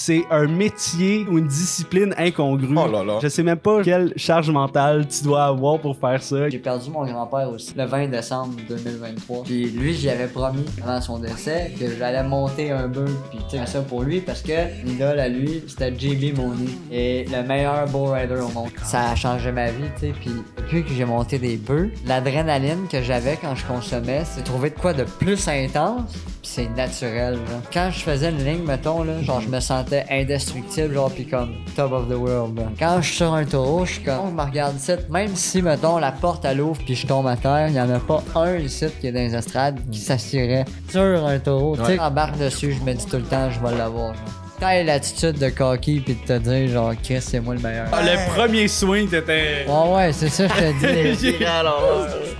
c'est un métier ou une discipline incongrue. Oh là là. Je sais même pas quelle charge mentale tu dois avoir pour faire ça. J'ai perdu mon grand-père aussi le 20 décembre 2023. Puis lui, j'y avais promis avant son décès que j'allais monter un bœuf. Puis tu sais ça pour lui parce que l'idole à lui, c'était JB Money. Et le meilleur bull rider au monde. Ça a changé ma vie, tu sais. Puis depuis que j'ai monté des bœufs, l'adrénaline que j'avais quand je consommais, c'est trouver de quoi de plus intense. Puis c'est naturel, genre. Quand je faisais une ligne, mettons, là, genre je me sentais indestructible, genre pis comme top of the world, là. Quand je suis sur un taureau, je suis comme, je me regarde ici, même si, mettons, la porte elle ouvre puis je tombe à terre, y en a pas un ici qui est dans les estrades qui s'assirait sur un taureau. Tu sais, j'embarque dessus, je me dis tout le temps, je vais l'avoir, genre. Quand il y a l'attitude de cocky pis de te dire, genre, Chris, c'est moi le meilleur. Le premier swing, t'étais... Ouais, c'est ça, je te dis.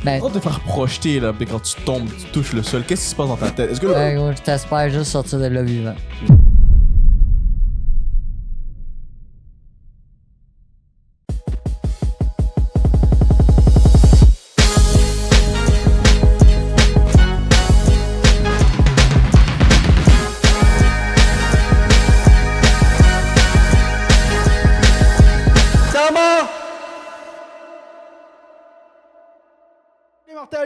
Ben, Quand te faire projeter, là, puis quand tu tombes, tu touches le sol, qu'est-ce qui se passe dans ta tête? Est-ce que ouais, gros, je t'espère juste sortir de là vivant.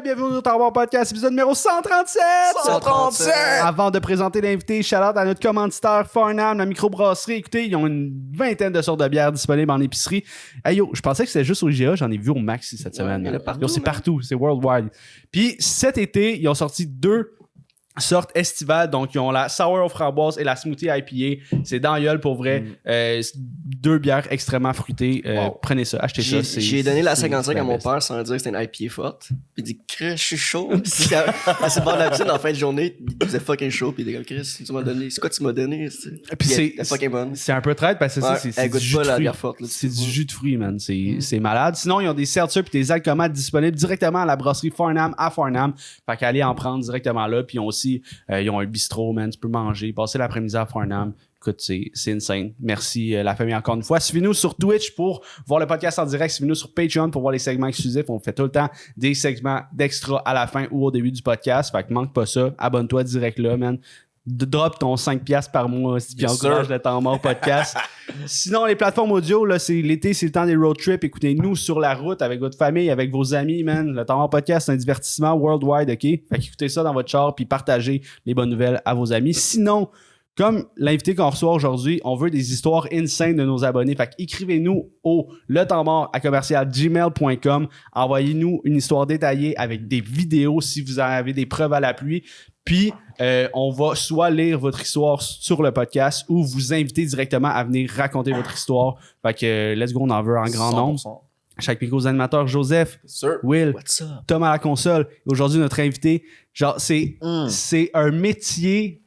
Bienvenue au Tower Podcast, épisode numéro 137! 137! Avant de présenter l'invité, shout-out à notre commanditaire Farnham, la microbrasserie. Écoutez, ils ont une vingtaine de sortes de bières disponibles en épicerie. Hey yo, je pensais que c'était juste au IGA, j'en ai vu au max cette semaine. il y en a partout, Yo, c'est man. partout, c'est worldwide. Puis cet été, ils ont sorti 2 sortes estivales, donc ils ont la Sour aux framboises et la Smoothie IPA. C'est dans la gueule pour vrai. 2 bières extrêmement fruitées. Prenez ça, achetez ça. J'ai donné la 55 à mon best. père sans dire que c'était une IPA forte. Puis il dit, Chris, je suis chaud. Puis c'est pas la piscine en fin de journée. Il faisait fucking chaud. Puis il dit, Chris, tu m'as donné. C'est quoi tu m'as donné? Puis c'est fucking bonne. C'est un peu traite parce que Ouais, c'est elle du goûte jus pas de la fruits. bière forte, là, C'est tu du vois. jus de fruits, man. C'est malade. Sinon, ils ont des seltzers et des alcomates disponibles directement à la brasserie Farnham à Farnham. Fait qu'allez en prendre directement là. Puis ils ont aussi ils ont un bistrot, man. Tu peux manger, passer l'après-midi à Farnham. Écoute, c'est insane. Merci la famille encore une fois. Suivez-nous sur Twitch pour voir le podcast en direct. Suivez-nous sur Patreon pour voir les segments exclusifs. On fait tout le temps des segments d'extra à la fin ou au début du podcast. Fait que manque pas ça. Abonne-toi direct là, man. Drop ton 5$ par mois puis encourage le temps mort podcast. Sinon, les plateformes audio, là, c'est l'été, c'est le temps des road trips. Écoutez-nous sur la route avec votre famille, avec vos amis, man. Le temps mort podcast, c'est un divertissement worldwide, OK? Fait qu'écoutez ça dans votre char puis partagez les bonnes nouvelles à vos amis. Sinon, comme l'invité qu'on reçoit aujourd'hui, on veut des histoires insane de nos abonnés. Fait qu'écrivez-nous au letempsmort@gmail.com. Envoyez-nous une histoire détaillée avec des vidéos si vous avez des preuves à l'appui. Puis, on va soit lire votre histoire sur le podcast ou vous inviter directement à venir raconter votre histoire. Fait que, let's go, on en veut en grand nombre. Chaque pico aux animateurs, Joseph, Sir. Will, What's up? Tom à la console. Et aujourd'hui, notre invité, genre, c'est un métier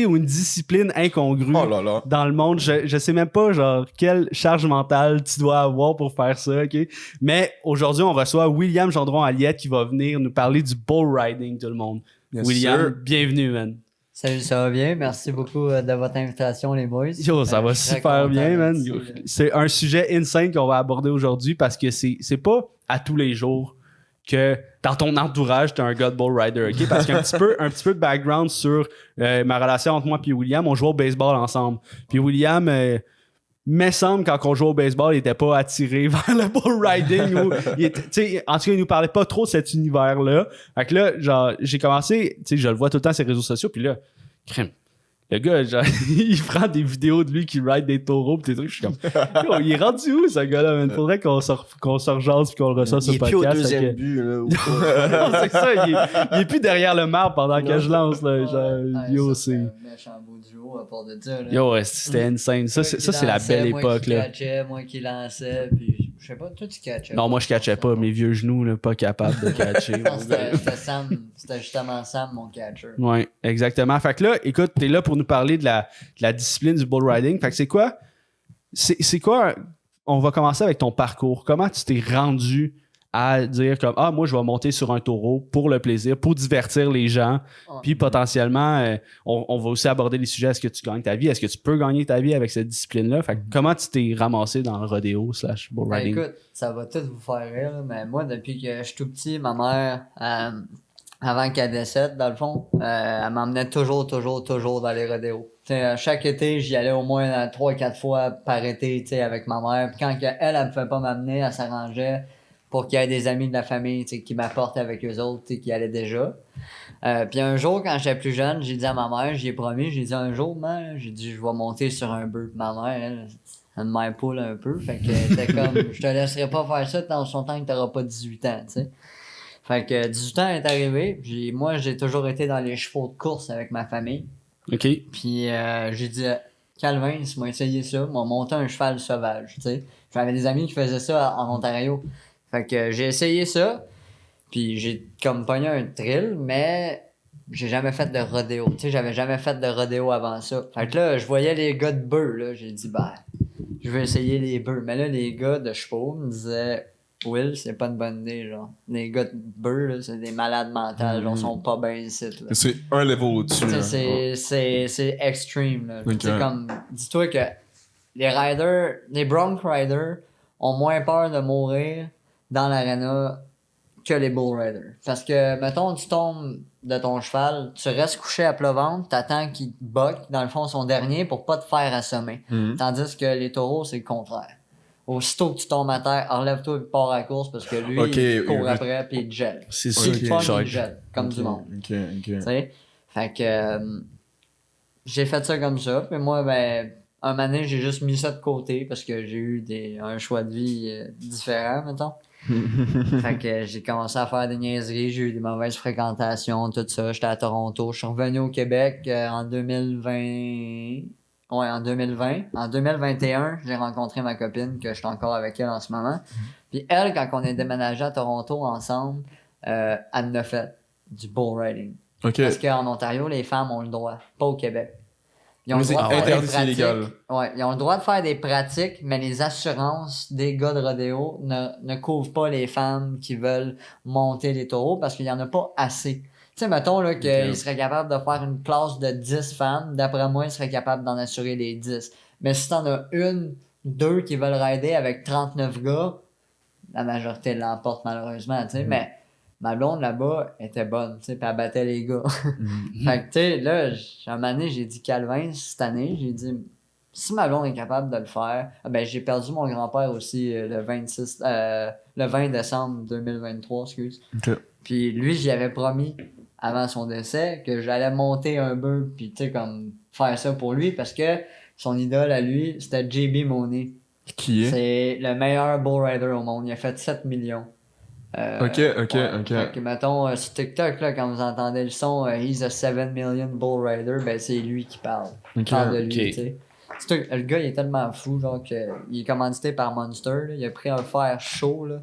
ou une discipline incongrue Oh là là. dans le monde. Je sais même pas, genre, quelle charge mentale tu dois avoir pour faire ça, OK? Mais aujourd'hui, on reçoit William Gendron-Aliette qui va venir nous parler du bull riding, tout le monde. Bien William, sûr. bienvenue, man. Salut, ça va bien? Merci beaucoup de votre invitation, les boys. Yo, ça va Je suis très super content bien, man. d'être Yo, ici, là. c'est un sujet insane qu'on va aborder aujourd'hui parce que c'est pas à tous les jours que dans ton entourage, t'es un gars de bull rider, OK? Parce qu'un un petit peu de background sur ma relation entre moi et William, on jouait au baseball ensemble. Puis William, me semble, quand on jouait au baseball, il était pas attiré vers le bull riding. En tout cas, il nous parlait pas trop de cet univers-là. Fait que là, genre, j'ai commencé, tu sais, je le vois tout le temps sur les réseaux sociaux, puis là, crème. Le gars, genre, il prend des vidéos de lui qui ride des taureaux pis des trucs. Je suis comme, yo, il est rendu où, ce gars-là, man? Faudrait qu'on se rejase pis qu'on le reçoive sur Il le est plus au podcast. deuxième but, là. Ou pas. Non, c'est ça, il est plus derrière le marbre pendant que je lance, là. Genre, Ouais, yo, ça, c'est... un méchant beau duo à part de ça. Là. Yo, ouais, c'était insane. Ça, c'est la belle époque, moi là. Qui catchais, moi qui lançais, puis je sais pas, toi tu catchais. Non, moi, je catchais pas. Mes vieux genoux, là, pas capables de catcher. Non, c'était Sam, c'était justement Sam, mon catcher. Ouais, exactement. Fait que là, écoute, t'es là pour nous parler de la discipline du bull riding. Fait que c'est quoi? C'est quoi? On va commencer avec ton parcours. Comment tu t'es rendu à dire comme moi je vais monter sur un taureau pour le plaisir, pour divertir les gens, puis potentiellement on va aussi aborder les sujets. Est-ce que tu gagnes ta vie? Est-ce que tu peux gagner ta vie avec cette discipline-là? Fait que comment tu t'es ramassé dans le rodéo / bull Ben, riding? écoute, ça va tout vous faire rire, là, mais moi, depuis que je suis tout petit, ma mère, avant qu'elle décède, dans le fond, elle m'emmenait toujours dans les rodéos. Chaque été, j'y allais au moins 3-4 fois par été, avec ma mère. Puis quand elle pouvait pas m'amener, elle s'arrangeait pour qu'il y ait des amis de la famille, qui m'apportent avec eux autres, qui allaient déjà. Puis un jour, quand j'étais plus jeune, j'ai dit à ma mère, j'ai promis, j'ai dit un jour, j'ai dit, je vais monter sur un bœuf. Ma mère, elle me m'épaule un peu, fait que c'était comme, je te laisserai pas faire ça dans son temps que t'auras pas 18 ans, tu sais. Fait que 18 ans est arrivé, puis moi, j'ai toujours été dans les chevaux de course avec ma famille. OK. Puis j'ai dit, Calvin, il m'a essayé ça, m'a monté un cheval sauvage, tu sais. J'avais des amis qui faisaient ça en Ontario. Fait que j'ai essayé ça, puis j'ai comme pogné un thrill, mais j'ai jamais fait de rodéo. Tu sais, j'avais jamais fait de rodéo avant ça. Fait que là, je voyais les gars de bœufs, là, j'ai dit, je vais essayer les bœufs. Mais là, les gars de chevaux me disaient, Will, c'est pas une bonne idée, genre. Les gars de bœufs, là, c'est des malades mentales, genre, sont pas bien ici, là. C'est un level au-dessus. Tu là. sais, c'est extreme, là. Ok. Tu sais, comme, dis-toi que les Bronc Riders ont moins peur de mourir dans l'arena que les Bull Riders. Parce que, mettons, tu tombes de ton cheval, tu restes couché à plat ventre, t'attends qu'il te boque, dans le fond, son dernier, pour pas te faire assommer. Tandis que les taureaux, c'est le contraire. Aussitôt que tu tombes à terre, enlève-toi et pars à la course parce que lui, il court après puis il te gèle. C'est S'il sûr te pogne, il te gèle, comme du monde. Ok. Tu sais? Fait que j'ai fait ça comme ça. Puis moi, un moment donné, j'ai juste mis ça de côté parce que j'ai eu un choix de vie différent, mettons. Fait que j'ai commencé à faire des niaiseries, j'ai eu des mauvaises fréquentations, tout ça. J'étais à Toronto. Je suis revenu au Québec en 2020. Ouais, en 2020. En 2021, j'ai rencontré ma copine, que je suis encore avec elle en ce moment. Puis elle, quand on est déménagé à Toronto ensemble, elle en a fait du bull riding. Ok. Parce qu'en Ontario, les femmes ont le droit, pas au Québec. Ils ont Mais le c'est droit de faire interdit, des c'est pratiques. illégal. Ouais, ils ont le droit de faire des pratiques, mais les assurances des gars de rodéo ne couvrent pas les femmes qui veulent monter les taureaux parce qu'il y en a pas assez. Tu sais, mettons là, qu'ils seraient capables de faire une classe de 10 femmes, d'après moi, ils seraient capables d'en assurer les 10. Mais si t'en as deux qui veulent rider avec 39 gars, la majorité l'emporte malheureusement, tu sais, mais ma blonde là-bas était bonne, tu sais, pis elle battait les gars. Fait que, tu sais, là, un moment donné, j'ai dit Calvin, cette année, j'ai dit, si ma blonde est capable de le faire, j'ai perdu mon grand-père aussi le 20 décembre 2023, excuse. Ok. Puis lui, j'y avais promis avant son décès que j'allais monter un bœuf puis tu sais comme faire ça pour lui parce que son idole à lui, c'était JB Monet. Qui est? C'est le meilleur bull rider au monde. Il a fait 7 millions. Ok. Fait que, mettons, sur TikTok, là, quand vous entendez le son, He's a 7 million bull rider, c'est lui qui parle. Il parle de lui, tu sais. Le gars, il est tellement fou, genre, qu'il est commandité par Monster, là. Il a pris un fer chaud, là.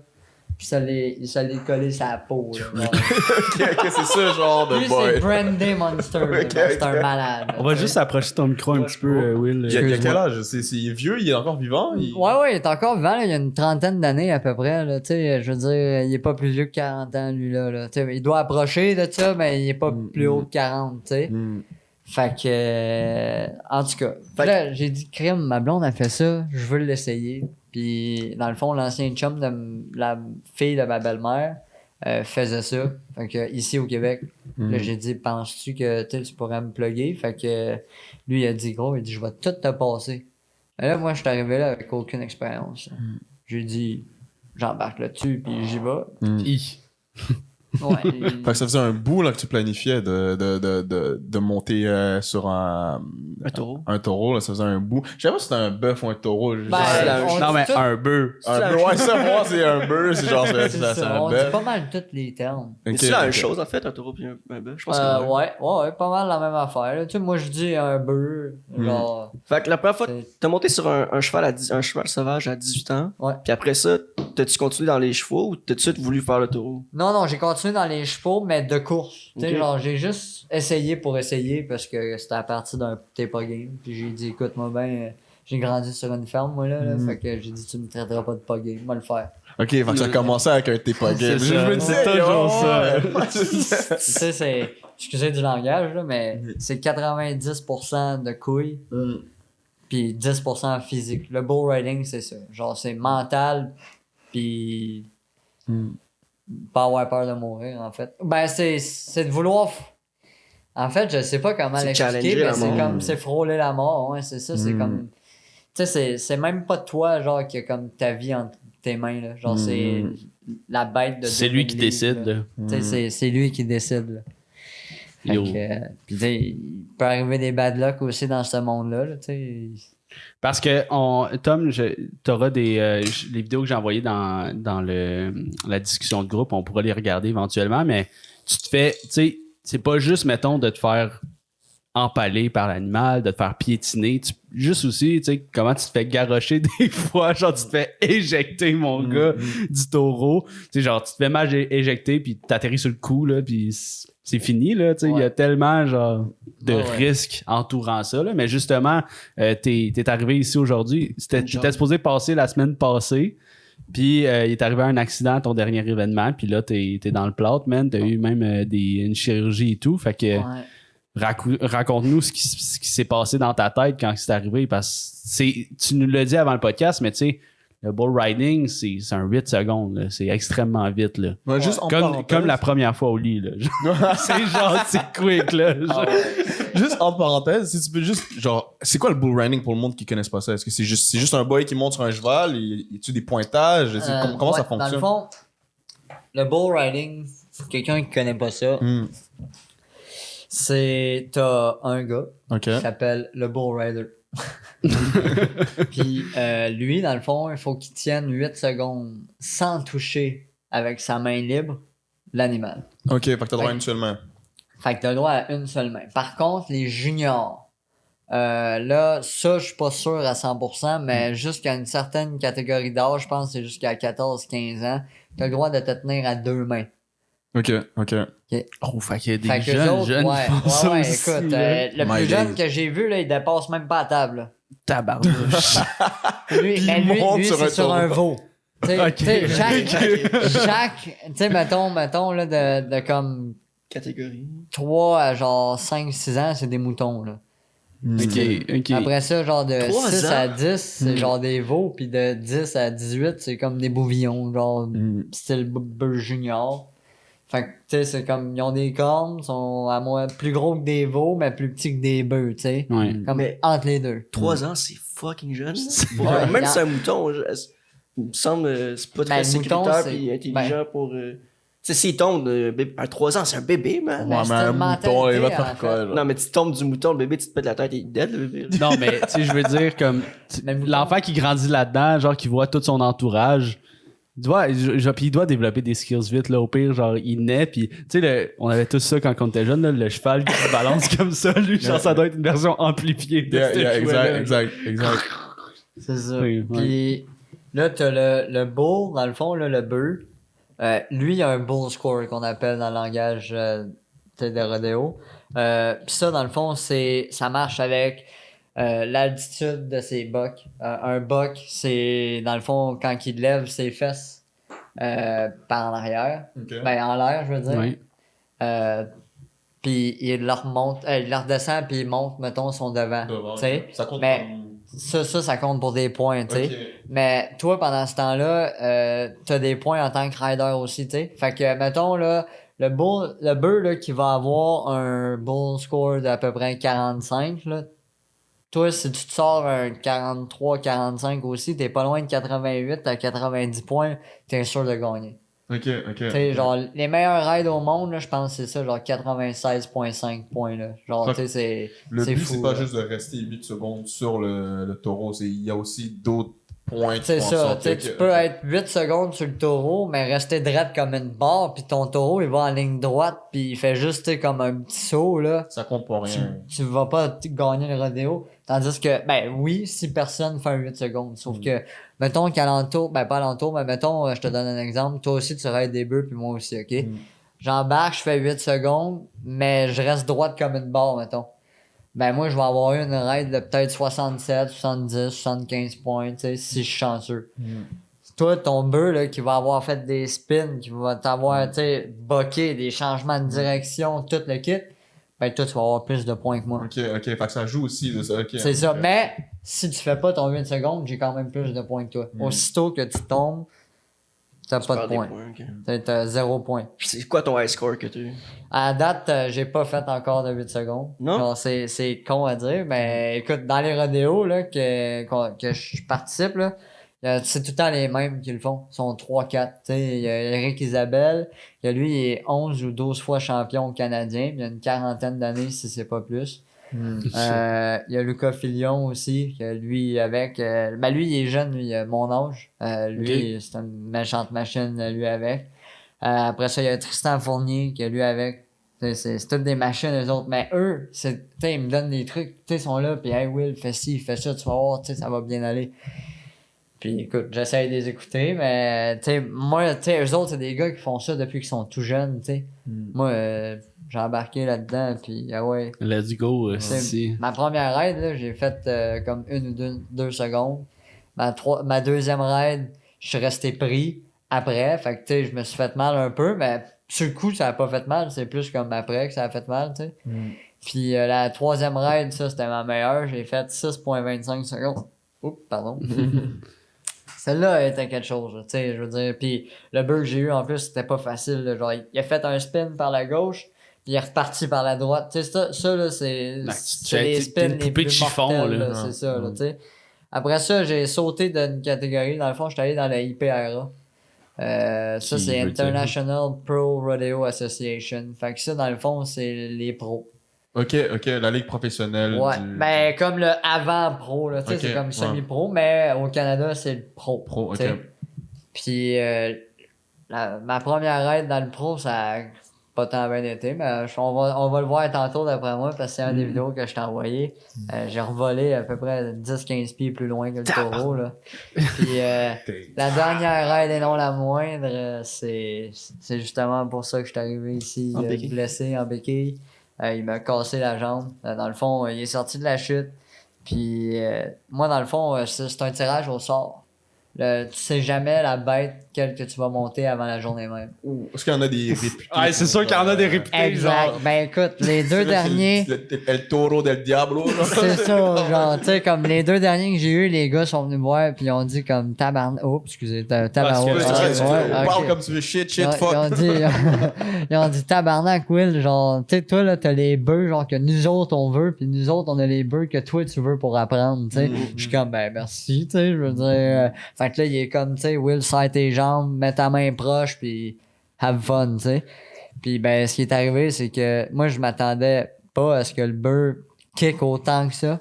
Puis ça l'est collé sa peau, là. Genre. ok, c'est ça, genre de Lui, boy. c'est Brandy Monster, là. C'est un malade. On va juste approcher ton micro un petit peu, Will. Il a quel âge? Il est vieux, il est encore vivant? Ouais, il est encore vivant, là. Il a une trentaine d'années à peu près, là. Tu sais, je veux dire, il est pas plus vieux que 40 ans, lui, là. Tu sais, il doit approcher de ça, mais il est pas plus haut que 40, tu sais. Fait que, en tout cas, là, j'ai dit, crime, ma blonde a fait ça, je veux l'essayer. Puis, dans le fond, l'ancien chum de la fille de ma belle-mère faisait ça. Fait que, ici au Québec, là, j'ai dit, penses-tu que tu pourrais me plugger? Fait que, lui, il a dit, gros, il dit, je vais tout te passer. Mais là, moi, je suis arrivé là avec aucune expérience. J'ai dit, j'embarque là-dessus, puis j'y vais. Ouais, Fait que ça faisait un bout là, que tu planifiais de monter sur un taureau. Un taureau, là, ça faisait un bout. Je sais pas si c'était un bœuf ou un taureau. Ben, on Non, dit mais tout- un bœuf. Un bœuf, ouais, ça, moi, c'est un bœuf, c'est genre, c'est c'est ça, un on dit bœuf. pas mal tous les termes. Ok, C'est la même ok. chose, en fait, un taureau puis un bœuf. Je pense que Ouais, pas mal la même affaire. Là. Tu sais, moi, je dis un bœuf, genre... Fait que la première fois, C'est- t'as monté sur un cheval un cheval sauvage à 18 ans. Ouais. Puis après ça, t'as-tu continué dans les chevaux ou t'as tout de suite voulu faire le taureau? Non, j'ai continué dans les chevaux, mais de course. Tu sais, Ok. genre, j'ai juste essayé pour essayer parce que c'était à partir d'un t'es pas game. Puis j'ai dit, écoute, moi, j'ai grandi sur une ferme, moi, là. Fait que j'ai dit, tu me traiteras pas de pas game, moi le faire. Ok, fait que ça a commencé avec un t'es pas game. C'est Je ça. me disais, C'est toujours ça. Tu sais, c'est. Excusez du langage, là, mais c'est 90% de couilles, puis 10% physique. Le bull riding, c'est ça. Genre, c'est mental, puis. pas avoir peur de mourir, en fait. Ben, c'est de vouloir... En fait, je sais pas comment C'est l'expliquer, challenger mais la c'est mort. comme... C'est frôler la mort, ouais, c'est ça. C'est comme... Tu sais, c'est même pas toi, genre, qui a comme ta vie entre tes mains, là. Genre, c'est la bête de... C'est lui qui 2000 livres, décide, là. là. Tu sais, c'est lui qui décide, là. Fait Yo. que, pis tu sais, il peut arriver des bad luck aussi dans ce monde-là, là, tu sais. Parce que, Tom, t'auras les vidéos que j'ai envoyées dans la discussion de groupe, on pourra les regarder éventuellement, mais tu te fais, tu sais, c'est pas juste, mettons, de te faire empaler par l'animal, de te faire piétiner, juste aussi, tu sais, comment tu te fais garrocher des fois, genre tu te fais éjecter, mon gars, du taureau, tu sais, genre tu te fais mal éjecter, puis t'atterris sur le cou, là, puis c'est fini, là, tu sais, il y a tellement, genre, de risques entourant ça, là, mais justement, t'es arrivé ici aujourd'hui, t'étais supposé passer la semaine passée, puis il est arrivé un accident à ton dernier événement, puis là, t'es dans le plâtre, man, t'as eu même une chirurgie et tout, fait que... Ouais. Raconte-nous ce qui s'est passé dans ta tête quand c'est arrivé, parce que tu nous l'as dit avant le podcast, mais tu sais, le bull riding, c'est un 8 secondes, là. C'est extrêmement vite, là. Ouais, juste en Comme parenthèse. la première fois au lit, là. C'est genre, c'est quick, là. Juste en parenthèse, si tu peux juste, genre, c'est quoi le bull riding pour le monde qui connaisse pas ça? Est-ce que c'est juste un boy qui monte sur un cheval? Y a-tu des pointages? Comment ça fonctionne? Dans le fond, le bull riding, pour quelqu'un qui connaît pas ça, t'as un gars Ok. qui s'appelle le bull rider. Puis lui, dans le fond, il faut qu'il tienne 8 secondes sans toucher avec sa main libre l'animal. Ok, fait que t'as droit à une seule main. Fait que t'as le droit à une seule main. Par contre, les juniors, là, ça, je suis pas sûr à 100%, mais jusqu'à une certaine catégorie d'âge, je pense que c'est jusqu'à 14-15 ans, t'as le droit de te tenir à 2 mains. Ok. Oh, fait qu'il y a des Fait que jeunes autres, qui font ça ouais, aussi, écoute, là. le My plus jeune days. que j'ai vu, là, il dépasse même pas la table. Là. Tabarnouche. Lui, Puis mais il lui, monte sur c'est un sur un taureau. veau. Tu sais, chaque, tu sais, mettons, là, de comme Catégorie. 3 à genre 5-6 ans, c'est des moutons, là. Ok. Après ça, genre de 3 6 ans? à 10, c'est genre des veaux, puis de 10 à 18, c'est comme des bouvillons, genre style bœuf junior. Fait que, tu sais, c'est comme, ils ont des cornes, sont à moins plus gros que des veaux, mais plus petits que des bœufs, tu sais. Ouais. Comme Mais- entre les deux. 3 ans, c'est fucking jeune. Ouais, Même y a- si c'est un mouton, il me semble c'est pas très Ben, le mouton, sécuritaire c'est- et intelligent pour... Tu sais, s'il tombe à 3 ans, c'est un bébé, man. Ben, Ouais, c'est mais un une mouton, il va mentalité, faire en quoi, fait. là? Non, mais tu tombes du mouton, le bébé, tu te pètes la tête, il est dead, le bébé. Non, mais tu sais, je veux dire, comme Mais le mouton- l'enfant qui grandit là-dedans, genre qui voit tout son entourage, puis il doit développer des skills vite, là, au pire, genre il naît, puis tu sais, on avait tous ça quand on était jeune, là, le cheval qui se balance comme ça, lui, genre ça doit être une version amplifiée de ce jouet-là. Exact. C'est ça. Oui, ouais. Puis là, t'as le bull, dans le fond, là, le bœuf. Lui, il y a un bull score qu'on appelle dans le langage tu sais, de rodéo. Puis ça, dans le fond, ça marche avec l'altitude de ses bocs. Un boc, c'est, dans le fond, quand il lève ses fesses par en arrière. Ben, en l'air, je veux dire. Ouais. Puis il leur remonte, il leur redescend, puis il monte, mettons, son devant. Tu sais? Ça compte Mais ça compte pour des points, tu sais. Ok. Mais toi, pendant ce temps-là, t'as des points en tant que rider aussi, tu sais. Fait que, mettons, là, le bœuf, là, qui va avoir un bull score d'à peu près 45, là, toi, si tu te sors un 43-45 aussi, t'es pas loin de 88 à 90 points, t'es sûr de gagner. Ok. Tu sais, genre, les meilleurs rides au monde, là, je pense que c'est ça, genre 96,5 points, là. Genre, tu sais, Le c'est but, fou. c'est pas là. juste de rester 8 secondes sur le taureau. Il y a aussi d'autres points qui C'est font en ça, sorte tu sais, que- tu peux être 8 secondes sur le taureau, mais rester droite comme une barre, puis ton taureau, il va en ligne droite, puis il fait juste, tu sais, comme un petit saut, là. Ça compte pour rien. Tu vas pas gagner le rodéo. Tandis que, ben oui, si personne fait un 8 secondes. Sauf que, mettons qu'alentour, ben pas alentour, mais mettons, je te donne un exemple. Toi aussi, tu raides des bœufs, puis moi aussi, OK? J'embarque, je fais 8 secondes, mais je reste droite comme une barre, mettons. Ben moi, je vais avoir une raid de peut-être 67, 70, 75 points, tu sais, si je suis chanceux. Toi, ton bœuf, là, qui va avoir fait des spins, qui va t'avoir, tu sais, boqué, des changements de direction, tout le kit, ben toi, tu vas avoir plus de points que moi. Ok. Fait que ça joue aussi de ça. Ok. C'est ça. Mais si tu fais pas ton 8 secondes, j'ai quand même plus de points que toi. Aussitôt que tu tombes, t'as pas de perds des points. ok. T'as 0 points. C'est quoi ton high score que tu as eu? À date, j'ai pas fait encore de 8 secondes. Non? Genre, c'est con à dire, mais écoute, dans les rodéos là, que je participe, là, c'est tout le temps les mêmes qui le font. Ils sont 3-4. Il y a Eric Isabelle, lui, il est 11 ou 12 fois champion canadien. Il y a une quarantaine d'années, si c'est pas plus. Il y a Lucas Filion aussi, que lui, avec... lui, il est jeune, lui, il a mon âge. Lui, c'est une méchante machine, lui, avec. Après ça, il y a Tristan Fournier, que lui, avec... C'est toutes des machines, eux autres. Mais eux, ils me donnent des trucs. Ils sont là, puis hey, Will, fais ci, fais ça, tu vas voir, ça va bien aller. Puis écoute, j'essaie de les écouter, mais moi, eux autres, c'est des gars qui font ça depuis qu'ils sont tout jeunes, Moi, j'ai embarqué là-dedans, puis ouais. Let's go, si. Ma première raid, là, j'ai fait comme 1 ou 2 secondes. Ma deuxième raid, je suis resté pris après, fait que je me suis fait mal un peu, mais sur le coup, ça a pas fait mal, c'est plus comme après que ça a fait mal, Puis la troisième raid, ça, c'était ma meilleure, j'ai fait 6.25 secondes. Oups, pardon. Celle-là était quelque chose, je veux dire. Puis le bug que j'ai eu, en plus, c'était pas facile. Là, genre, il a fait un spin par la gauche, puis il est reparti par la droite. Tu sais, ça là, c'est les spins les plus chiffon, mortels, là. c'est ça, là, tu sais. Après ça, j'ai sauté d'une catégorie. Dans le fond, j'étais allé dans la IPRA. Ça, c'est International Pro Rodeo Association. Fait que ça, dans le fond, c'est les pros. Ok, la ligue professionnelle. Ouais, ben comme le avant-pro, là, tu sais, c'est comme semi-pro, mais au Canada, c'est le pro. Pro, ok. Puis ma première raid dans le pro, ça a pas tant bien été, mais on va le voir tantôt d'après moi, parce que c'est une des vidéos que je t'ai envoyé. J'ai revolé à peu près 10-15 pieds plus loin que le taureau, là. Puis la dernière raid et non la moindre, c'est justement pour ça que je suis arrivé ici, blessé en béquille. Il m'a cassé la jambe. Dans le fond, il est sorti de la chute. Puis moi, dans le fond, c'est un tirage au sort. Tu sais jamais la bête que tu vas monter avant la journée même. Est-ce qu'il y en a des réputés? Ouais, c'est sûr qu'il y en a des réputés. Exact. Genre... Ben écoute, les deux derniers... El taureau del diablo. C'est ça, genre, tu sais, comme les deux derniers que j'ai eu, les gars sont venus me voir puis ils ont dit comme tabarnak. Oh, excusez, tabarnak. On parle comme tu veux, shit, fuck. Ils ont dit tabarnak, Will, genre, tu sais, toi, là, t'as les bœufs, genre, que nous autres, on veut, puis nous autres, on a les bœufs que toi, tu veux pour apprendre, tu sais. Je suis comme, ben, merci, tu sais, je veux dire. Fait que là, il est comme, tu sais, Will, serre tes jambes, mets ta main proche, puis have fun, tu sais. Puis, ben, ce qui est arrivé, c'est que moi, je m'attendais pas à ce que le bœuf kick autant que ça.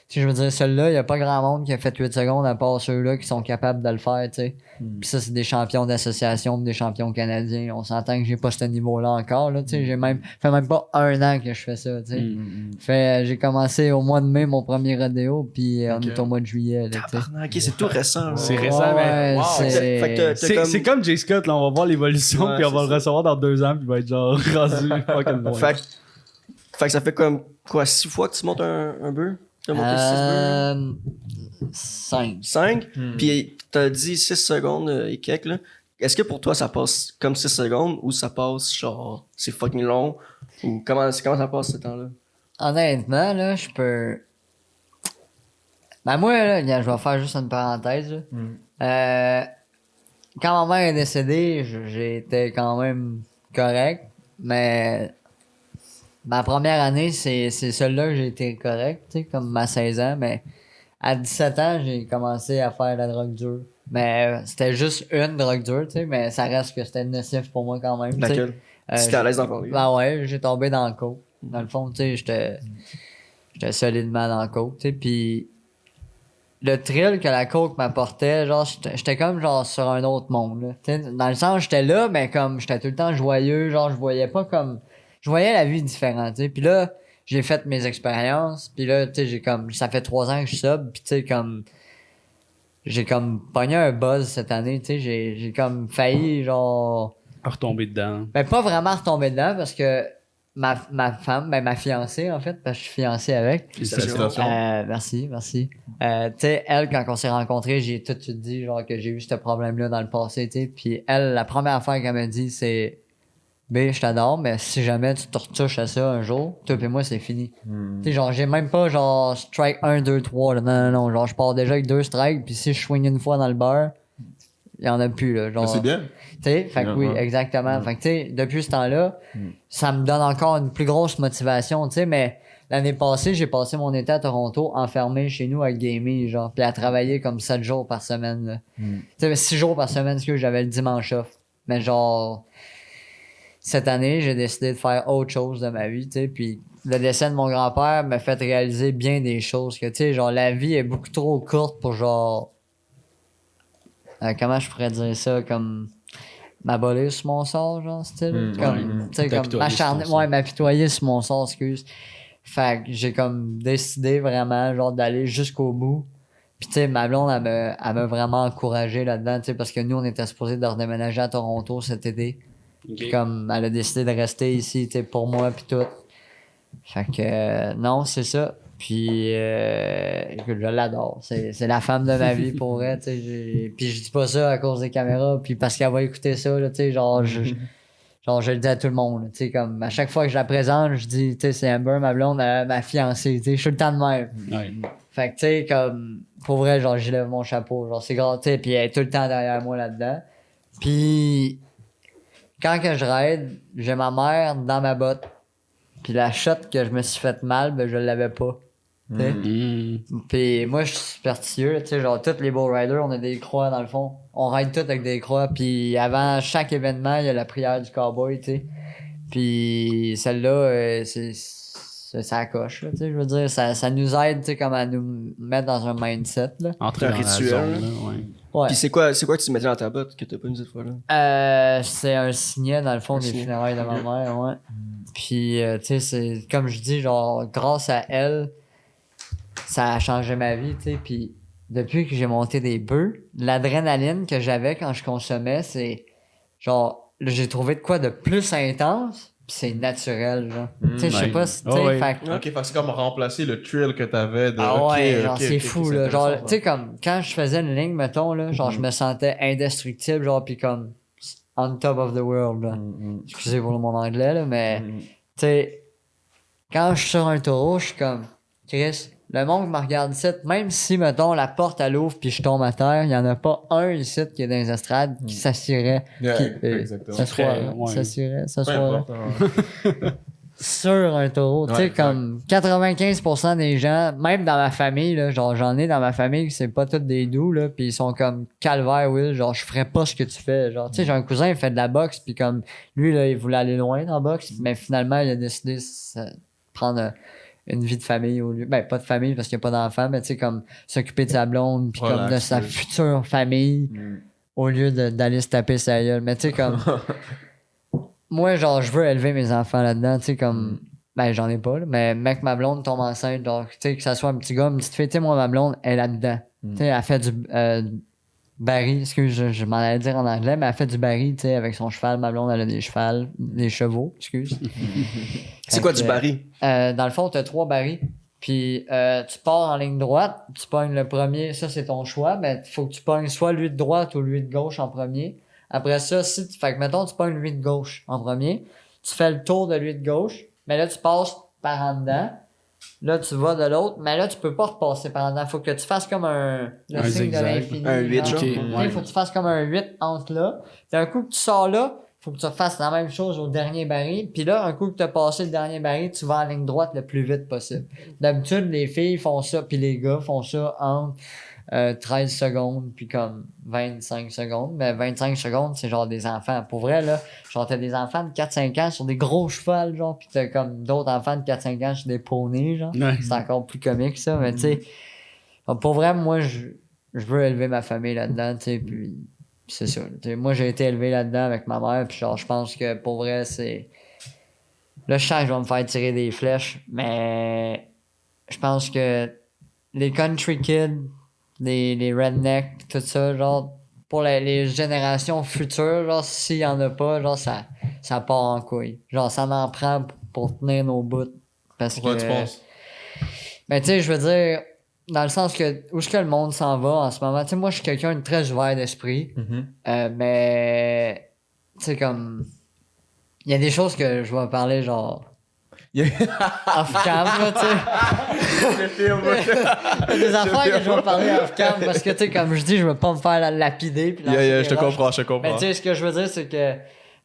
Tu sais, je veux dire, celui-là, il y a pas grand monde qui a fait 8 secondes à part ceux-là qui sont capables de le faire, tu sais. Puis ça, c'est des champions d'association, des champions canadiens. On s'entend que j'ai pas ce niveau-là encore, là, tu sais. Fait même pas 1 an que je fais ça, tu sais. J'ai commencé au mois de mai mon premier rodéo, puis on est au mois de juillet, là, tu sais. Ok, c'est tout récent. C'est récent, mais c'est comme Jay Scott, là, on va voir l'évolution, puis on va le recevoir dans 2 ans, puis il va être genre rendu fucking loin. Fait que ça fait comme, quoi, 6 fois que tu montes un bœuf? Tu as monté 6 bœufs? 5. Puis t'as dit 6 secondes et quelques, là. Est-ce que pour toi, ça passe comme 6 secondes ou ça passe genre, c'est fucking long? Ou comment ça passe ce temps-là? Honnêtement, là, je peux... Ben moi, là, je vais faire juste une parenthèse, là. Quand ma mère est décédée, j'ai été quand même correct, mais... Ma première année, c'est celle-là que j'ai été correct, tu sais, comme à 16 ans, mais à 17 ans, j'ai commencé à faire la drogue dure. Mais c'était juste une drogue dure, tu sais, mais ça reste que c'était nocif pour moi quand même. Laquelle? C'était à l'aise d'en parler. Ben ouais, j'ai tombé dans le coke. Dans le fond, tu sais, j'étais solidement dans le coke, tu sais, pis le thrill que la coke m'apportait, genre, j'étais comme genre sur un autre monde, là. Tu sais, dans le sens, j'étais là, mais comme j'étais tout le temps joyeux, genre, je voyais pas comme... Je voyais la vie différente, tu sais. Puis là, j'ai fait mes expériences. Puis là, tu sais, j'ai comme... Ça fait 3 ans que je sub. Puis tu sais, comme... J'ai comme pogné un buzz cette année, tu sais. J'ai comme failli, genre... Retomber dedans. Ben, pas vraiment retomber dedans, parce que ma femme, ben, ma fiancée, en fait, parce que je suis fiancé avec. Félicitations. Merci. Tu sais, elle, quand on s'est rencontrés, j'ai tout de suite dit, genre, que j'ai eu ce problème-là dans le passé, tu sais. Puis elle, la première affaire qu'elle m'a dit, c'est... Ben, je t'adore, mais si jamais tu te retouches à ça un jour, toi et moi, c'est fini. Tu sais, genre, j'ai même pas, genre, strike 1, 2, 3, là. Non. Genre, je pars déjà avec 2 strikes, puis si je swing une fois dans le beurre, il y en a plus, là. Genre, c'est bien. Tu sais, fait que oui, exactement. Fait que tu sais, depuis ce temps-là, ça me donne encore une plus grosse motivation, tu sais, mais l'année passée, j'ai passé mon été à Toronto enfermé chez nous à gamer, genre, puis à travailler comme 7 jours par semaine, là. Tu sais, 6 jours par semaine, parce que j'avais le dimanche off. Mais genre, cette année, j'ai décidé de faire autre chose de ma vie, tu sais, puis le décès de mon grand-père m'a fait réaliser bien des choses que, tu sais, genre, la vie est beaucoup trop courte pour, genre... comment je pourrais dire ça, comme... m'abolir sur mon sort, genre, style. Comme, tu sais, comme m'acharner... Ouais, m'apitoyer sur mon sort, excuse. Fait que j'ai comme décidé vraiment, genre, d'aller jusqu'au bout. Puis, tu sais, ma blonde, elle m'a vraiment encouragé là-dedans, tu sais, parce que nous, on était supposés de redéménager à Toronto cet été. Puis comme, elle a décidé de rester ici, tu sais, pour moi, puis tout. Fait que, non, c'est ça. Puis, écoute, je l'adore. C'est la femme de ma vie, pour vrai, tu sais. Puis je dis pas ça à cause des caméras, puis parce qu'elle va écouter ça, là, tu sais, genre, je le dis à tout le monde, tu sais, comme, à chaque fois que je la présente, je dis, tu sais, c'est Amber, ma blonde, ma fiancée, tu sais, je suis le temps de même. Ouais. Fait que, tu sais, comme, pour vrai, genre, j'y lève mon chapeau, genre, c'est grave, tu sais, puis elle est tout le temps derrière moi là-dedans. Puis, quand que je raide, j'ai ma mère dans ma botte. Puis la shot que je me suis fait mal, ben, je l'avais pas. T'sais. Puis moi, je suis superstitieux, tu sais, genre, tous les bull riders, on a des croix dans le fond. On ride tous avec des croix, puis avant chaque événement, il y a la prière du cowboy, tu sais. Puis celle-là, ça coche, là, tu sais, je veux dire, ça nous aide, tu sais, comme à nous mettre dans un mindset, là. Entrer dans rituel, la zone, là, ouais. Ouais. Puis c'est quoi que tu mettais dans ta botte que t'as pas mis cette fois-là? C'est un signet, dans le fond, des funérailles de ma mère, ouais. Puis, tu sais, c'est, comme je dis, genre, grâce à elle, ça a changé ma vie, tu sais, puis depuis que j'ai monté des bœufs, l'adrénaline que j'avais quand je consommais, c'est genre, j'ai trouvé de quoi de plus intense, pis c'est naturel, genre. Tu sais, je sais pas si, tu sais, fait que- Ok, fait que c'est comme remplacer le thrill que t'avais de. ah ouais, ok, genre, ok, c'est ok, fou, c'est là. Genre, intéressant, tu sais, comme, quand je faisais une ligne, mettons, là, genre, je me sentais indestructible, genre, pis comme, on top of the world, là. Excusez pour mon anglais, là, mais, tu sais, quand je suis sur un taureau, je suis comme, Chris, le monde me regarde ici, même si, mettons, la porte elle ouvre puis je tombe à terre, il y en a pas un ici qui est dans les estrades qui s'assirait. Yeah, qui, exactement. s'asseoirait sur un taureau. Tu sais, Ouais, comme 95% des gens, même dans ma famille, là, genre, j'en ai dans ma famille qui c'est pas tous des doux, là, pis ils sont comme calvaire, Will, genre, je ferais pas ce que tu fais. Genre, tu sais, j'ai un cousin, il fait de la boxe, puis comme, lui, là, il voulait aller loin dans la boxe, mais finalement, il a décidé de prendre une vie de famille au lieu, ben, pas de famille parce qu'il n'y a pas d'enfant, mais tu sais, comme, s'occuper de sa blonde, puis comme de sa future famille, au lieu d'aller se taper sa gueule. Mais tu sais, comme, moi, genre, je veux élever mes enfants là-dedans, tu sais, comme, ben, j'en ai pas, là, mais mec, ma blonde tombe enceinte, genre, tu sais, que ça soit un petit gars, une petite fille, tu sais, moi, ma blonde, elle est là-dedans. Tu sais, elle fait du baril, excuse, je m'en allais dire en anglais, mais elle fait du baril, tu sais, avec son cheval. Ma blonde, elle a des chevaux, excuse. C'est quoi du baril? Dans le fond, t'as 3 barils. Puis tu pars en ligne droite, tu pognes le premier, ça c'est ton choix, mais il faut que tu pognes soit lui de droite ou lui de gauche en premier. Après ça, fait que mettons, tu pognes lui de gauche en premier, tu fais le tour de lui de gauche, mais là tu passes par en dedans. Là, tu vas de l'autre, mais là, tu peux pas repasser par en dedans. Faut que tu fasses comme le signe zigzag. de l'infini. Un 8, genre. Il faut que tu fasses comme un 8 entre là. Puis un coup que tu sors là, faut que tu fasses la même chose au dernier baril. Puis là, un coup que tu as passé le dernier baril, tu vas en ligne droite le plus vite possible. D'habitude, les filles font ça, puis les gars font ça entre 13 secondes, puis comme 25 secondes. Mais 25 secondes, c'est genre des enfants. Pour vrai, là, genre t'as des enfants de 4-5 ans sur des gros chevals, genre, puis t'as comme d'autres enfants de 4-5 ans sur des poneys, genre. Ouais. C'est encore plus comique, ça. Mais tu sais, pour vrai, moi, je veux élever ma famille là-dedans, tu sais, puis c'est ça. T'sais, moi, j'ai été élevé là-dedans avec ma mère, puis genre, je pense que pour vrai, c'est... Là, je sens que je vais me faire tirer des flèches, mais je pense que les country kids, les rednecks, tout ça, genre, pour les générations futures, genre, s'il y en a pas, genre, ça part en couille. Genre, ça en prend pour tenir nos bouts. Pourquoi tu penses? Ben, tu sais, je veux dire, dans le sens que, où est-ce que le monde s'en va en ce moment? Tu sais, moi, je suis quelqu'un de très ouvert d'esprit, mais, tu sais, comme, il y a des choses que je vais parler, genre, Off-cam, là, tu sais. Il y a des affaires que je vais parler off-cam parce que, tu sais, comme je dis, je veux pas me faire lapider. Puis je te comprends. Mais tu sais, ce que je veux dire, c'est que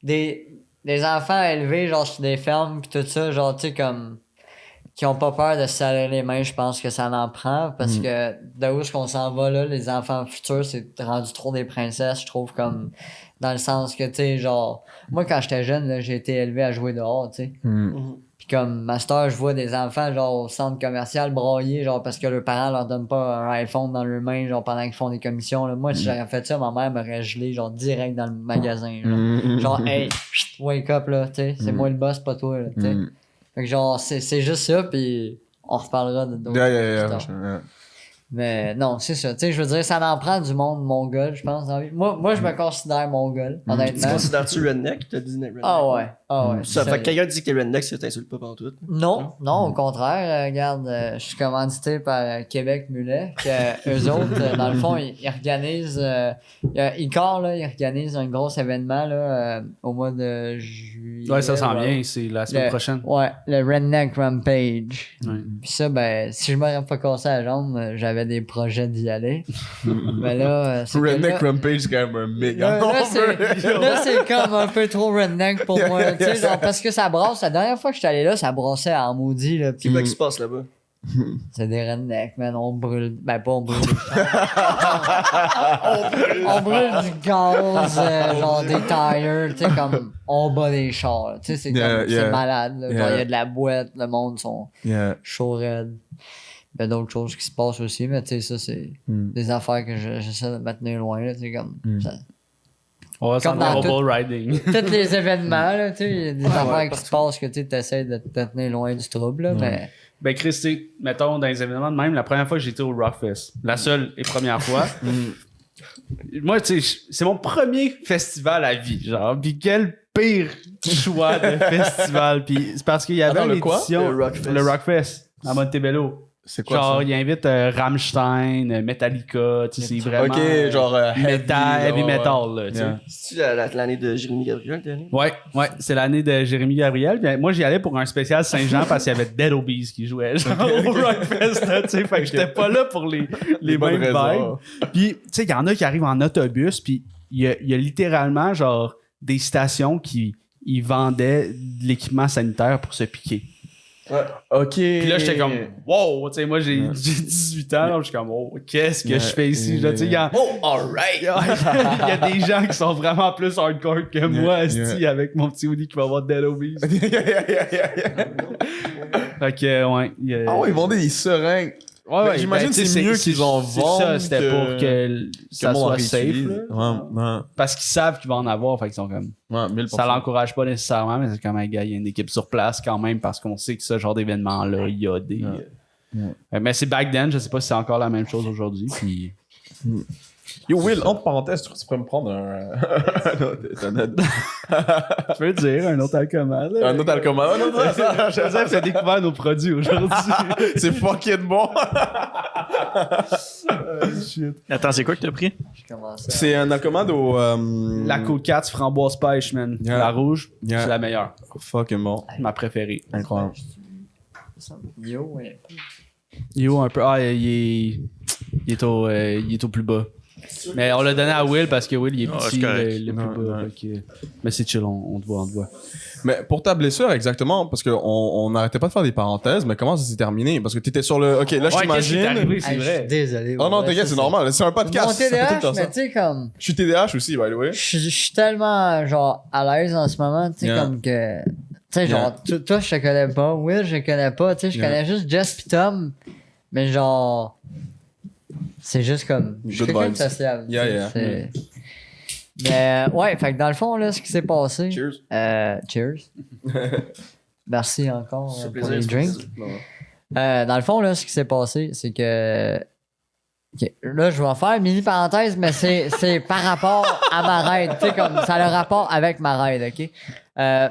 des enfants élevés, genre, sur des fermes, pis tout ça, genre, tu sais, comme, qui ont pas peur de se salir les mains, je pense que ça en prend, parce que de où est-ce qu'on s'en va, là, les enfants futurs, c'est rendu trop des princesses, je trouve, comme, dans le sens que, tu sais, genre, moi, quand j'étais jeune, là, j'ai été élevé à jouer dehors, tu sais. Pis comme, master, je vois des enfants, genre, au centre commercial brailler, genre, parce que leurs parents leur donnent pas un iPhone dans leurs mains, genre, pendant qu'ils font des commissions, là. Moi, si j'aurais fait ça, ma mère m'aurait gelé, genre, direct dans le magasin, genre, hey, wake up, là, tu sais, c'est moi le boss, pas toi, là, tu sais. Fait que, genre, c'est juste ça, pis on reparlera de d'autres. Mais non, c'est ça. Tu sais, je veux dire, ça en prend du monde mongol, je pense, dans la vie. Moi, je me considère mongol, honnêtement. Tu considères-tu redneck? T'as dit redneck. Ah ouais. Ça fait que quelqu'un dit que t'es redneck, ça t'insulte pas pendant tout. Non, au contraire. Regarde, je suis commandité par Québec Mulet, que eux autres, dans le fond, ils organisent... Icor, là, ils organisent un gros événement, là, au mois de juillet. Ouais, ça s'en vient, c'est la semaine prochaine. Ouais, le Redneck Rampage. Ouais. Puis ça, ben, si je m'aurais pas cassé la jambe, j'avais des projets d'y aller. Mais là, c'est Redneck Rampage, c'est quand même un méga là, c'est comme un peu trop redneck pour moi. Tu sais, genre, parce que ça brasse. La dernière fois que j'étais allé là, ça brassait en maudit. Là, Qu'est-ce qui se passe là-bas? C'est des rednecks, man. On brûle. Ben, pas on brûle. On brûle du gaz, genre des tires. Tu sais, comme on bat des chars. Tu sais, c'est comme. C'est malade. Là. Genre, il y a de la boîte. Le monde sont chaud raides. Il y a d'autres choses qui se passent aussi, mais tu sais, ça, c'est des affaires que j'essaie de me tenir loin. Tu sais, comme. Ça, On va comme s'en dans bull riding. tous les événements, là, tu sais, il y a des affaires qui se passent que tu essaies de te tenir loin du trouble, là, mais... Ben, Christy, mettons, dans les événements de même, la première fois que j'étais au Rockfest, la seule et première fois, moi, tu sais, c'est mon premier festival à vie, genre, pis quel pire choix de festival, pis c'est parce qu'il y avait l'édition... Le Rockfest, à Montebello. C'est quoi genre, ça? il invite Rammstein, Metallica, tu sais, c'est vraiment... Ok, genre heavy metal, là, tu sais. C'est-tu l'année de Jérémy Gabriel, t'es allé? Ouais, c'est l'année de Jérémy Gabriel. Puis, moi, j'y allais pour un spécial Saint-Jean parce qu'il y avait Dead Obies qui jouait genre, au Rockfest, là, tu sais. Fait que j'étais pas là pour les mêmes vibes. Puis, tu sais, il y en a qui arrivent en autobus, puis il y a littéralement, genre, des stations qui ils vendaient de l'équipement sanitaire pour se piquer. Ouais. Ok. Puis là, j'étais comme, wow, tu sais, moi, j'ai 18 ans, là, je suis comme, oh, qu'est-ce que je fais ici? Là, tu sais, alright! il y a des gens qui sont vraiment plus hardcore que moi, esti, avec mon petit hoodie qui va avoir Dead Obies. Fait que, ouais. Ah ouais, ils vendaient des seringues. Ouais, j'imagine que c'est mieux qu'ils en vendent. Ça, c'était pour que ça soit safe. Ouais. Parce qu'ils savent qu'ils vont en avoir, fait qu'ils sont comme... Ouais, 1000%. Ça l'encourage pas nécessairement, mais c'est comme un gars, il y a une équipe sur place quand même, parce qu'on sait que ce genre d'événement-là, il y a des... Mais c'est back then, je sais pas si c'est encore la même chose aujourd'hui, puis... Yo, Will, entre parenthèses, tu pourrais me prendre un Je peux le dire, un autre alcooman. Un autre alcooman. Joseph a découvert nos produits aujourd'hui. C'est fucking bon. Shit. Attends, c'est quoi que t'as pris? C'est un alcooman au... La Cool Cats framboise pêche, man. Yeah. La rouge, Yeah. c'est la meilleure. Fucking bon. Ma préférée. Incroyable. Yo, ouais. Yo, un peu. Ah, il est au plus bas. Mais on l'a donné à Will parce que Will, il est petit, le plus bas. Mais c'est chill, on te voit. Mais pour ta blessure, exactement, parce qu'on n'arrêtait pas de faire des parenthèses, mais comment ça s'est terminé? Parce que t'étais sur le... Ok, là, je t'imagine... arrivé, c'est Hey, je vrai. suis désolé. Oh non, t'inquiète, c'est normal. C'est un podcast. Mon ça fait tout le TDAH, temps ça. mais tu sais, comme... Je suis TDAH aussi, by the way. Je suis tellement, genre, à l'aise en ce moment, tu sais, comme que... Tu sais, genre, toi, je te connais pas. Will, je te connais pas. Tu sais, je connais juste Jess pis Tom. Mais genre... C'est juste comme... Je suis quelqu'un de sociable. C'est... Mais ouais, fait que dans le fond, là, ce qui s'est passé... Cheers. Cheers. Merci encore C'est pour les drinks. Dans le fond, là, ce qui s'est passé, c'est que... Okay. Là, je vais en faire une mini parenthèse, mais c'est par rapport à ma raid. Tu sais, comme ça a le rapport avec ma raid, OK?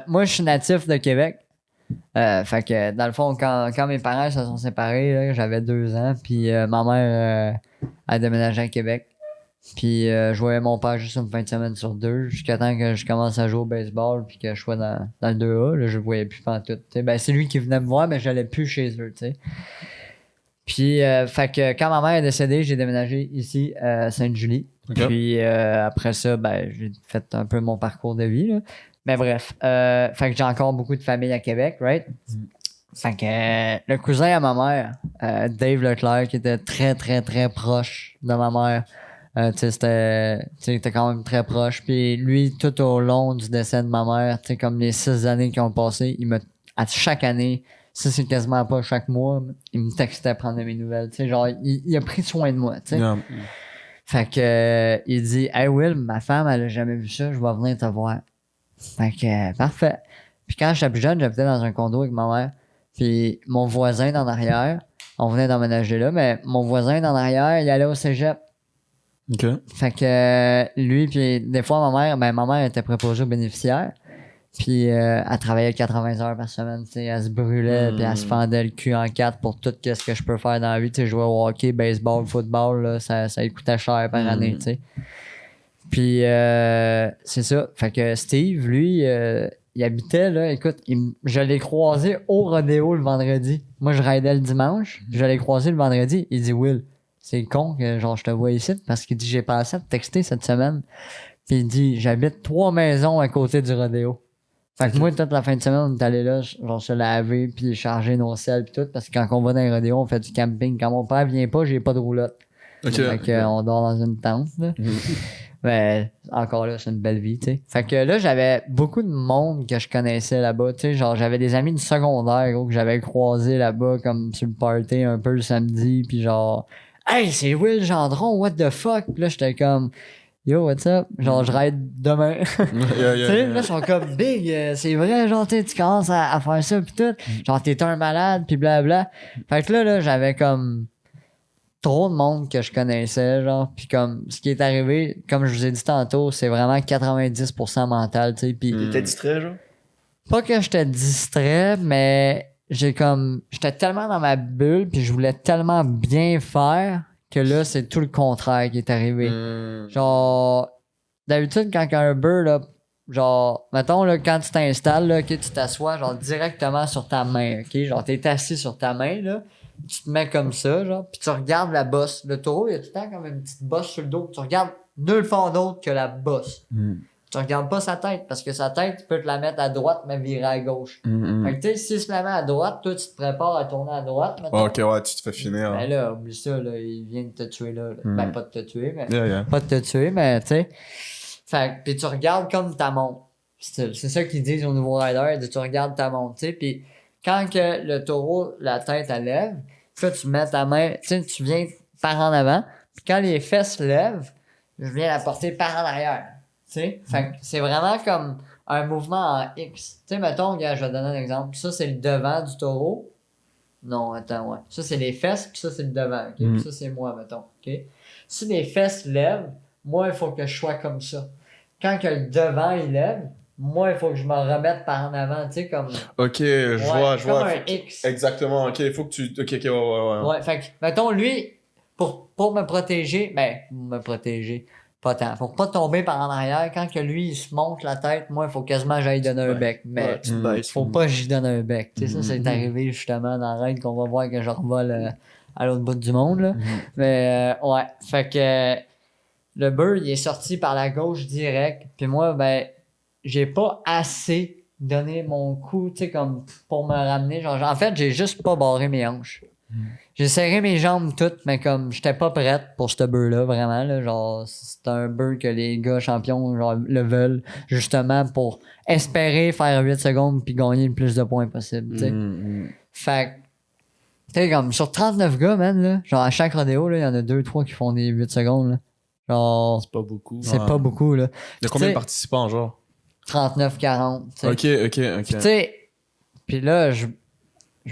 Moi, je suis natif de Québec. Fait que, dans le fond, quand mes parents se sont séparés, là, j'avais 2 ans, puis ma mère a déménagé à Québec. Puis je voyais mon père juste une fin de semaine sur 2 jusqu'à temps que je commence à jouer au baseball puis que je sois dans le 2A. Là, je le voyais plus pantoute. Ben, c'est lui qui venait me voir, mais j'allais plus chez eux. T'sais. Puis, fait que quand ma mère est décédée, j'ai déménagé ici à Sainte-Julie. Okay. Puis après ça, ben, j'ai fait un peu mon parcours de vie. Là. Mais bref, fait que j'ai encore beaucoup de famille à Québec, right? Fait que le cousin à ma mère, Dave Leclerc, qui était très, très, très proche de ma mère. C'était quand même très proche. Puis lui, tout au long du décès de ma mère, comme les 6 années qui ont passé, à chaque année, ça c'est quasiment pas chaque mois, il me textait à prendre de mes nouvelles. Genre, il a pris soin de moi. Yeah. Fait que il dit Hey Will, ma femme, elle a jamais vu ça, je vais venir te voir. Fait que parfait. Puis quand j'étais plus jeune, j'habitais dans un condo avec ma mère. Puis mon voisin d'en arrière, on venait d'emménager là, mais mon voisin d'en arrière, il allait au cégep. OK. Fait que lui, puis des fois, ma mère était préposée aux bénéficiaires. Puis elle travaillait 80 heures par semaine, tu sais, elle se brûlait, puis elle se fendait le cul en 4 pour tout ce que je peux faire dans la vie, tu sais, jouer au hockey, baseball, football, là, ça lui coûtait cher par année, tu sais. Puis c'est ça. Fait que Steve, lui, il habitait, là, écoute, je l'ai croisé au rodéo le vendredi. Moi, je raidais le dimanche, je l'ai croisé le vendredi. Il dit, Will, c'est con que genre je te vois ici, parce qu'il dit, j'ai passé à te texter cette semaine. Puis il dit, j'habite 3 maisons à côté du rodéo. Fait que moi, toute la fin de semaine, on est allé là, genre se laver, puis charger nos selles, puis tout, parce que quand on va dans les rodéos, on fait du camping. Quand mon père vient pas, j'ai pas de roulotte. Fait qu'on dort dans une tente, là. Mais encore là, c'est une belle vie, tu sais. Fait que là, j'avais beaucoup de monde que je connaissais là-bas, tu sais. Genre, j'avais des amis du secondaire, gros, que j'avais croisés là-bas, comme sur le party un peu le samedi, puis genre, hey, c'est Will Gendron, what the fuck? Puis là, j'étais comme, yo, what's up? Genre, je raide demain. Tu sais, là, ils sont comme big, c'est vrai, genre, tu commences à faire ça, pis tout. Genre, t'es un malade, pis blabla. Fait que là, j'avais comme trop de monde que je connaissais, genre, pis comme, ce qui est arrivé, comme je vous ai dit tantôt, c'est vraiment 90% mental, tu sais, pis... T'étais distrait, genre? Pas que j'étais distrait, mais j'étais tellement dans ma bulle, pis je voulais tellement bien faire que là, c'est tout le contraire qui est arrivé. Genre, d'habitude, quand un bird, là, genre, mettons, là, quand tu t'installes, là, tu t'assois, genre, directement sur ta main, ok? Genre, t'es assis sur ta main, là, tu te mets comme ça, genre, puis tu regardes la bosse. Le taureau, il y a tout le temps comme une petite bosse sur le dos. Tu regardes nulle part d'autre que la bosse. Tu regardes pas sa tête, parce que sa tête, tu peux te la mettre à droite, mais virer à gauche. Fait que, tu sais, si tu la mets à droite, toi, tu te prépares à tourner à droite. Mettons. Ok, ouais, tu te fais finir. Ben là, oublie ça, là, il vient de te tuer là. Ben, pas de te tuer, mais. Pas de te tuer, mais, tu sais. Fait que, pis tu regardes comme ta montre. C'est ça qu'ils disent au nouveau rider, tu regardes ta montre, tu sais. Pis quand que le taureau, la tête, elle lève, là, tu mets ta main, tu sais, tu viens par en avant. Pis quand les fesses lèvent, je viens la porter par en arrière. Tu sais, fait que c'est vraiment comme un mouvement en X. Tu sais, mettons, gars, je vais te donner un exemple. Ça, c'est le devant du taureau. Non, attends, ouais. Ça, c'est les fesses, puis ça, c'est le devant. Okay? Puis ça, c'est moi, mettons. Okay? Si les fesses lèvent, moi, il faut que je sois comme ça. Quand que le devant, il lève, moi, il faut que je me remette par en avant, tu sais, comme... Ok, je vois. Comme un X. Exactement, ok, il faut que tu... Ok, ouais. Ouais, fait que, mettons, lui, pour me protéger, pas tant. Faut pas tomber par en arrière. Quand que lui, il se monte la tête, moi, il faut quasiment que j'aille donner un bec. Mais faut pas que j'y donne un bec. Tu sais, ça, c'est arrivé justement dans la règle qu'on va voir que je revole à l'autre bout du monde. Là. Mais ouais, fait que le bird, il est sorti par la gauche direct. Puis moi, ben, j'ai pas assez donné mon coup, tu sais, comme pour me ramener. Genre, en fait, j'ai juste pas barré mes hanches. J'ai serré mes jambes toutes, mais comme j'étais pas prête pour ce beurre-là, vraiment. Là, genre, c'est un beurre que les gars champions genre, le veulent, justement, pour espérer faire 8 secondes puis gagner le plus de points possible. T'sais. Fait que, tu sais, comme sur 39 gars, man, là, genre à chaque rodéo, il y en a 2-3 qui font des 8 secondes. Là. Genre, c'est pas beaucoup. C'est pas beaucoup, là. Il y a combien de participants, genre? 39-40. Ok. Tu sais, puis là, je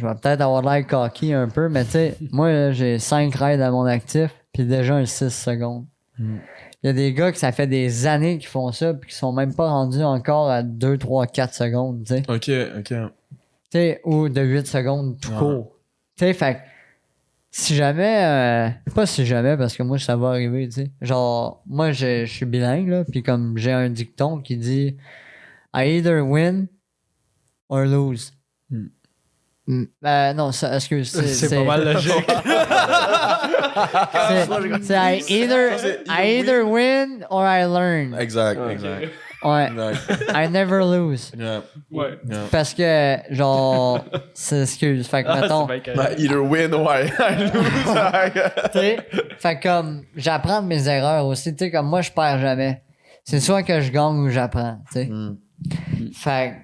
vais peut-être avoir l'air cocky un peu, mais tu sais, moi, là, j'ai 5 raids à mon actif, puis déjà un 6 secondes. Il y a des gars que ça fait des années qu'ils font ça, puis qui sont même pas rendus encore à 2, 3, 4 secondes, tu sais. Ok. Tu sais, ou de 8 secondes tout court. Tu sais, fait Si jamais, pas si jamais, parce que moi, ça va arriver, tu sais. Genre, moi, je suis bilingue, là, puis comme j'ai un dicton qui dit I either win or lose. Non, ça, excuse. C'est pas mal logique. C'est I either win or I learn. Exact. Ouais. Exact. I never lose. Yeah. Ouais. Yeah. Parce que, genre, excuse. Fait que, mettons, Either win or I lose. tu sais, fait que comme, j'apprends de mes erreurs aussi, tu sais, comme moi, je perds jamais. C'est soit que je gagne ou j'apprends, tu sais. Fait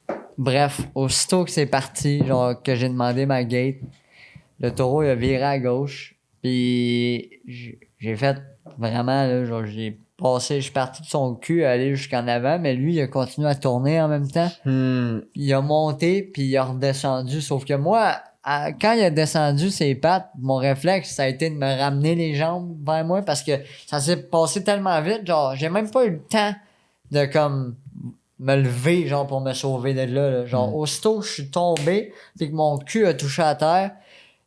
que, bref, aussitôt que c'est parti, genre, que j'ai demandé ma gate, le taureau, il a viré à gauche, puis j'ai fait vraiment, là, genre, j'ai passé, je suis parti de son cul, aller jusqu'en avant, mais lui, il a continué à tourner en même temps. Puis il a monté, puis il a redescendu. Sauf que moi, quand il a descendu ses pattes, mon réflexe, ça a été de me ramener les jambes vers moi parce que ça s'est passé tellement vite. Genre, j'ai même pas eu le temps de comme me lever, genre, pour me sauver de là. Genre, aussitôt que je suis tombé, puis que mon cul a touché à terre,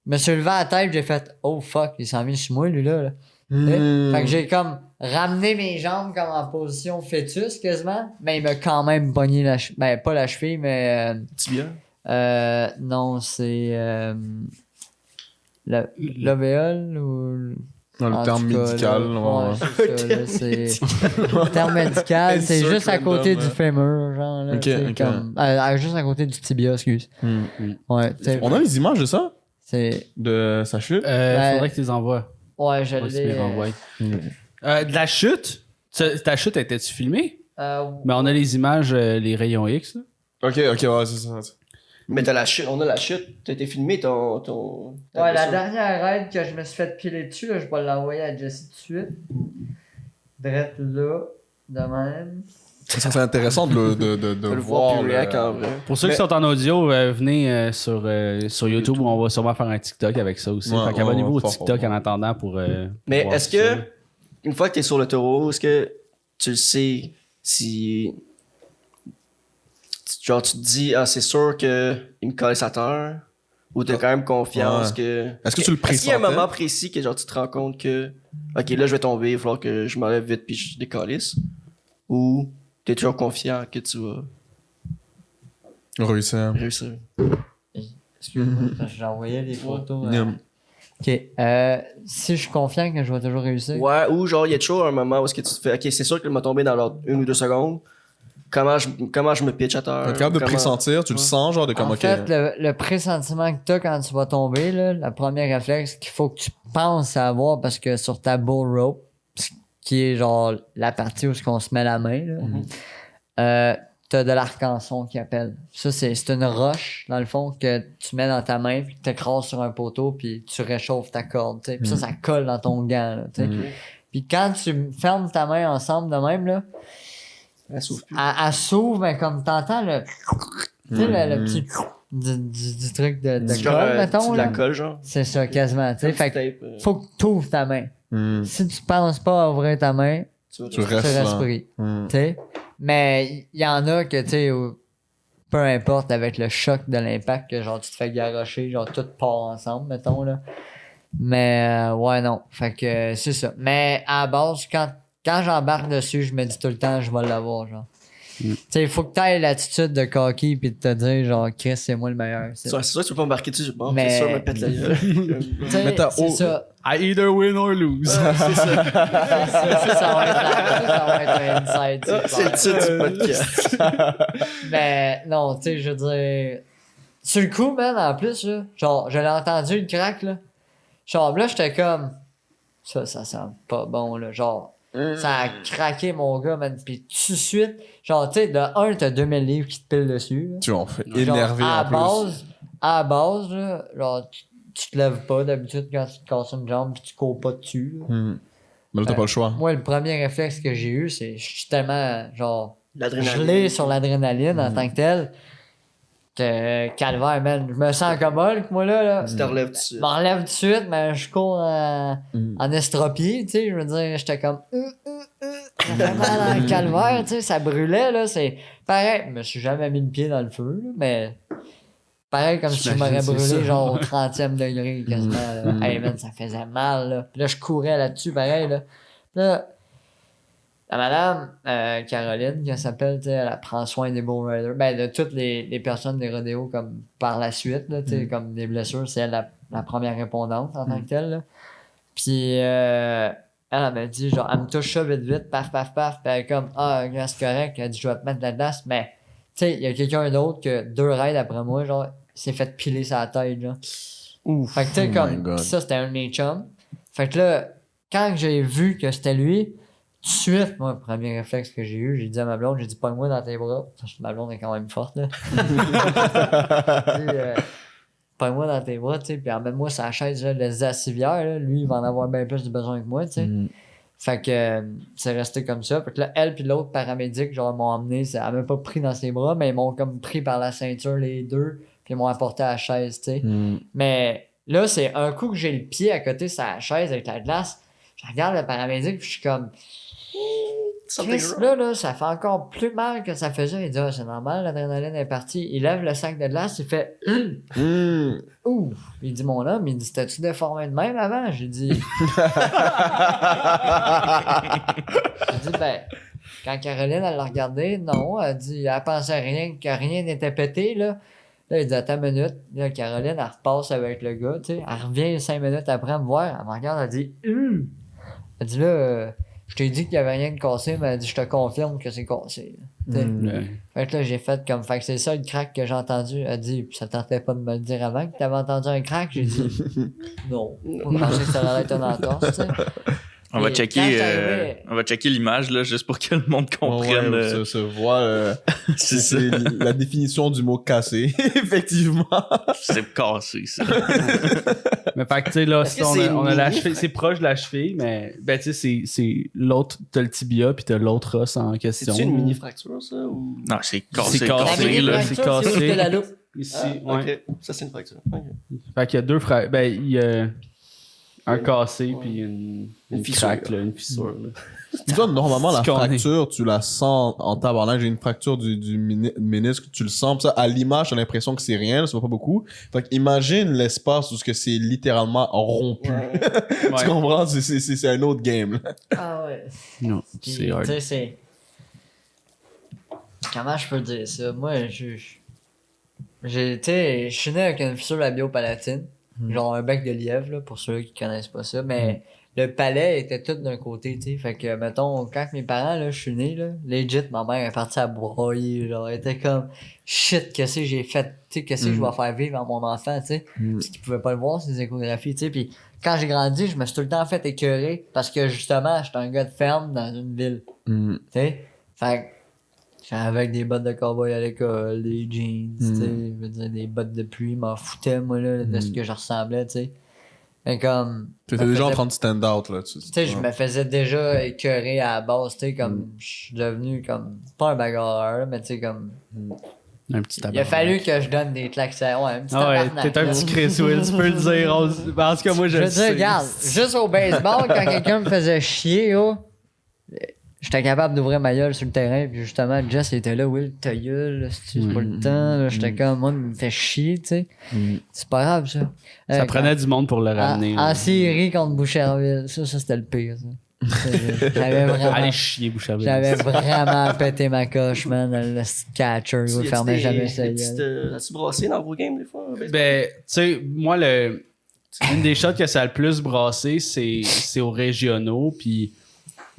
je me suis levé à la tête, j'ai fait « Oh fuck, il s'en vient sur moi, lui, là. » Fait que j'ai comme ramené mes jambes comme en position fœtus quasiment, mais il m'a quand même pogné la cheville. Ben, pas la cheville, mais. Tibia? Non, c'est. L'ovéole ou. Dans le terme médical. Ouais, c'est ça, le terme médical, c'est juste à côté du fémur, genre. Là, comme, juste à côté du tibia, excuse. Ouais, on a les images de ça? C'est. De sa chute? Faudrait que tu les envoies. Ouais, je Ouais, tu l'ai. les renvoies. De la chute? Ta chute, était-tu filmée? Mais on a les images, les rayons X. Là. Ok, ouais, c'est ça. Mais t'as la chute, on a la chute. T'as été filmé ton. Ouais, la dernière raid que je me suis fait piler dessus, là, je vais l'envoyer à Jesse tout de suite. Drette là, de même. Ça serait intéressant de le voir. voir react en vrai. Pour ceux qui sont en audio, venez sur YouTube où on va sûrement faire un TikTok avec ça aussi. Ouais, Fait qu'abonnez-vous au fort, TikTok fort. en attendant pour. Mais voir est-ce tout ça. que, une fois que t'es sur le taureau, est-ce que tu le sais si. Genre, tu te dis, ah, c'est sûr qu'il me colle sa terre? Ou t'as quand même confiance que. Est-ce que tu le Est-ce qu'il y a un pressentais? moment précis que genre tu te rends compte que. Ok, là je vais tomber, il va falloir que je m'enlève vite puis je décalisse? Ou t'es toujours confiant que tu vas Réussir. réussir? Excuse-moi, parce que j'envoyais des photos. Yum. Ok. Si je suis confiant que je vais toujours réussir. Ouais, ou genre il y a toujours un moment où est-ce que tu te fais, ok, c'est sûr qu'il m'a tombé dans genre 1 ou 2 secondes. Comment je me pitch à terre? T'es capable de Comment- pressentir, tu le sens, genre de comme En ok. fait, le pressentiment que t'as quand tu vas tomber, là, la première réflexe qu'il faut que tu penses à avoir parce que sur ta bull rope, qui est genre la partie où on se met la main, là, t'as de l'arc-en-son qui appelle. Ça, c'est une roche, dans le fond, que tu mets dans ta main, puis que t'écrases sur un poteau, puis tu réchauffes ta corde. T'sais. Puis ça colle dans ton gant. Là, t'sais. Puis quand tu fermes ta main ensemble de même, là, Elle s'ouvre plus. elle s'ouvre, mais comme t'entends le. Tu sais, le petit. Du truc de C'est colle, genre, mettons. de la là. colle, genre. C'est ça, quasiment. Tu sais, fait que que faut que tu ouvres ta main. Hmm. Si tu penses pas à ouvrir ta main, Tu tu restes restes là. pris. Hmm. Tu sais. Mais il y en a que, tu sais, peu importe, avec le choc de l'impact, que genre tu te fais garrocher, genre tout part ensemble, mettons, là. Mais, ouais, non. Fait que c'est ça. Mais à la base, quand j'embarque dessus, je me dis tout le temps, je vais l'avoir, genre. Tu sais, il faut que tu aies l'attitude de cocky puis de te dire, genre, Chris, c'est moi le meilleur. C'est sûr que tu peux pas embarquer dessus. Bon, Mais- c'est sûr, me pète la gueule. Tu sais, Mais t'as c'est ça. I either win or lose. Ça va être un inside. tu sais, C'est le titre du podcast. Mais non, tu sais, je veux dire. Sur le coup, man, en plus, là, genre, je l'ai entendu le crack, là. Genre, là, j'étais comme. Ça sent pas bon, là. Genre, ça a craqué, mon gars, man. Puis tout de suite, genre, tu sais, de 1, t'as 2000 livres qui te pilent dessus. Là. Tu en fais Genre, énervé en plus. À la base, là, genre, tu te lèves pas d'habitude quand tu te casses une jambe puis tu cours pas dessus. Là. Hmm. Mais là, t'as pas le choix. Moi, le premier réflexe que j'ai eu, c'est je suis tellement, genre, L'adrénaline. gelé sur l'adrénaline en tant que tel que calvaire, man. Je me sens comme Hulk, moi, là. Tu te relèves dessus. Je m'en relève tout de suite, mais je cours en estropie, tu sais. Je veux dire, j'étais comme. Ça fait mal dans le calvaire, tu sais. Ça brûlait, là. C'est pareil. Je me suis jamais mis le pied dans le feu, là, mais pareil comme si je m'aurais J'imagine, c'est brûlé ça. genre au 30e degré quasiment. Là. Hey man, ça faisait mal. Là. Puis là, je courais là-dessus, pareil. Là, là la madame Caroline, qui s'appelle, tu sais, elle prend soin des bull riders. Ben, de toutes les personnes des rodéos comme par la suite, là, tu sais, comme des blessures, c'est elle la première répondante en tant que telle. Là. Puis elle m'a dit, genre, elle me touche ça vite, paf, paf, paf. Puis elle est comme, gars, c'est correct. Elle dit, je vais te mettre de la glace. Mais, tu sais, il y a quelqu'un d'autre que 2 raids après moi, genre, s'est fait piler sa tête, genre. Ouf. Fait que, tu sais, Oh my comme, God. ça, c'était un de mes chums. Fait que là, quand j'ai vu que c'était lui, tout de suite, moi, le premier réflexe que j'ai eu, j'ai dit à ma blonde, j'ai dit, pogne-moi dans tes bras. Parce que ma blonde est quand même forte, là. J'ai dit, pogne-moi dans tes bras, tu sais, puis emmène-moi sa chaise, là, le Zacivière, là. Lui, il va en avoir bien plus de besoin que moi, tu sais. Fait que c'est resté comme ça. Fait que là, elle puis l'autre paramédic, genre, m'ont emmené, elle m'a pas pris dans ses bras, mais ils m'ont comme pris par la ceinture, les deux, puis ils m'ont apporté à la chaise, tu sais. Mais là, c'est un coup que j'ai le pied à côté de sa chaise avec la glace, je regarde le paramédic, puis je suis comme... Chris, là, ça fait encore plus mal que ça faisait. Il dit, c'est normal, l'adrénaline est partie. Il lève le sac de glace, il fait, ouh. Il dit, mon homme, il dit, t'as-tu déformé de même avant? J'ai dit, ben, quand Caroline, elle l'a regardé, non, elle dit, elle pensait rien, que rien n'était pété, là. Là, il dit, attends une minute. Là, Caroline, elle repasse avec le gars, tu sais. Elle revient 5 minutes après me voir. Elle me regarde, elle dit, elle dit, là, je t'ai dit qu'il y avait rien de cassé, mais elle dit, je te confirme que c'est cassé. Fait que là, j'ai fait comme, fait que c'est ça le crack que j'ai entendu. Elle dit, ça tentait pas de me le dire avant que t'avais entendu un crack? J'ai dit, non. Je pensais que ça allait être un entorse, tu sais. On va Et checker, quand je suis arrivé- on va checker l'image là, juste pour que le monde comprenne. Se voit c'est ça. c'est la définition du mot cassé, effectivement. C'est cassé, ça. Mais fait que, tu sais, là, Est-ce que on c'est a la mini? cheville, c'est proche de la cheville, mais, ben, tu sais, c'est l'autre, t'as le tibia, puis t'as l'autre os en question. C'est-tu une mini-fracture, ça? Ou... Non, c'est cassé. C'est cassé, La mini là, fracture, c'est cassé. c'est où que la loupe. Ici, Ah, ouais. ok. Ça, c'est une fracture. Ok. Fait qu'il y a 2 frères. Ben, il y a un cassé, puis une fissure. craque, là, une fissure. Là. Toi, normalement, la C'est qu'on est. fracture, tu la sens en tabarnak. J'ai une fracture du ménisque, tu le sens. Pis ça, à l'image, t'as l'impression que c'est rien, ça va pas beaucoup. Fait imagine l'espace où ce que c'est littéralement rompu. Tu Ouais. comprends? C'est un autre game. Là. Ah ouais. Non, Puis, c'est hard. tu sais, c'est... Comment je peux dire ça? Moi, tu sais, je suis né avec une fissure labio-palatine. Genre un bec de lièvre, là, pour ceux qui connaissent pas ça. Mais le palais était tout d'un côté, tu sais. Fait que, mettons, quand mes parents, là, je suis né, là, legit, ma mère est partie à broyer. Genre, elle était comme, shit, qu'est-ce que j'ai fait? Tu sais, qu'est-ce que je vais faire vivre à mon enfant, tu sais? Parce qu'il pouvait pas le voir, ces échographies, tu sais. Puis quand j'ai grandi, je me suis tout le temps fait écœurer parce que, justement, j'étais un gars de ferme dans une ville. Tu sais? Fait que j'avais avec des bottes de cowboy à l'école, des jeans, tu sais, je veux dire, des bottes de pluie, m'en foutais, moi, là, de ce que je ressemblais, tu sais. Mais comme... T'étais déjà en train de stand out, là. Tu sais, je me faisais déjà écœurer à la base, tu sais, comme, je suis devenu comme, pas un bagarreur, mais tu sais, comme... Un petit tabac. Il a fallu que je donne des claques à... Ouais, un petit Ah ouais, tabarnak, t'es un là. petit Chris Will, tu peux le dire. En tout cas, moi, je Je le veux dire, sais. regarde, juste au baseball, quand quelqu'un me faisait chier, oh, j'étais capable d'ouvrir ma gueule sur le terrain, puis justement, Jess était là, Will, ta gueule, c'est pas le temps, là, j'étais comme, moi, il me fait chier, tu sais. C'est pas grave, ça. Ça prenait du monde pour le En, ramener. là. en série contre Boucherville, ça c'était le pire, ça. J'avais vraiment, Allez chier, Boucherville. j'avais vraiment pété ma coche, man, le catcher, il fermait jamais sa gueule. As-tu brassé dans vos games, des fois? Ben, tu sais, moi, une des shots que ça a le plus brassé, c'est aux régionaux. Puis,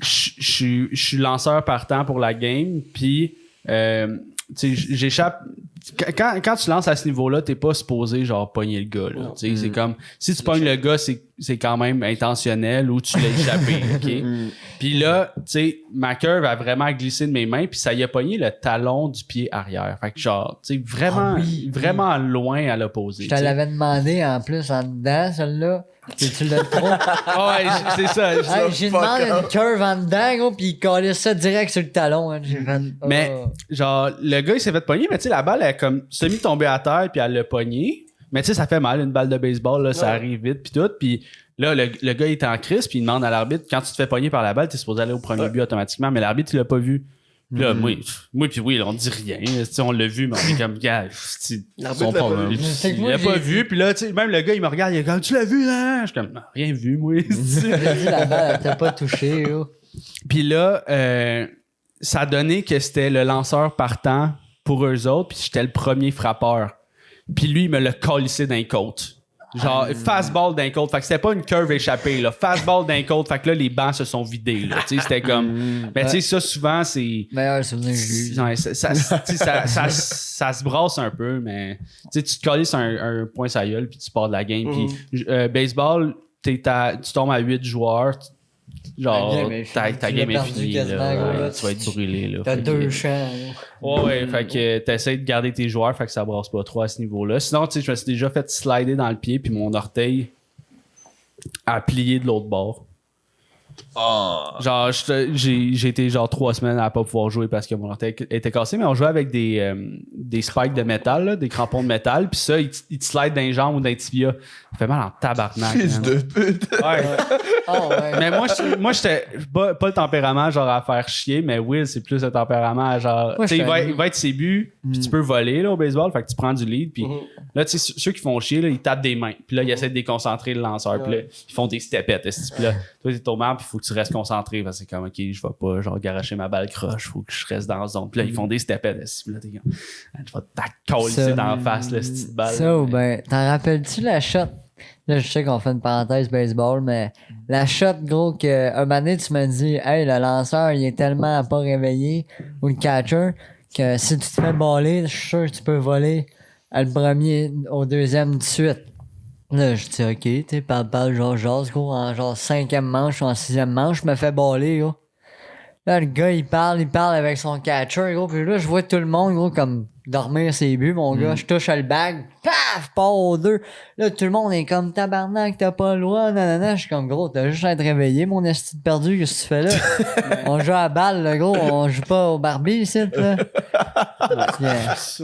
je suis lanceur partant pour la game. Puis, tu sais, j'échappe. Quand tu lances à ce niveau-là, t'es pas supposé, genre, pogner le gars, là. Tu sais, c'est comme, si tu pognes le gars, c'est quand même intentionnel ou tu l'as échappé, OK? Puis là, tu sais, ma curve a vraiment glissé de mes mains, puis ça y a pogné le talon du pied arrière. Fait que, genre, tu sais, vraiment, vraiment loin à l'opposé. Je te tu sais. l'avais demandé en plus en dedans, celle-là. Puis tu l'as trop. Ah ouais, c'est ça. Hey, j'ai demandé une curve en dedans, gros, pis il collait ça direct sur le talon. Hein. J'ai fait. Mais, oh. genre, le gars, il s'est fait pogner, mais tu sais, la balle, elle est comme semi-tombée à terre, puis elle l'a pogné. Mais tu sais, ça fait mal, une balle de baseball, là, ça arrive vite, puis tout. Puis là, le gars, il est en crise, puis il demande à l'arbitre, quand tu te fais pogner par la balle, t'es supposé aller au premier but automatiquement, mais l'arbitre, il l'a pas vu. Puis là, moi puis oui, là, on dit rien. Tu sais, on l'a vu, mais on est comme, gars, Son problème. C'est que il moi, l'a pas j'ai- vu. Puis là, tu sais, même le gars, il me regarde, il est comme, tu l'as vu, là? Je suis comme, non, rien vu, moi. J'ai dit la balle, elle t'a pas touché, yo. Puis là, ça a donné que c'était le lanceur partant pour eux autres, puis j'étais le premier frappeur. Puis lui, il me l'a collissé d'un côte. Genre, fastball d'un côte. Fait que c'était pas une curve échappée, là. Fastball d'un côte. Fait que là, les bancs se sont vidés, là. Tu sais, c'était comme. Mais tu sais, ça, souvent, c'est. Meilleur souvenir que j'ai eu. Ouais, ça se brasse un peu, mais tu sais, tu te colles sur un point sa gueule, puis tu pars de la game. Puis baseball, tu tombes à 8 joueurs. Genre, Ta game est finie. ta Tu game l'as est perdu finie. quasiment, Là, gros, ouais, là. tu vas être brûlé. Là. T'as Fait 2 que- champs. Ouais, fait que t'essaies de garder tes joueurs, fait que ça brasse pas trop à ce niveau-là. Sinon, tu sais, je me suis déjà fait slider dans le pied, puis mon orteil a plié de l'autre bord. Genre, j'ai été genre 3 semaines à pas pouvoir jouer parce que mon orteil était cassé, mais on jouait avec des spikes de métal, là, des crampons de métal, puis ça, ils te slide dans les jambes ou dans les tibias. Ça fait mal en tabarnak. Fils man. de pute. Ouais. Oh, ouais. Mais moi, j'étais pas le tempérament genre à faire chier, mais Will, c'est plus le tempérament genre. Moi, Tu sais, j'étais il va être ses buts, puis tu peux voler là, au baseball, fait que tu prends du lead, puis là, tu sais, ceux qui font chier, là, ils tapent des mains, puis là, ils essaient de déconcentrer le lanceur, puis là, ils font des stepettes, puis là, toi, t'es au marbre, puis il faut que tu restes concentré, parce que c'est comme, ok, je vais pas genre garocher ma balle croche, faut que je reste dans la zone, puis là, ils font des stepettes, puis là, t'es comme, tu vas t'accoler dans la face, là, cette petite balle. Ça, ou ben, t'en rappelles-tu la shot? Là, je sais qu'on fait une parenthèse baseball, mais la shot, gros, que un moment donné, tu me dis, hey, le lanceur, il est tellement pas réveillé, ou le catcher, que si tu te fais baller, je suis sûr que tu peux voler le premier au deuxième de suite. Là, je dis, ok, tu sais, parle, genre, gros, en genre 5e manche ou en 6e manche, je me fais baller, gros. Là, le gars, il parle avec son catcher, gros, puis là, je vois tout le monde, gros, comme dormir ses buts, mon gars. Je touche le bag, paf, part aux 2. Là, tout le monde est comme tabarnak, t'as pas le droit, nanana. Je suis comme, gros, t'as juste à être réveillé, mon esti de perdu, qu'est-ce que tu fais là? On joue à la balle, là, gros, on joue pas au Barbie, ici, là.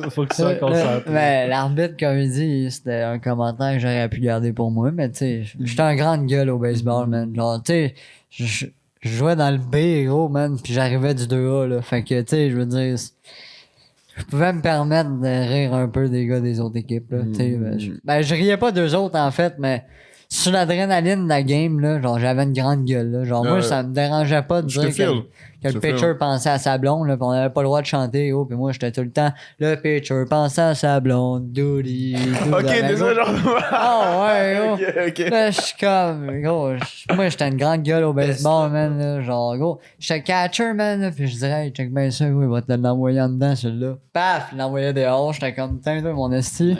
Faut que tu sois concentré. Mais l'arbitre, comme il dit, c'était un commentaire que j'aurais pu garder pour moi, mais tu sais, j'étais un grande gueule au baseball, man. Genre, tu sais, je jouais dans le B, gros, man, puis j'arrivais du 2A, là. Fait que, tu sais, je veux dire, je pouvais me permettre de rire un peu des gars des autres équipes, là. Tu sais, je riais pas d'eux autres, en fait, mais sur l'adrénaline de la game, là, genre, j'avais une grande gueule, là. Genre, moi, ça me dérangeait pas de Je te dire file. que le pitcher pensait à sa blonde, là, pis on avait pas le droit de chanter, gros, pis moi, j'étais tout le temps, le pitcher pensait à sa blonde, doody, Ok, désolé, genre. Ah ouais, gros. Ok. Là, je suis comme, gros, moi, j'étais une grande gueule au baseball, man, là, genre, gros, j'étais catcher, man, là, pis je dirais, hey, check bien ça, gros, il va te l'envoyer en dedans, celui-là. Paf, il l'envoyait dehors, j'étais comme, putain, toi, mon esti.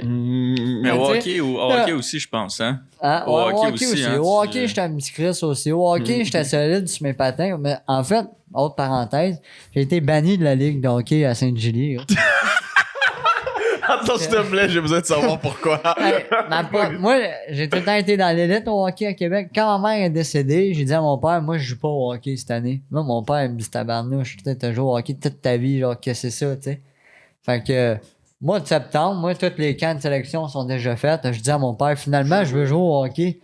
Mais au tu sais, hockey aussi, je pense, hein? Hein? Au Ouais, hockey aussi, hein, Au tu- hockey, j'étais un petit Chris aussi. Au hockey, j'étais solide sur mes patins. Mais en fait, autre parenthèse, j'ai été banni de la ligue de hockey à Sainte-Julie. Attends, s'il te plaît, j'ai besoin de savoir pourquoi. Hey, moi, j'ai tout le temps été dans l'élite au hockey à Québec. Quand ma mère est décédée, j'ai dit à mon père, moi, je joue pas au hockey cette année. Là, mon père, il me dit, tabarnouche, t'as joué au hockey toute ta vie, genre, qu'est-ce que c'est ça, tu sais. Fait que, mois de septembre, moi, tous les camps de sélection sont déjà faits. Je dis à mon père, finalement, je veux jouer au hockey.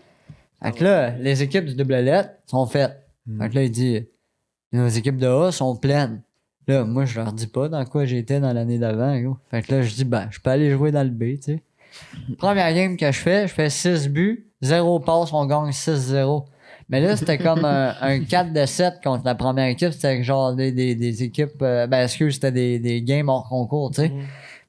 Fait que là, les équipes du double lettre sont faites. Fait que là, il dit, nos équipes de A sont pleines. Là, moi, je leur dis pas dans quoi j'étais dans l'année d'avant, gros. Fait que là, je dis, je peux aller jouer dans le B, tu sais. Première game que je fais 6 buts, 0 passes, on gagne 6-0. Mais là, c'était comme un 4-7 contre la première équipe. C'était genre des équipes, c'était des games hors concours, tu sais.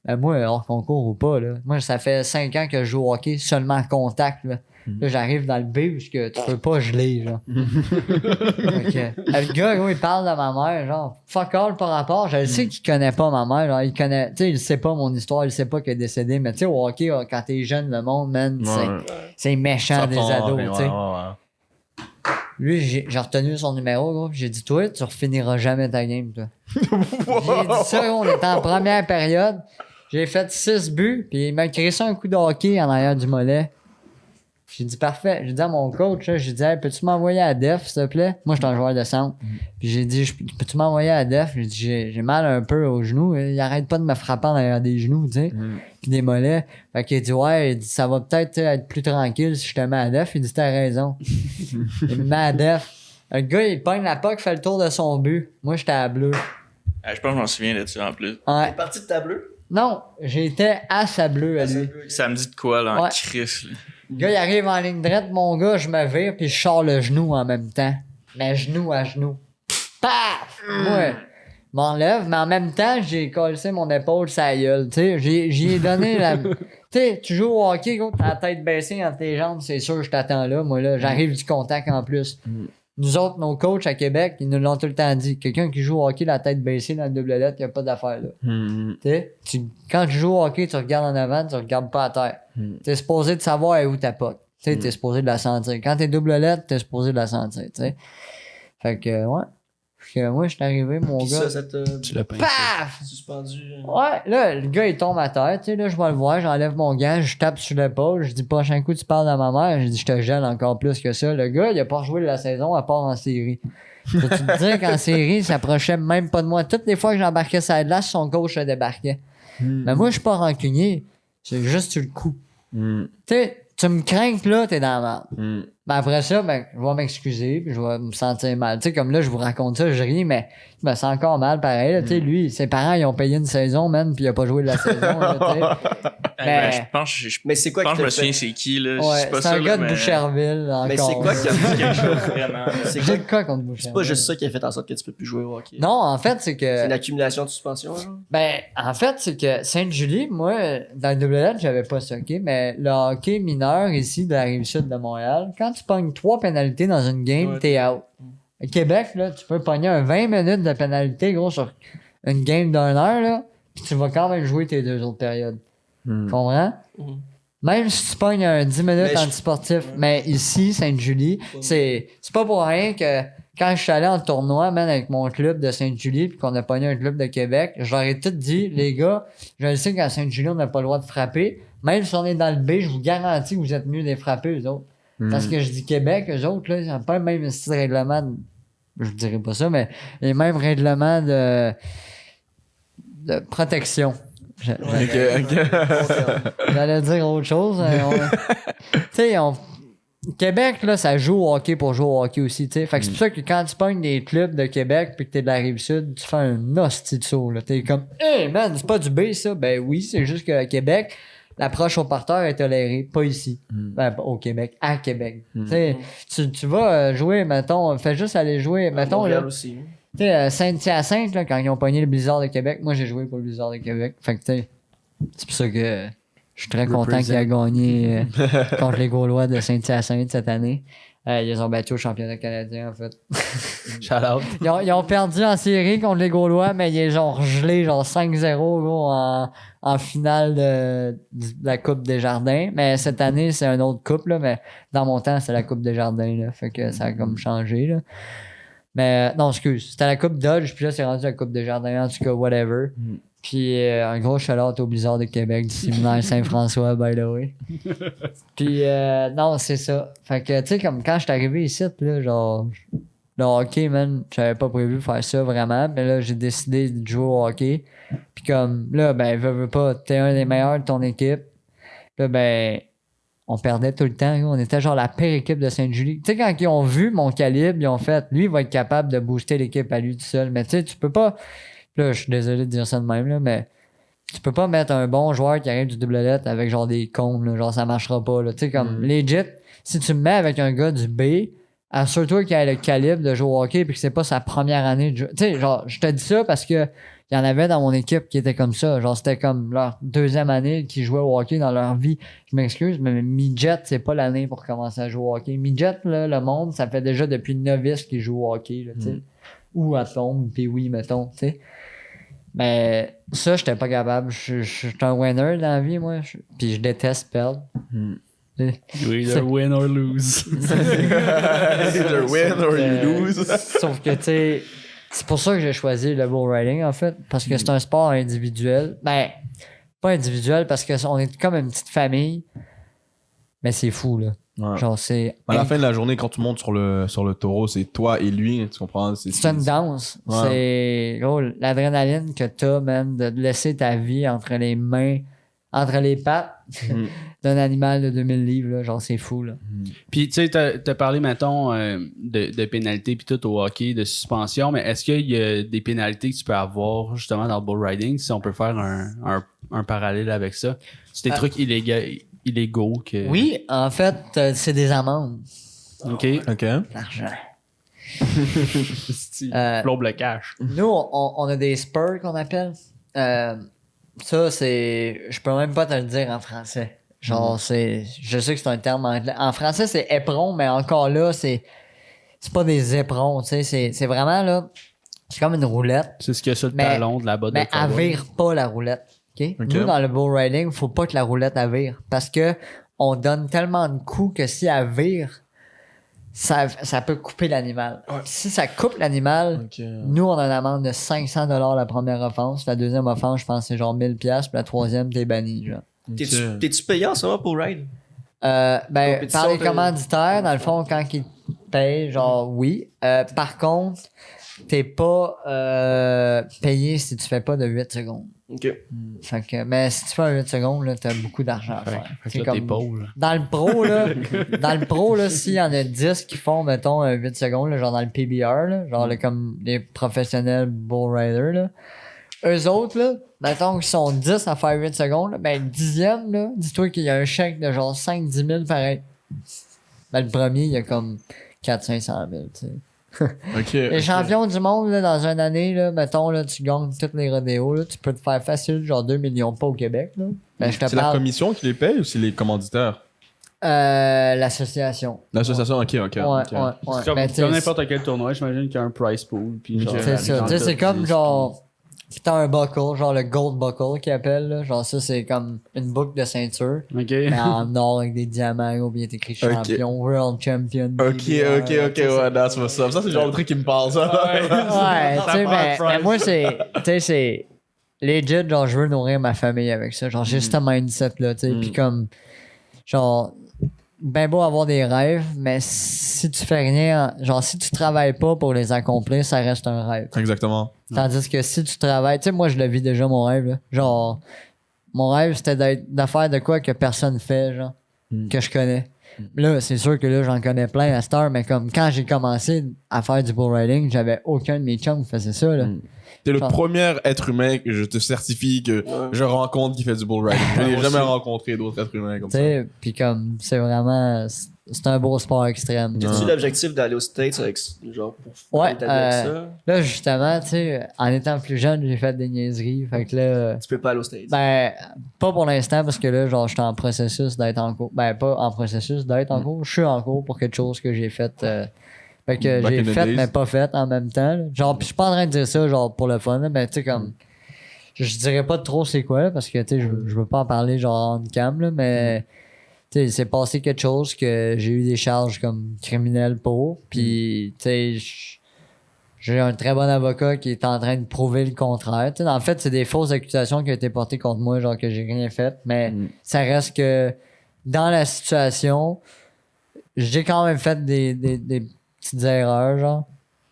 Ben moi, hors concours ou pas, là. Moi, ça fait 5 ans que je joue au hockey seulement en contact, là. Là, j'arrive dans le B parce que tu peux pas geler, genre. Le gars, gros, il parle de ma mère, genre, fuck all par rapport. Je le sais qu'il connaît pas ma mère, genre, il connaît, tu sais, il sait pas mon histoire, il sait pas qu'elle est décédée, mais tu sais, au hockey, quand t'es jeune, le monde, man, c'est méchant des ados, tu sais. Lui, j'ai retenu son numéro, gros, pis j'ai dit, toi, tu refiniras jamais ta game, toi. J'ai dit ça, gros, on était en première période. J'ai fait 6 buts, puis il m'a crissé un coup de hockey en arrière du mollet. J'ai dit parfait. J'ai dit à mon coach, j'ai dit, hey, peux-tu m'envoyer à Def, s'il te plaît? Moi, j'étais un joueur de centre. Puis j'ai dit, peux-tu m'envoyer à Def? J'ai dit, j'ai mal un peu au genou. Il arrête pas de me frapper en arrière des genoux, tu sais. Puis des mollets. Fait qu'il dit, ouais, il dit, ça va peut-être être plus tranquille si je te mets à Def. Il dit, t'as raison. Il me met à Def. Le gars, il pogne la puck, fait le tour de son but. Moi, j'étais à bleu. Je pense que je m'en souviens de ça en plus. Ouais. T'es parti de ta bleue? Non, j'étais à sa bleue à lui. Ça me dit de quoi, là, en Ouais. crise, là. Le gars, il arrive en ligne droite, mon gars, je me vire, puis je sors le genou en même temps. Mais genou à genou. Paf! Ouais. Je m'enlève, mais en même temps, j'ai collé mon épaule sa gueule, tu sais. J'y ai donné la... Tu sais, tu joues au hockey, gros, t'as la tête baissée entre tes jambes, c'est sûr, je t'attends là. Moi, là, j'arrive du contact en plus. Nous autres, nos coachs à Québec, ils nous l'ont tout le temps dit. Quelqu'un qui joue au hockey, la tête baissée dans le double lettre, il n'y a pas d'affaire, là. Tu sais, quand tu joues au hockey, tu regardes en avant, tu regardes pas à terre. T'es supposé de savoir où ta pote. Tu sais, t'es supposé de la sentir. Quand t'es double lettre, t'es supposé de la sentir, tu sais. Fait que, ouais. Fait que moi, je suis arrivé, mon Puis gars. ça t'a Tu l'as pas Paf! suspendu. Ouais, là, le gars, il tombe à terre, tu sais, là, je vais le voir, j'enlève mon gant, je tape sur l'épaule, je dis, prochain coup, tu parles à ma mère, je dis, je te gèle encore plus que ça. Le gars, il a pas rejoué de la saison à part en série. Peux-tu te dire qu'en série, il s'approchait même pas de moi. Toutes les fois que j'embarquais sur la glace, son coach le débarquait. Mais moi, je suis pas rancunier. C'est juste sur le coup. Tu sais, tu me crains que là, t'es dans la merde. Ben après ça, ben, je vais m'excuser, puis je vais me sentir mal. Tu sais, comme là, je vous raconte ça, je ris, mais je me sens encore mal pareil. Là, tu sais, lui, ses parents, ils ont payé une saison, man, puis il a pas joué de la saison. Là, tu sais. Ben, je pense que Mais c'est quoi je pense qui que je t'a me souviens fait? c'est qui, là. Ouais, C'est pas c'est ça, un là, gars de mais... Boucherville, encore. Mais c'est quoi qui a fait quelque chose, vraiment. C'est J'ai quoi? de quoi contre Boucherville? C'est pas juste ça qui a fait en sorte que tu peux plus jouer au hockey. Non, en fait, c'est que... C'est une accumulation de suspensions, genre? Ben, en fait, c'est que Sainte-Julie, moi, dans le double lettre, j'avais pas ça, OK? Mais le hockey mineur ici, de la Rive-Sud de Montréal, quand tu pognes 3 pénalités dans une game, Ouais. t'es out. Au Québec, là, tu peux pogner un 20 minutes de pénalité, gros, sur une game d'une heure, là, pis tu vas quand même jouer tes 2 autres périodes. Tu comprends? Mhm. Même si tu pognes un 10 minutes Mais antisportif. Mais ici, Sainte-Julie, c'est pas pour rien que quand je suis allé en tournoi, man, avec mon club de Sainte-Julie, puis qu'on a pogné un club de Québec, je leur ai tout dit, les gars, je le sais qu'à Sainte-Julie, on n'a pas le droit de frapper. Même si on est dans le B, je vous garantis que vous êtes mieux de les frapper, eux autres. Parce que je dis Québec, eux autres, là, ils n'ont pas le même style de règlement je dirais pas ça, mais les mêmes règlements de protection. J'allais dire autre chose. Tu sais, Québec, là, ça joue au hockey pour jouer au hockey aussi, tu sais. Fait que c'est pour ça que quand tu pognes des clubs de Québec puis que t'es de la Rive-Sud, tu fais un hostie de saut, là. T'es comme, hey man, c'est pas du B, ça. Ben oui, c'est juste qu'à Québec, l'approche au parterre est tolérée, pas ici. Ben, pas au Québec, à Québec. Tu sais, tu vas jouer, mettons, fais juste aller jouer, mettons, Montréal là. aussi. Tu sais, Saint-Hyacinthe, là, quand ils ont pogné le Blizzard de Québec, moi j'ai joué pour le Blizzard de Québec. Fait que, tu sais, c'est pour ça que je suis très content qu'il a gagné contre les Gaulois de Saint-Hyacinthe cette année. Ils ont battu au championnat canadien, en fait. Shout out. Ils ont perdu en série contre les Gaulois, mais ils les ont gelé genre 5-0 gros, en finale de la Coupe des Jardins. Mais cette année, c'est une autre coupe, là, mais dans mon temps, c'est la Coupe des Jardins. Là, fait que ça a comme changé. Là. Mais non, excuse. C'était la Coupe Dodge, puis là, c'est rendu la Coupe des Jardins. En tout cas, whatever. Puis un gros shout-out au Blizzard de Québec, du séminaire Saint-François, by the way. Puis non, c'est ça. Fait que, tu sais, comme quand je suis arrivé ici, là, genre, le hockey, man, j'avais pas prévu faire ça vraiment. Mais là, j'ai décidé de jouer au hockey. Puis comme, là, ben, veux pas, t'es un des meilleurs de ton équipe. Là, ben, on perdait tout le temps. On était genre la pire équipe de Sainte-Julie. Tu sais, quand ils ont vu mon calibre, ils ont fait, lui, il va être capable de booster l'équipe à lui tout seul. Mais tu sais, tu peux pas. Là, je suis désolé de dire ça de même, là, mais tu peux pas mettre un bon joueur qui arrive du double lettre avec genre des cons, là, genre ça marchera pas. Tu sais, comme legit, si tu me mets avec un gars du B, assure-toi qu'il a le calibre de jouer au hockey et que c'est pas sa première année de jeu. Tu sais, genre, je te dis ça parce que il y en avait dans mon équipe qui étaient comme ça. Genre, c'était comme leur 2e année qui jouaient au hockey dans leur vie. Je m'excuse, mais midget, c'est pas l'année pour commencer à jouer au hockey. Midget, là, le monde, ça fait déjà depuis novice qu'ils jouent au hockey, là, tu sais. Ou à tombe, puis oui, mettons, tu sais. Mais ça, j'étais pas capable. Je suis un winner dans la vie, moi. Puis je déteste perdre. You either win or lose. Either win or you lose. Sauf que, tu sais, c'est pour ça que j'ai choisi le bull riding, en fait. Parce que c'est un sport individuel. Ben, pas individuel, parce qu'on est comme une petite famille. Mais c'est fou, là. Ouais. Genre, c'est. À la fin de la journée, quand tu montes sur le taureau, c'est toi et lui, tu comprends? C'est une danse. Ouais. C'est gros, l'adrénaline que t'as, man, de laisser ta vie entre les mains, entre les pattes d'un animal de 2000 livres, là, genre c'est fou. Là. Puis, tu sais, t'as parlé, mettons, de pénalités puis tout au hockey, de suspension, mais est-ce qu'il y a des pénalités que tu peux avoir justement dans le bull riding, si on peut faire un parallèle avec ça? C'est des trucs illégaux que... Oui, en fait, c'est des amendes. OK. L'argent. Flow le cash. Nous, on a des spurs qu'on appelle. Ça, c'est... Je peux même pas te le dire en français. Genre, c'est... Je sais que c'est un terme anglais. En français, c'est éperon, mais encore là, c'est pas des éperons, tu sais. C'est vraiment, là... C'est comme une roulette. C'est ce qu'il y a sur le Mais- talon de la botte de Mais elle cowboy. vire pas la roulette. OK? Ok. Nous, dans le bull riding, faut pas que la roulette elle vire. Parce que on donne tellement de coups que si elle vire, ça peut couper l'animal. Si ça coupe l'animal, nous, on a une amende de 500$ la première offense. La deuxième offense, je pense, c'est genre 1000$. Puis la troisième, t'es banni, genre. T'es-tu payé en ce moment pour ride? Ben, Compétition par les de- commanditaires, dans le fond, quand ils payent, genre, oui. Par contre, t'es pas payé si tu fais pas de 8 secondes. Ok. Fait que, mais si tu fais un 8 secondes, là, t'as beaucoup d'argent à faire. Fait C'est que là, t'es comme- pauvre. là. Dans le pro, là, s'il y en a 10 qui font, mettons, un 8 secondes, là, genre dans le PBR, là, genre là, comme les professionnels bull riders, là, eux autres, là, mettons qu'ils sont 10 à faire 8 secondes, là, ben, le 10e, là, dis-toi qu'il y a un chèque de genre 5-10 000 pareil. Ben, le premier, il y a comme 400-500 000, tu sais. Les champions du monde, là, dans une année, là, mettons, là, tu gagnes toutes les rodéos, là, tu peux te faire facile, genre 2 millions pas au Québec, là. Ben, je te C'est la parle, commission qui les paye ou c'est les commanditaires? l'association. L'association, ok. Ouais, ouais. C'est comme, Ben, comme t'sais, n'importe quel tournoi, j'imagine qu'il y a un price pool. Puis genre, Ok. c'est ça. l'argent Tu sais, c'est de comme 10, genre. T'as un buckle, genre le gold buckle qu'ils appellent, là. Genre ça, c'est comme une boucle de ceinture. puis- OK. Mais en or avec des diamants, ou bien écrit champion, world champion. Ok, PBR, ok, tu sais, ouais, that's what's up. Ça, c'est le genre de truc qui me parle, ça. Ouais, tu sais, prend mais un price. moi, c'est. Tu sais, c'est. Legit, genre, je veux nourrir ma famille avec ça. Genre, j'ai ce mindset-là, tu sais. Puis comme. Genre. Ben beau avoir des rêves, mais si tu fais rien, genre, si tu travailles pas pour les accomplir, ça reste un rêve. Exactement. Tandis que si tu travailles, tu sais, moi, je le vis déjà, mon rêve, là. Genre, mon rêve, c'était de faire de quoi que personne fait, genre, que je connais. Là, c'est sûr que là, j'en connais plein à cette heure, mais comme quand j'ai commencé à faire du bull riding, j'avais aucun de mes chums qui faisait ça, là. T'es le Genre- premier être humain que je te certifie que je rencontre qui fait du bull riding. Je n'ai jamais rencontré d'autres êtres humains comme Tu ça. sais, puis comme, c'est vraiment, c'est un beau sport extrême. As-tu l'objectif d'aller aux States avec, genre, pour Ouais, t'établir avec ça? Là, justement, tu sais, en étant plus jeune, j'ai fait des niaiseries. Fait que là, Tu peux pas aller aux States. ben, pas pour l'instant, parce que là, genre, je suis en processus d'être en cours. Ben, pas en processus d'être en cours. Je suis en cours pour quelque chose que j'ai fait. Fait que Back j'ai in the fait, days. mais pas fait en même temps. là. Genre, pis je suis pas en train de dire ça, genre, pour le fun, là, mais tu sais, comme. Je dirais pas trop c'est quoi, là, parce que, tu sais, je veux pas en parler, genre, en cam, là, mais. Tu sais, c'est passé quelque chose que j'ai eu des charges comme criminelles pour. Puis, tu sais, j'ai un très bon avocat qui est en train de prouver le contraire. Tu sais, en fait, c'est des fausses accusations qui ont été portées contre moi, genre que j'ai rien fait. Mais ça reste que dans la situation, j'ai quand même fait des petites erreurs, genre.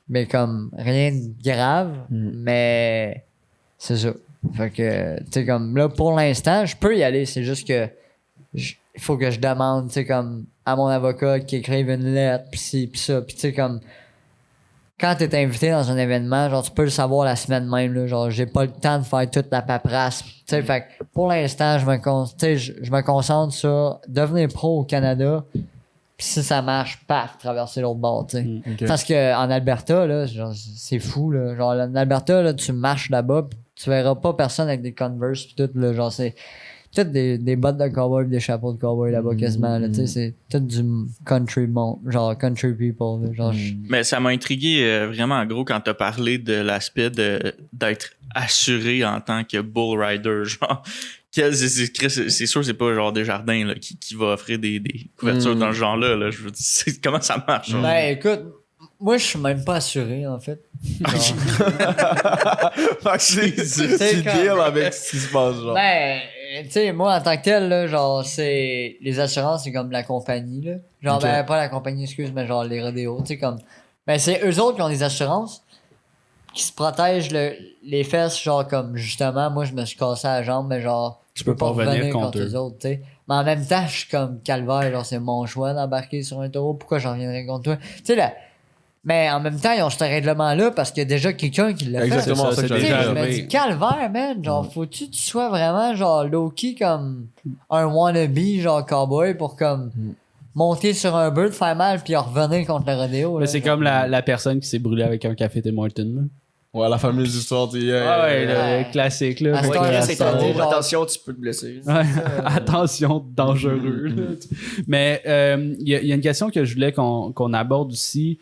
Mais comme rien de grave. Mais c'est ça. Fait que, tu sais, comme là, pour l'instant, je peux y aller. C'est juste que il faut que je demande, tu sais, comme à mon avocat qui écrive une lettre, pis ci, pis ça. Pis tu sais, comme quand t'es invité dans un événement, genre, tu peux le savoir la semaine même, là. Genre, j'ai pas le temps de faire toute la paperasse. Tu sais, fait que pour l'instant, je me concentre sur devenir pro au Canada. Pis si ça marche, paf, traverser l'autre bord, tu sais. Ok. Parce que en Alberta, là, genre, c'est fou, là. Genre, en Alberta, là, tu marches là-bas, pis tu verras pas personne avec des Converse pis tout, là. Genre, c'est tout des bottes de cowboy pis des chapeaux de cowboy là-bas quasiment, là. Tu sais, c'est tout du country genre country people, là. Genre, Mais ça m'a intrigué vraiment gros quand t'as parlé de l'aspect d'être assuré en tant que bull rider. Genre, c'est sûr c'est pas genre Desjardins là, qui va offrir des couvertures dans ce genre-là. Là. Je veux dire, comment ça marche? Genre? Ben, écoute, moi, je suis même pas assuré, en fait. Genre, Tu deal avec ce qui se passe, genre. ben, tu sais, moi, en tant que tel, là, genre, c'est. Les assurances, c'est comme la compagnie, là. Genre, Ok. ben, pas la compagnie, excuse, mais genre les rodéos, tu sais, comme. Ben, c'est eux autres qui ont des assurances qui se protègent les fesses, genre, comme, justement, moi, je me suis cassé la jambe, mais genre, tu peux pas revenir contre eux. eux autres, tu sais. Mais en même temps, je suis comme calvaire, genre, c'est mon choix d'embarquer sur un taureau, pourquoi j'en reviendrais contre toi? Tu sais, là. Mais en même temps, ils ont ce règlement-là parce qu'il y a déjà quelqu'un qui l'a fait. Exactement, ça, ça que c'est Tu sais, j'allais je dire. me dis, calvaire, man. Genre, faut-tu que tu sois vraiment, genre, low-key comme un wannabe, genre, cowboy pour comme monter sur un bird, faire mal, puis revenir contre le rodéo. Mais là, c'est genre. comme la personne qui s'est brûlée avec un café Tim Hortons. Là. Ouais, la fameuse histoire, tu sais. Ouais, ouais. le classique. Là. À Fait cette que, heure-là, Chris, c'est c'est tardé, genre- attention, tu peux te blesser. ouais, attention, dangereux. là. Mais il y a une question que je voulais qu'on aborde aussi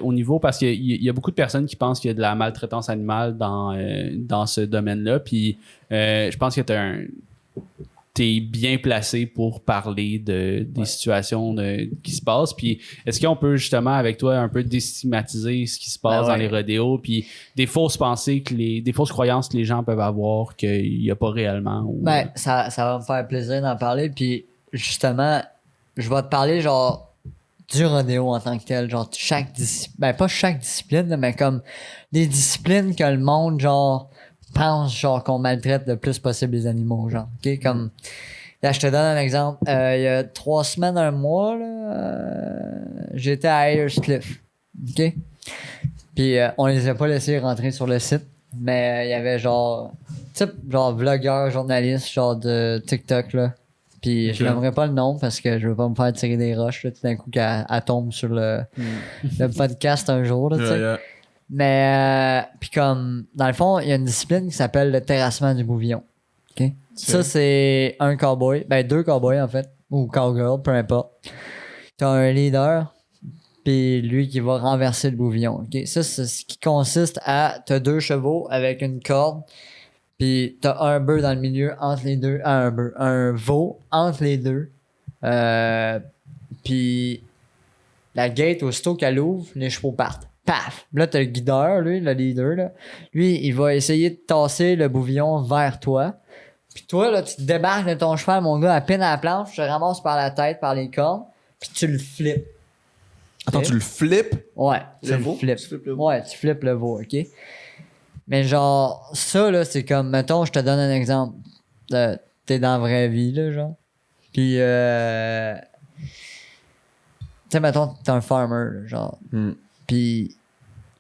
au niveau, parce qu'il y a beaucoup de personnes qui pensent qu'il y a de la maltraitance animale dans ce domaine-là. Puis je pense que t'es bien placé pour parler des situations qui se passent. Puis est-ce qu'on peut justement avec toi un peu déstigmatiser ce qui se passe dans les rodéos, puis des fausses pensées des fausses croyances que les gens peuvent avoir qu'il n'y a pas réellement. Ben, ça va me faire plaisir d'en parler. Puis, justement, je vais te parler, genre, du rodéo en tant que tel. Genre, chaque discipline. Ben, pas chaque discipline, là, mais comme des disciplines que le monde, genre, pense, genre, qu'on maltraite le plus possible les animaux, genre. OK? Comme. Là, je te donne un exemple. Il y a 3 semaines, un mois, là, j'étais à Ayers Cliff. OK? Puis, on les a pas laissés rentrer sur le site. Mais il y avait genre, type, genre vlogueur, journaliste, genre de TikTok, là. Puis je n'aimerais pas le nom parce que je veux pas me faire tirer des roches, là, tout d'un coup qu'elle tombe sur le podcast un jour, là, tu sais. Yeah. Mais, puis comme, dans le fond, il y a une discipline qui s'appelle le terrassement du bouvillon. OK? Ça, c'est un cowboy, ben 2 cowboys en fait, ou cowgirl, peu importe. T'as un leader, puis lui qui va renverser le bouvillon. OK? Ça, c'est ce qui consiste à... T'as 2 chevaux avec une corde, puis t'as un bœuf dans le milieu entre les deux. Un veau entre les deux. Puis la gate, aussitôt qu'elle ouvre, les chevaux partent. Paf! Là, t'as le guideur, lui, le leader. Là. Lui, il va essayer de tasser le bouvillon vers toi. Puis toi, là, tu te débarques de ton cheval, mon gars, à peine à la planche, tu te ramasses par la tête, par les cornes, puis tu le flippes. Attends, Ok? tu le flippes? Ouais, Le veau? flippes. Tu flippes le veau? Ouais, tu flippes le veau, OK? Mais genre, ça, là, c'est comme, mettons, je te donne un exemple. T'es dans la vraie vie, là, genre. Puis, tu sais, mettons, t'es un farmer, là, genre. Puis,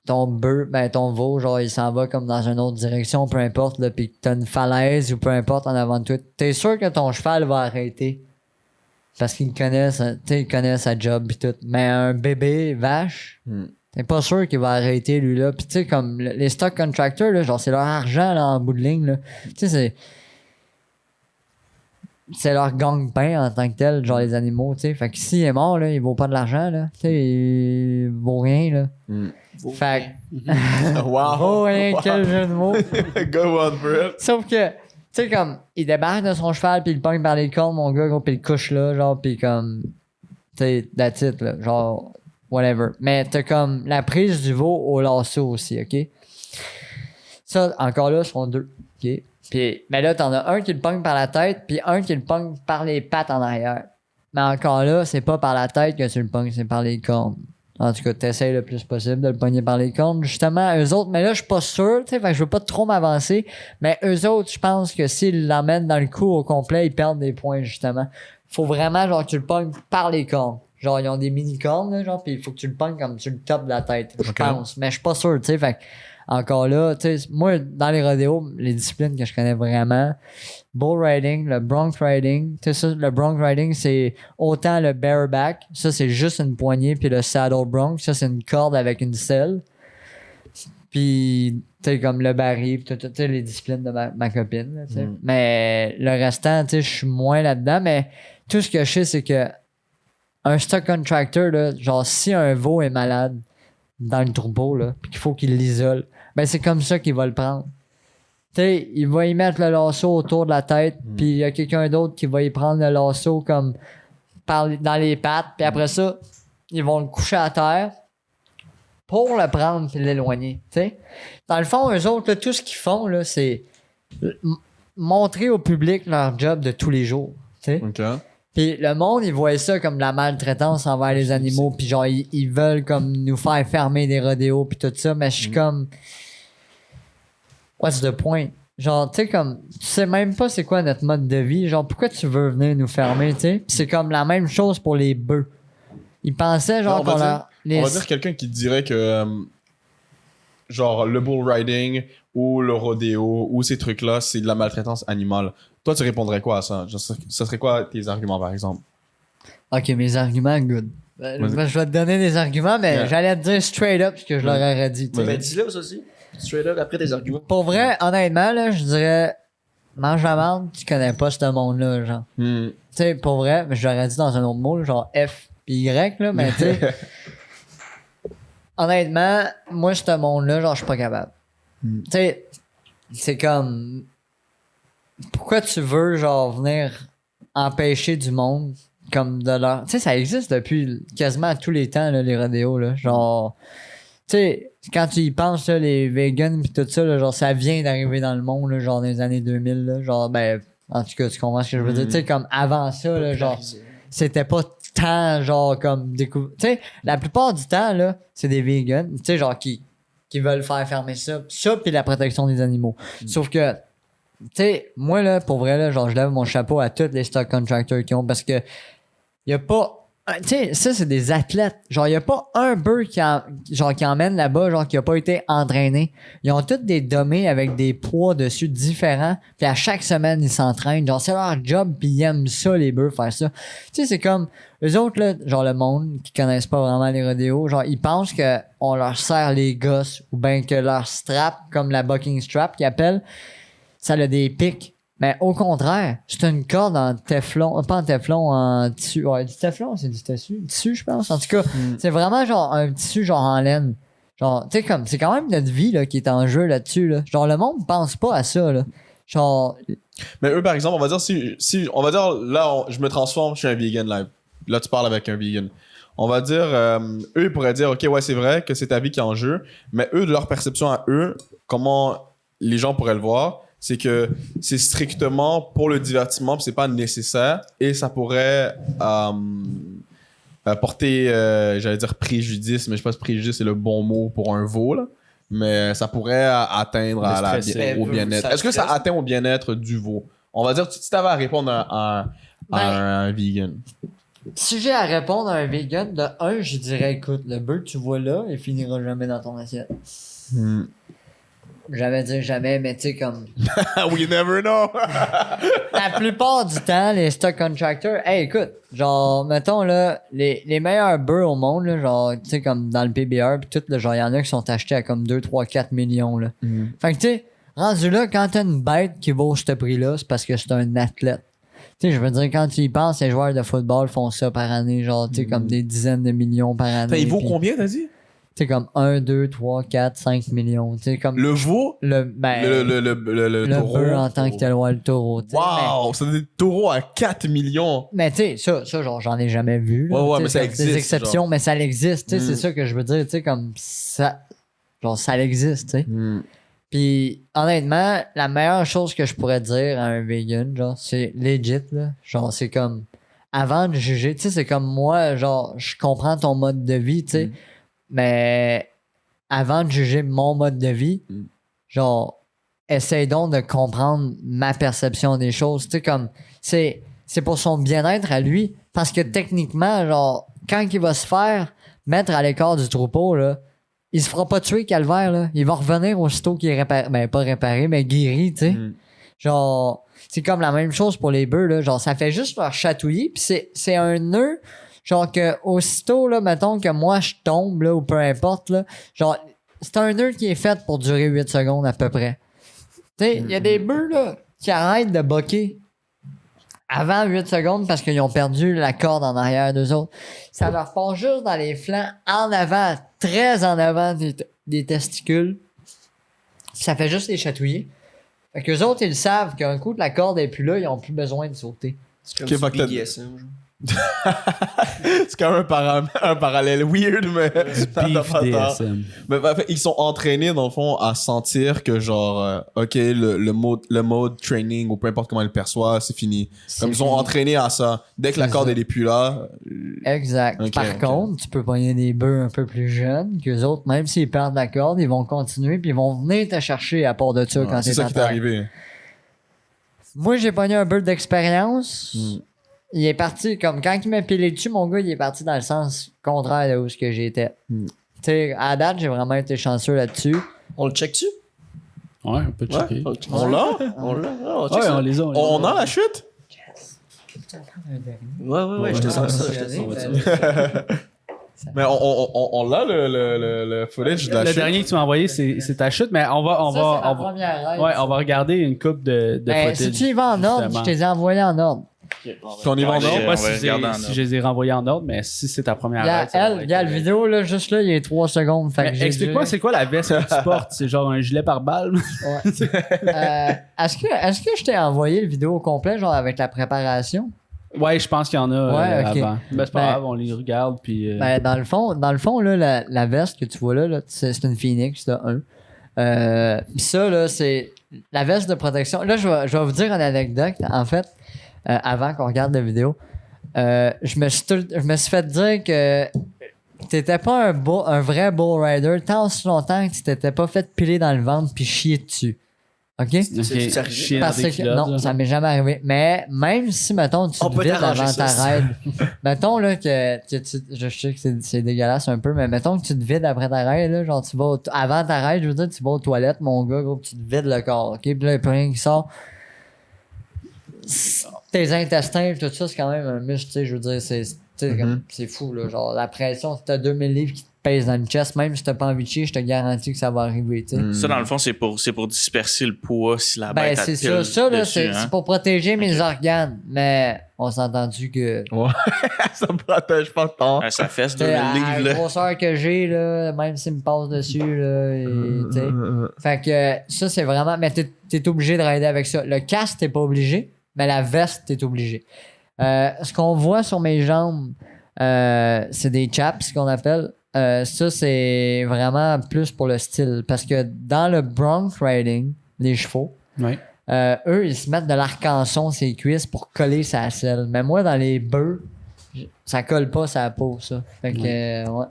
ton bœuf, ben, ton veau, genre, il s'en va comme dans une autre direction, peu importe, là, puis que t'as une falaise ou peu importe en avant de toi. T'es sûr que ton cheval va arrêter. Parce qu'il connaît sa job pis tout. Mais un bébé vache, t'es pas sûr qu'il va arrêter lui-là. Pis tu sais, comme les stock contractors, là, genre, c'est leur argent là, en bout de ligne. Là. Tu sais, c'est leur gang-pain en tant que tel, genre les animaux, tu sais. Fait que s'il est mort, là, il vaut pas de l'argent, là. Tu sais, il vaut rien, là. Fait que, Wow! vaut rien, quel jeu de mots. Go on, bro! Sauf que, tu sais, comme, il débarque de son cheval, puis il pogne par les cornes, mon gars, gros, puis il couche là, genre, puis comme, tu sais, that's it, là, genre, whatever. Mais t'as comme la prise du veau au lasso aussi, OK? Ça, encore là, sont 2, OK? Puis, mais là, t'en as un qui le pogne par la tête, puis un qui le pogne par les pattes en arrière. Mais encore là, c'est pas par la tête que tu le pognes, c'est par les cornes. En tout cas, t'essayes le plus possible de le pogner par les cornes. Justement, eux autres, mais là, je suis pas sûr, tu sais, fait que je veux pas trop m'avancer, mais eux autres, je pense que s'ils l'emmènent dans le coup au complet, ils perdent des points, justement. Faut vraiment, genre, que tu le pognes par les cornes. Genre, ils ont des mini-cornes, là, genre, pis il faut que tu le pognes comme sur le top de la tête, je pense. Mais je suis pas sûr, tu sais, fait que, encore là, tu sais, moi, dans les rodéos, les disciplines que je connais vraiment, bull riding, le bronc riding, tu sais ça, le bronc riding, c'est autant le bareback, ça, c'est juste une poignée, puis le saddle bronc, ça, c'est une corde avec une selle. Puis, tu sais, comme le baril, tu sais, les disciplines de ma copine, là, tu sais. Mais le restant, tu sais, je suis moins là-dedans, mais tout ce que je sais, c'est que un stock contractor, là, genre, si un veau est malade dans le troupeau, là, puis qu'il faut qu'il l'isole, ben c'est comme ça qu'il va le prendre. Tu sais, il va y mettre le lasso autour de la tête, puis il y a quelqu'un d'autre qui va y prendre le lasso comme dans les pattes, puis après ça, ils vont le coucher à terre pour le prendre puis l'éloigner, tu sais. Dans le fond, eux autres, là, tout ce qu'ils font, là, c'est montrer au public leur job de tous les jours, tu sais. OK. Puis le monde, ils voient ça comme de la maltraitance envers les animaux, puis genre, ils veulent comme nous faire fermer des rodéos, puis tout ça, mais je suis comme... What's the point? genre, tu sais, comme, tu sais même pas c'est quoi notre mode de vie. Genre, pourquoi tu veux venir nous fermer, tu sais? Puis c'est comme la même chose pour les bœufs. Ils pensaient, genre, On va dire quelqu'un qui dirait que, genre, le bull riding ou le rodéo ou ces trucs-là, c'est de la maltraitance animale. Toi, tu répondrais quoi à ça? Genre, ça serait quoi tes arguments, par exemple? Ok, mes arguments, good. Ben, je vais te donner des arguments, mais Yeah. j'allais te dire straight up ce que je leur aurais dit. tu sais. Ben, dis-le aussi. Straight up après tes arguments. Pour vrai, honnêtement, là, je dirais, mange la merde, tu connais pas ce monde-là, genre. Tu sais, pour vrai, mais je l'aurais dit dans un autre mot, genre F puis Y, là, mais tu sais. Honnêtement, moi, ce monde-là, genre, je suis pas capable. Tu sais, c'est comme. Pourquoi tu veux, genre, venir empêcher du monde comme de leur. Tu sais, ça existe depuis quasiment tous les temps, là, les rodéos, là. Genre. Tu sais, quand tu y penses, là, les vegans pis tout ça, là, genre, ça vient d'arriver dans le monde, là, genre, dans les années 2000, là. Genre, ben, en tout cas, tu comprends ce que je veux dire. Tu sais, comme avant ça, là, genre, c'était pas tant, genre, comme tu sais, la plupart du temps, là, c'est des vegans, tu sais, genre, qui veulent faire fermer ça. Ça, puis la protection des animaux. Sauf que, tu sais, moi, là, pour vrai, là, genre, je lève mon chapeau à tous les stock contractors qui ont, parce que y a pas. Tu sais, ça, c'est des athlètes. Genre, y a pas un bœuf qui emmène là-bas, genre, qui a pas été entraîné. Ils ont tous des dommés avec des poids dessus différents. Puis à chaque semaine, ils s'entraînent. Genre, c'est leur job, puis ils aiment ça, les bœufs, faire ça. Tu sais, c'est comme. Eux autres, là, genre, le monde, qui connaissent pas vraiment les rodéos, genre, ils pensent que on leur serre les gosses, ou bien que leur strap, comme la bucking strap qu'ils appellent, ça a des pics. Mais au contraire, c'est une corde en téflon, pas en téflon, en tissu. Ouais, du téflon, c'est du tissu, je pense. En tout cas, c'est vraiment genre un tissu genre en laine. Genre, tu sais, comme, c'est quand même notre vie là, qui est en jeu là-dessus. Là. Genre, le monde pense pas à ça. Là. Genre. Mais eux, par exemple, on va dire, si on va dire, là, je me transforme, je suis un vegan live. Là, tu parles avec un vegan. On va dire, eux, ils pourraient dire, OK, ouais, c'est vrai que c'est ta vie qui est en jeu, mais eux, de leur perception à eux, comment les gens pourraient le voir, c'est que c'est strictement pour le divertissement, puis c'est pas nécessaire, et ça pourrait porter, j'allais dire préjudice, mais je sais pas si préjudice c'est le bon mot pour un veau, là. Mais ça pourrait atteindre au bien-être. Est-ce que ça atteint au bien-être du veau? On va dire, si tu avais à répondre à un vegan. Si j'ai à répondre à un vegan, de un, je dirais, écoute, le bœuf que tu vois là, il finira jamais dans ton assiette. Jamais dire jamais, mais tu sais, comme. We never know! La plupart du temps, les stock contractors, hey, écoute, genre, mettons, là, les meilleurs bœufs au monde, là, genre, tu sais, comme dans le PBR, pis tout, là, genre, il y en a qui sont achetés à comme 2, 3, 4 millions, là. Fait que, tu sais, rendu là, quand t'as une bête qui vaut ce prix-là, c'est parce que c'est un athlète. Tu sais, je veux dire, quand tu y penses, les joueurs de football font ça par année, genre, tu sais, comme des dizaines de millions par année. Il vaut combien, t'as dit? Tu sais, comme 1, 2, 3, 4, 5 millions. Tu sais, comme. Le veau? Le taureau. bœuf en tant que tel, ouais, le taureau. tu sais. Wow! C'est des taureaux à 4 millions! Mais tu sais, ça, genre, j'en ai jamais vu. Là. Ouais, Tu mais sais, ça c'est existe, des exceptions, genre. mais ça existe. Tu sais, c'est ça que je veux dire. Tu sais, comme ça. Genre, ça existe, tu sais. Puis, honnêtement, la meilleure chose que je pourrais dire à un vegan, genre, c'est legit, là. Genre, c'est comme. Avant de juger, tu sais, c'est comme moi, genre, je comprends ton mode de vie, tu sais. Mais avant de juger mon mode de vie, genre, essaye donc de comprendre ma perception des choses. Tu sais, comme, c'est pour son bien-être à lui. Parce que techniquement, genre, quand il va se faire mettre à l'écart du troupeau, là, il se fera pas tuer, Calvaire, là. Il va revenir aussitôt qu'il est réparé. Ben, pas réparé, mais guéri, tu sais. Genre, c'est comme la même chose pour les bœufs, là. Genre, ça fait juste leur chatouiller. Puis c'est un nœud. Genre que aussitôt, là, mettons que moi je tombe, là, ou peu importe, là, genre, c'est un nœud qui est fait pour durer 8 secondes à peu près. Tu sais, il y a des bœufs, là, qui arrêtent de boquer avant 8 secondes parce qu'ils ont perdu la corde en arrière d'eux autres. Ça leur passe juste dans les flancs, en avant, très en avant des testicules. Ça fait juste les chatouiller. Fait qu'eux autres, ils savent qu'un coup de la corde est plus là, ils ont plus besoin de sauter. C'est comme du BDSM, genre. C'est quand même un parallèle weird, mais. Beef DSM. Mais en fait, ils sont entraînés, dans le fond, à sentir que, genre, OK, le mode training, ou peu importe comment ils le perçoivent, c'est fini. Comme ils sont entraînés à ça. Dès que la corde, elle est plus là. Exact. Ok, Par ok. contre, tu peux pogner des bœufs un peu plus jeunes qu'eux autres, même s'ils perdent la corde, ils vont continuer puis ils vont venir te chercher à part de ça quand C'est t'es ça à qui t'est terre. arrivé. Moi, j'ai pogné un bœuf d'expérience. Il est parti, comme quand il m'a pilé dessus, mon gars, il est parti dans le sens contraire de où ce que j'étais. Tu sais, à date, j'ai vraiment été chanceux là-dessus. On le check-tu? Ouais, on peut checker. on le check. On l'a? On l'a? On check Ouais, ça. on les a. On a la chute? Ouais, j'étais sans ça. Mais on l'a, le footage de la Le chute. dernier que tu m'as envoyé, c'est ta chute, mais on va regarder une coupe de Ben, footage. si tu y vas en ordre, justement. je te les ai envoyés en ordre. Qu'on y va en Ouais, ordre? Je sais on pas va si regarder en si ordre. je les ai renvoyés en ordre, mais si c'est ta première Regarde, ride, ça devrait regarde être- la vidéo, là, juste là, il y a 3 secondes. Fait que Mais j'ai explique-moi, dû- c'est quoi la veste que tu portes? C'est genre un gilet par balle? Est-ce que je t'ai envoyé le vidéo au complet, genre avec la préparation? Ouais, je pense qu'il y en a Ouais, ok. avant. Ben, c'est pas Ben- grave, on les regarde, puis... Ben, dans le fond là, la veste que tu vois là, c'est une Phoenix, là, pis ça, là, c'est la veste de protection. Là, je vais vous dire une anecdote, en fait, avant qu'on regarde la vidéo. Je me suis fait dire que t'étais pas un vrai bull rider tant aussi longtemps que tu t'étais pas fait piler dans le ventre puis chier dessus. OK? C'est arrivé? chier dans Parce des que, culottes, non, là. ça m'est jamais arrivé. Mais même si, mettons, tu On te peut vides t'arranger avant ça, ta ça. ride, mettons là que je sais que c'est dégueulasse un peu, mais mettons que tu te vides après ta ride, là, genre tu vas avant ta ride, je veux dire, tu vas aux toilettes, mon gars, gros, puis tu te vides le corps, ok? Puis là, il n'y a plus rien qui sort. Tes intestins, tout ça, c'est quand même un muscle, tu sais, je veux dire, c'est fou, là. Genre, la pression, si t'as 2000 livres qui te pèsent dans le chest, même si t'as pas envie de chier, je te garantis que ça va arriver, tu sais. Ça, dans le fond, c'est pour disperser le poids si la Ben, bête a c'est ça. pile Ça, là, dessus, c'est hein. pour protéger mes organes. Mais on s'est entendu que. Ça me protège pas tant. Ah, ça fesse Tu sais, 2000 à livres, la là. grosseur que j'ai, là, même s'il me passe dessus, là, et, tu sais. Fait que ça, c'est vraiment. Mais t'es obligé de rider avec ça. Le casque, t'es pas obligé, mais la veste, t'es obligé. Ce qu'on voit sur mes jambes, c'est des chaps qu'on appelle. Ça, c'est vraiment plus pour le style. Parce que dans le bronc riding, les chevaux, Ouais. eux, ils se mettent de l'arc-en-son sur les cuisses pour coller sa selle. Mais moi, dans les bœufs, ça colle pas sa peau, ça. Fait que, ouais.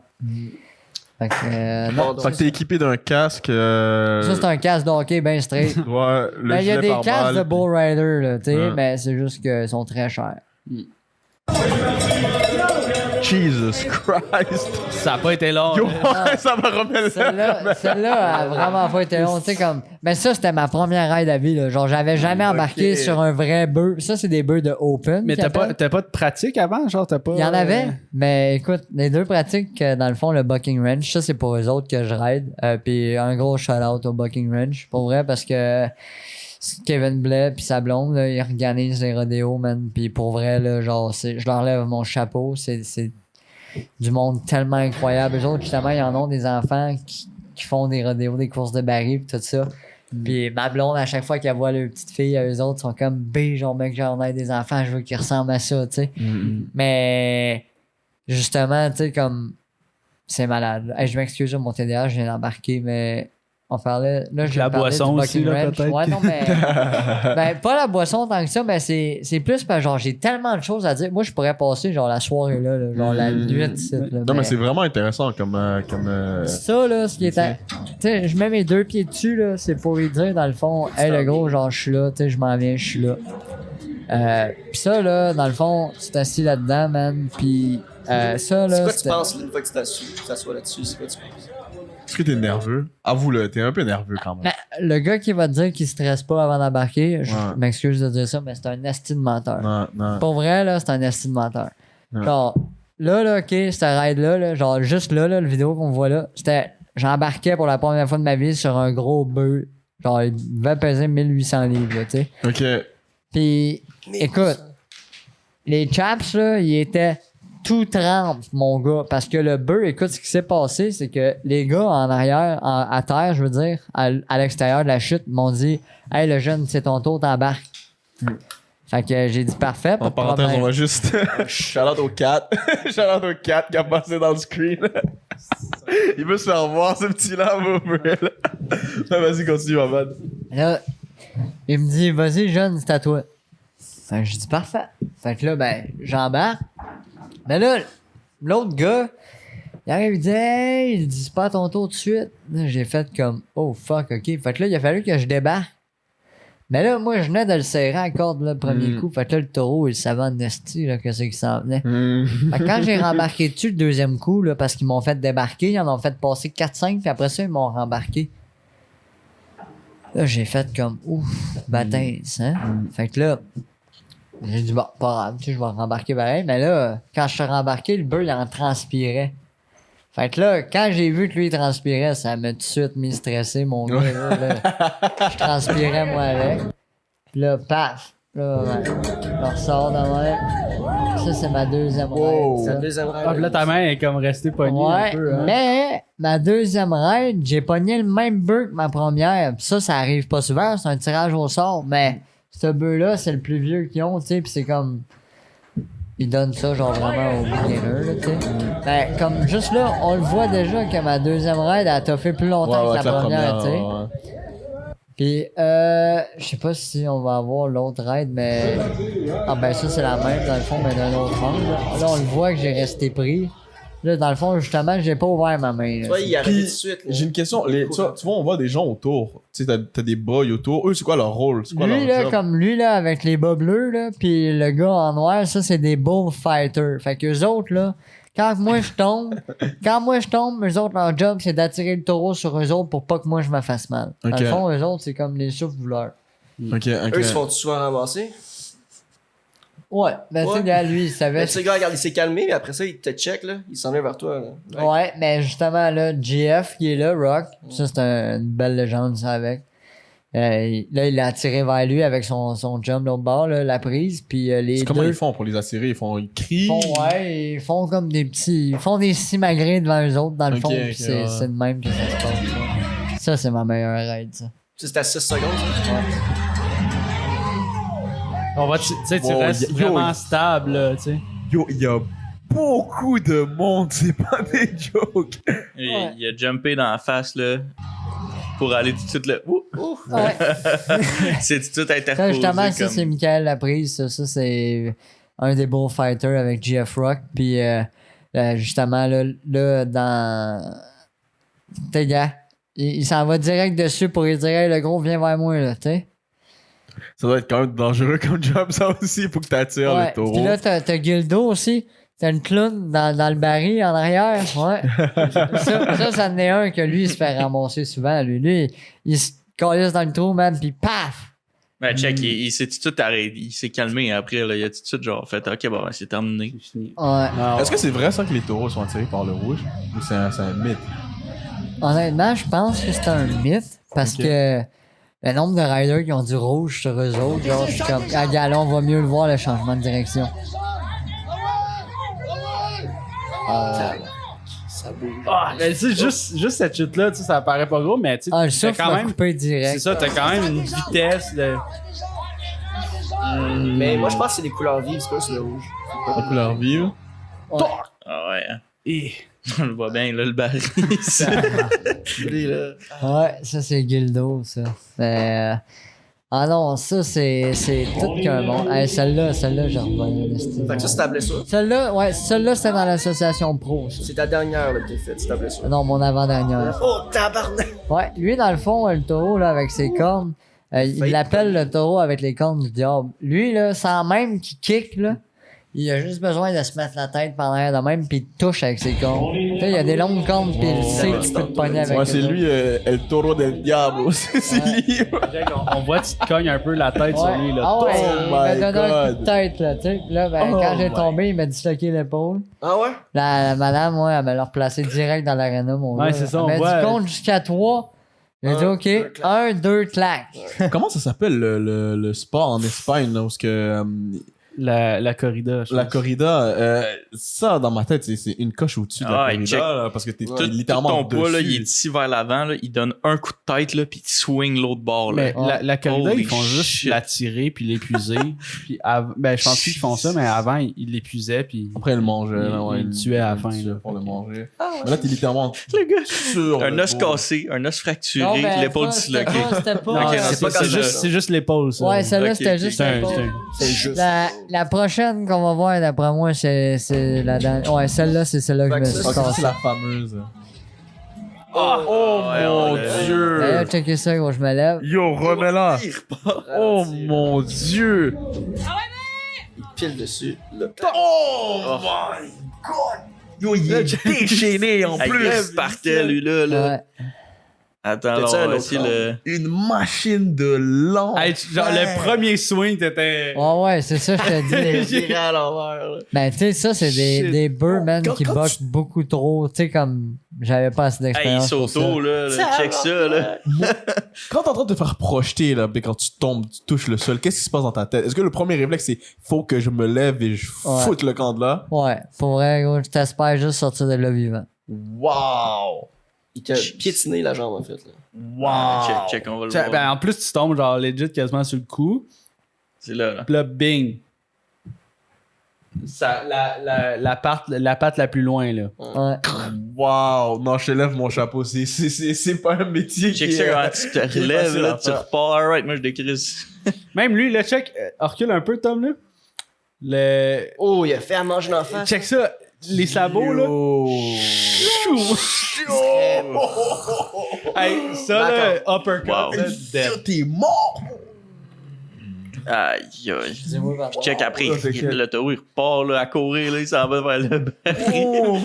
Fait que, non. Fait que t'es équipé d'un casque. Ça, c'est un casque de hockey bien straight. Ouais, le Ben, il y a gilet des par casques balle, de Bull Rider, là, tu sais, Ouais. mais c'est juste qu'ils sont très chers. Jesus Christ. Ça a pas été long. Yo, là. ça me remet là. Celle-là a vraiment pas été long, tu sais, comme. Mais ça, c'était ma première ride à vie, là. Genre, j'avais jamais embarqué sur un vrai bœuf. Ça, c'est des bœufs de open. Mais qu'ils t'as appellent. pas de pratique avant? Genre, t'as pas... Il y en avait, mais écoute, les deux pratiques, dans le fond, le Bucking Ranch, ça c'est pour eux autres que je ride. Puis un gros shout-out au Bucking Ranch, pour vrai, parce que Kevin Blais puis sa blonde, là, ils organisent les rodéos, man. Puis pour vrai, là, genre, je leur lève mon chapeau. C'est du monde tellement incroyable. Eux autres, justement, ils en ont des enfants qui font des rodéos, des courses de barils, puis tout ça. Puis ma blonde, à chaque fois qu'elle voit leur petite fille, eux autres sont comme B, genre, mec, j'en ai des enfants, je veux qu'ils ressemblent à ça, tu sais. Mais justement, tu sais, comme c'est malade. Hey, je m'excuse, mon TDA, je viens d'embarquer, mais on parlait. Là, je La parlais boisson du aussi, Bucking là, Ranch. peut-être. Ouais, non, mais. Ben, pas la boisson tant que ça, mais c'est plus parce que genre, j'ai tellement de choses à dire. Moi, je pourrais passer genre la soirée là, genre la nuit ici. Là, Non, mais c'est vraiment intéressant comme. ça, là, ce qui est. Tu sais, je mets mes deux pieds dessus, là, c'est pour lui dire, dans le fond, hey, le gros, genre, je suis là, tu sais, je m'en viens, je suis là. Pis ça, là, dans le fond, tu t'assis là-dedans, man. Pis ça, C'est là. quoi tu penses une fois que tu t'assois là-dessus? C'est quoi tu penses? Est-ce que t'es nerveux? Avoue-le, t'es un peu nerveux quand même. Ben, le gars qui va te dire qu'il stresse pas avant d'embarquer, je Ouais. m'excuse de dire ça, mais c'est un esti de menteur. Non. Pour vrai, là, c'est un esti de menteur. Ouais. Genre, là, OK, cette ride-là, là, genre, juste là, le vidéo qu'on voit là, c'était. J'embarquais pour la première fois de ma vie sur un gros bœuf. Genre, il devait peser 1800 livres, là, tu sais. Ok. Puis, écoute, les chaps, là, ils étaient tout trempes, mon gars. Parce que le bœuf, écoute, ce qui s'est passé, c'est que les gars en arrière, à terre, je veux dire, à l'extérieur de la chute, m'ont dit « Hey, le jeune, c'est ton tour, t'embarques. Fait que j'ai dit parfait. Pas En de parenthèse, problème. on va juste. Shout-out au 4. Shout-out au 4 qui a passé dans le screen. Il veut se faire voir, ce petit-là, Vas-y, continue, ma man. Là, il me dit, vas-y, jeune, c'est à toi. Fait que j'ai dit, parfait. Fait que là, ben, j'embarque. Mais là, l'autre gars, il arrive, il dit, hey, il dit, c'est pas à ton tour tout de suite. Là, j'ai fait comme, oh fuck, ok. Fait que là, il a fallu que je débarque. Mais là, moi, je venais de le serrer à la corde, là, le premier coup. Fait que là, le taureau, il savait en esti, là, que c'est qui s'en venait. Fait que quand j'ai rembarqué dessus le deuxième coup, là, parce qu'ils m'ont fait débarquer, ils en ont fait passer 4-5, puis après ça, ils m'ont rembarqué. Là, j'ai fait comme, ouf, baptême, hein? Fait que là, j'ai dit, bon, pas grave, tu sais, je vais rembarquer pareil. Mais là, quand je suis rembarqué, le beurre, il en transpirait. Fait que là, quand j'ai vu que lui, il transpirait, ça m'a tout de suite mis stressé, mon gars. Là, je transpirais, moi, avec. Puis là, paf! Là, ouais, je ressors de même. Ça, c'est ma deuxième raid. C'est ça. la deuxième Ah, ride. puis là, ta main est comme restée pognée un Ouais, peu. Hein. mais ma deuxième raid, j'ai pogné le même bœuf que ma première. Pis ça arrive pas souvent, c'est un tirage au sort. Mais ce bœuf-là, c'est le plus vieux qu'ils ont, tu sais, pis c'est comme... Ils donnent ça, genre, vraiment aux beginners, là, tu sais. Ben, comme, juste là, on le voit déjà que ma deuxième raid, elle t'a fait plus longtemps que la première, tu sais. ouais. Puis, je sais pas si on va avoir l'autre raid, mais... Ah ben ça, c'est la même, dans le fond, mais d'un autre angle. Là, on le voit que j'ai resté pris. Là, dans le fond, justement, j'ai pas ouvert ma main. Là, Tu vois, il arrête tout Puis, de suite. là. j'ai une question. Tu vois, on voit des gens autour. Tu sais, t'as des boys autour. Eux, c'est quoi leur rôle? C'est quoi lui, leur là, job? comme lui, là, avec les bas bleus, là, pis le gars en noir, ça, c'est des bullfighters. Fait qu'eux autres, là, quand moi je tombe, eux autres, leur job, c'est d'attirer le taureau sur eux autres pour pas que moi je me fasse mal. Dans Ok. le fond, eux autres, c'est comme les souffles-voleurs. Ok. Eux, ils se font souvent ramasser. Ouais, ben, tu Ouais. sais, gars, lui, il savait. Mais tu sais, gars, regarde, il s'est calmé, mais après ça, il te check, là. Il s'en vient vers toi, là. Ouais, mais justement, là, GF qui est là, Rock, ça, c'est une belle légende, ça, avec. Là, il l'a attiré vers lui avec son jump l'autre bord, là, la prise, puis les Comment deux... ils font pour les attirer? Ils crient? Ils font comme des petits... Ils font des simagrées devant eux autres, dans le Ok, fond, ok, puis c'est ouais. c'est de même que ça se passe. là. Ça, c'est ma meilleure raid, ça. Ça, c'était à 6 secondes, ça. On va, tu sais, tu Wow, restes yo, vraiment yo. stable, là, tu sais. Yo, il y a beaucoup de monde. C'est pas des jokes. Il a jumpé dans la face, là, pour aller tout de suite, là. Ouh, ouh. Ouais. C'est tout de suite Ça, interposé. justement, ça, comme... c'est Michael Laprise. Ça, c'est un des bullfighters avec GF Rock. Puis, justement, là dans... T'es gars, il s'en va direct dessus pour lui dire, hey, le gros, viens vers moi, là, tu sais. Ça doit être quand même dangereux comme job, ça aussi. Il faut que t'attires Ouais. le taureau. Puis là, t'as Gildo aussi. T'as une clown dans le baril en arrière. Ouais. ça en est un que lui, il se fait ramasser souvent. Lui il se calisse dans le trou, man, puis paf! Ben, check, il s'est tout de suite arrêté. Il s'est calmé après, là. Il a tout de suite, genre, fait, ok, bon, c'est terminé. Ouais. Non. Est-ce que c'est vrai ça que les taureaux sont attirés par le rouge? Ou c'est un mythe? Honnêtement, je pense que c'est un mythe parce Ok. que le nombre de riders qui ont du rouge sur eux autres, genre, je suis comme, à galon, on va mieux le voir, le changement de direction. Ça bouge. Ah, mais tu sais, juste cette chute-là, tu sais, ça paraît pas gros, mais tu sais, Ah, le t'as souffle quand m'a même. coupé direct. C'est ça, t'as quand même une vitesse de. Mais moi, je pense que c'est les couleurs vives, c'est pas sur le rouge. La couleur vive. Ah ouais, hein. Et... On le voit bien, là, le baril. Lui, là. Ouais, ça c'est Gildo, ça. Mais, ah non, ça c'est tout qu'un monde. Hey, celle-là, j'ai revu. Fait que ça, c'est ta blessure. Celle-là c'était dans l'association pro. Ça. C'est ta dernière, là, que t'es faite, c'est ta blessure. Non, mon avant-dernière. Oh, tabarnak! Ouais, lui dans le fond, le taureau là avec ses cornes, il l'appelle le taureau avec les cornes du diable. Lui là, sans même qu'il kick là, il a juste besoin de se mettre la tête par l'arrière de même puis il touche avec ses cornes. Tu sais, il a des longues cornes puis il sait que tu peux te pogner avec. Ouais, c'est eux lui, El Toro del Diablo. C'est lui. On voit que tu te cognes un peu la tête autres. sur lui, là. Ah ouais, Oh il m'a my donné un coup God. de tête là, tu sais. Là, ben, Oh quand j'ai my. tombé, il m'a disloqué l'épaule. Ah ouais? La madame, ouais, elle m'a l'a replacé direct dans l'aréna, mon Ouais, gars. c'est ça, Elle on m'a voit, dit compte jusqu'à 3. J'ai dit, Un, OK, deux, clac. 1, 2, clac. Comment ça s'appelle le sport en Espagne, là, où ce que, La corrida. je La pense. corrida, ça, dans ma tête, c'est une coche au-dessus de la Ah, corrida, check. là, parce que t'es Tout littéralement ton poids, là, dessus. il est ici vers l'avant, là, il donne un coup de tête, là, puis il swing l'autre bord. Là. Mais la corrida, Holy ils font juste shit. la tirer puis l'épuiser. Puis ben, je pense plus qu'ils font ça, mais avant, ils l'épuisaient puis Après, il le mangeait. Il- là, ouais, il le tuait à la fin, tuait là. pour le manger. Mais là, t'es littéralement Le gars. sur Un le os dos. cassé, un os fracturé, Non, mais l'épaule c'était disloquée. C'était pas. Ok, non, c'est ça, pas comme c'est ça. c'est juste l'épaule, ça. Ouais, celle-là, Ok, c'était ok. juste C'est un- l'épaule. c'est un- C'est juste. La prochaine qu'on va voir, d'après moi, c'est la dernière. Ouais, celle-là, c'est celle-là que je me Fait que suis ça, Ok, ça, cassé. c'est la fameuse. Oh mon Dieu! D'ailleurs, checker ça quand je me lève. Yo, remets-la! Oh mon Dieu! Il pile dessus. Là. Oh my god! Yo, il est déchaîné en Il plus! lève par terre, lui, là. Ouais. Attends, T'as-tu là, on un va autre essayer le... Une machine de l'an! Hey, genre, le premier swing, t'étais. Ouais, c'est ça, je te dis. les- Viré à l'envers. là. Ben, tu sais, ça, c'est Shit. des beurs, man, Quand- qui quand boxent beaucoup trop. Tu sais, comme j'avais pas assez Hey, il d'expérience. pour s'auto, ça. là. Check ça, là. Quand t'es en train de te faire projeter, là, puis quand tu tombes, tu touches le sol, qu'est-ce qui se passe dans ta tête? Est-ce que le premier réflexe, c'est faut que je me lève et je Ouais. foute le camp de là? Ouais, pour vrai, gros, je t'espère juste sortir de là vivant. Wow! Il t'a piétiné la jambe, en fait. Là. Wow! Check, on va le Ben, voir. en plus, tu tombes genre legit quasiment sur le cou. C'est là, là. Puis là, bing. Ça, la patte la plus loin, là. Ouais. Wow! Non, je te lève mon chapeau. C'est pas un métier Check qui ça, est... quand tu te qui est relèves, facile là, à tu faire. repars. Alright, moi, je décrise. Même lui, le check, recule un peu, Tom, là. Le. Oh, il a fait à manger en face. Check ça, les sabots, là. Chou. Hey, ça, là, uppercut, Wow. là, dead. Yo, t'es mort! Aïe, aïe. Dis-moi, pardon. Check après, Oh, c'est le taureau, il repart, là, à courir, là, il s'en va vers le baril. Oh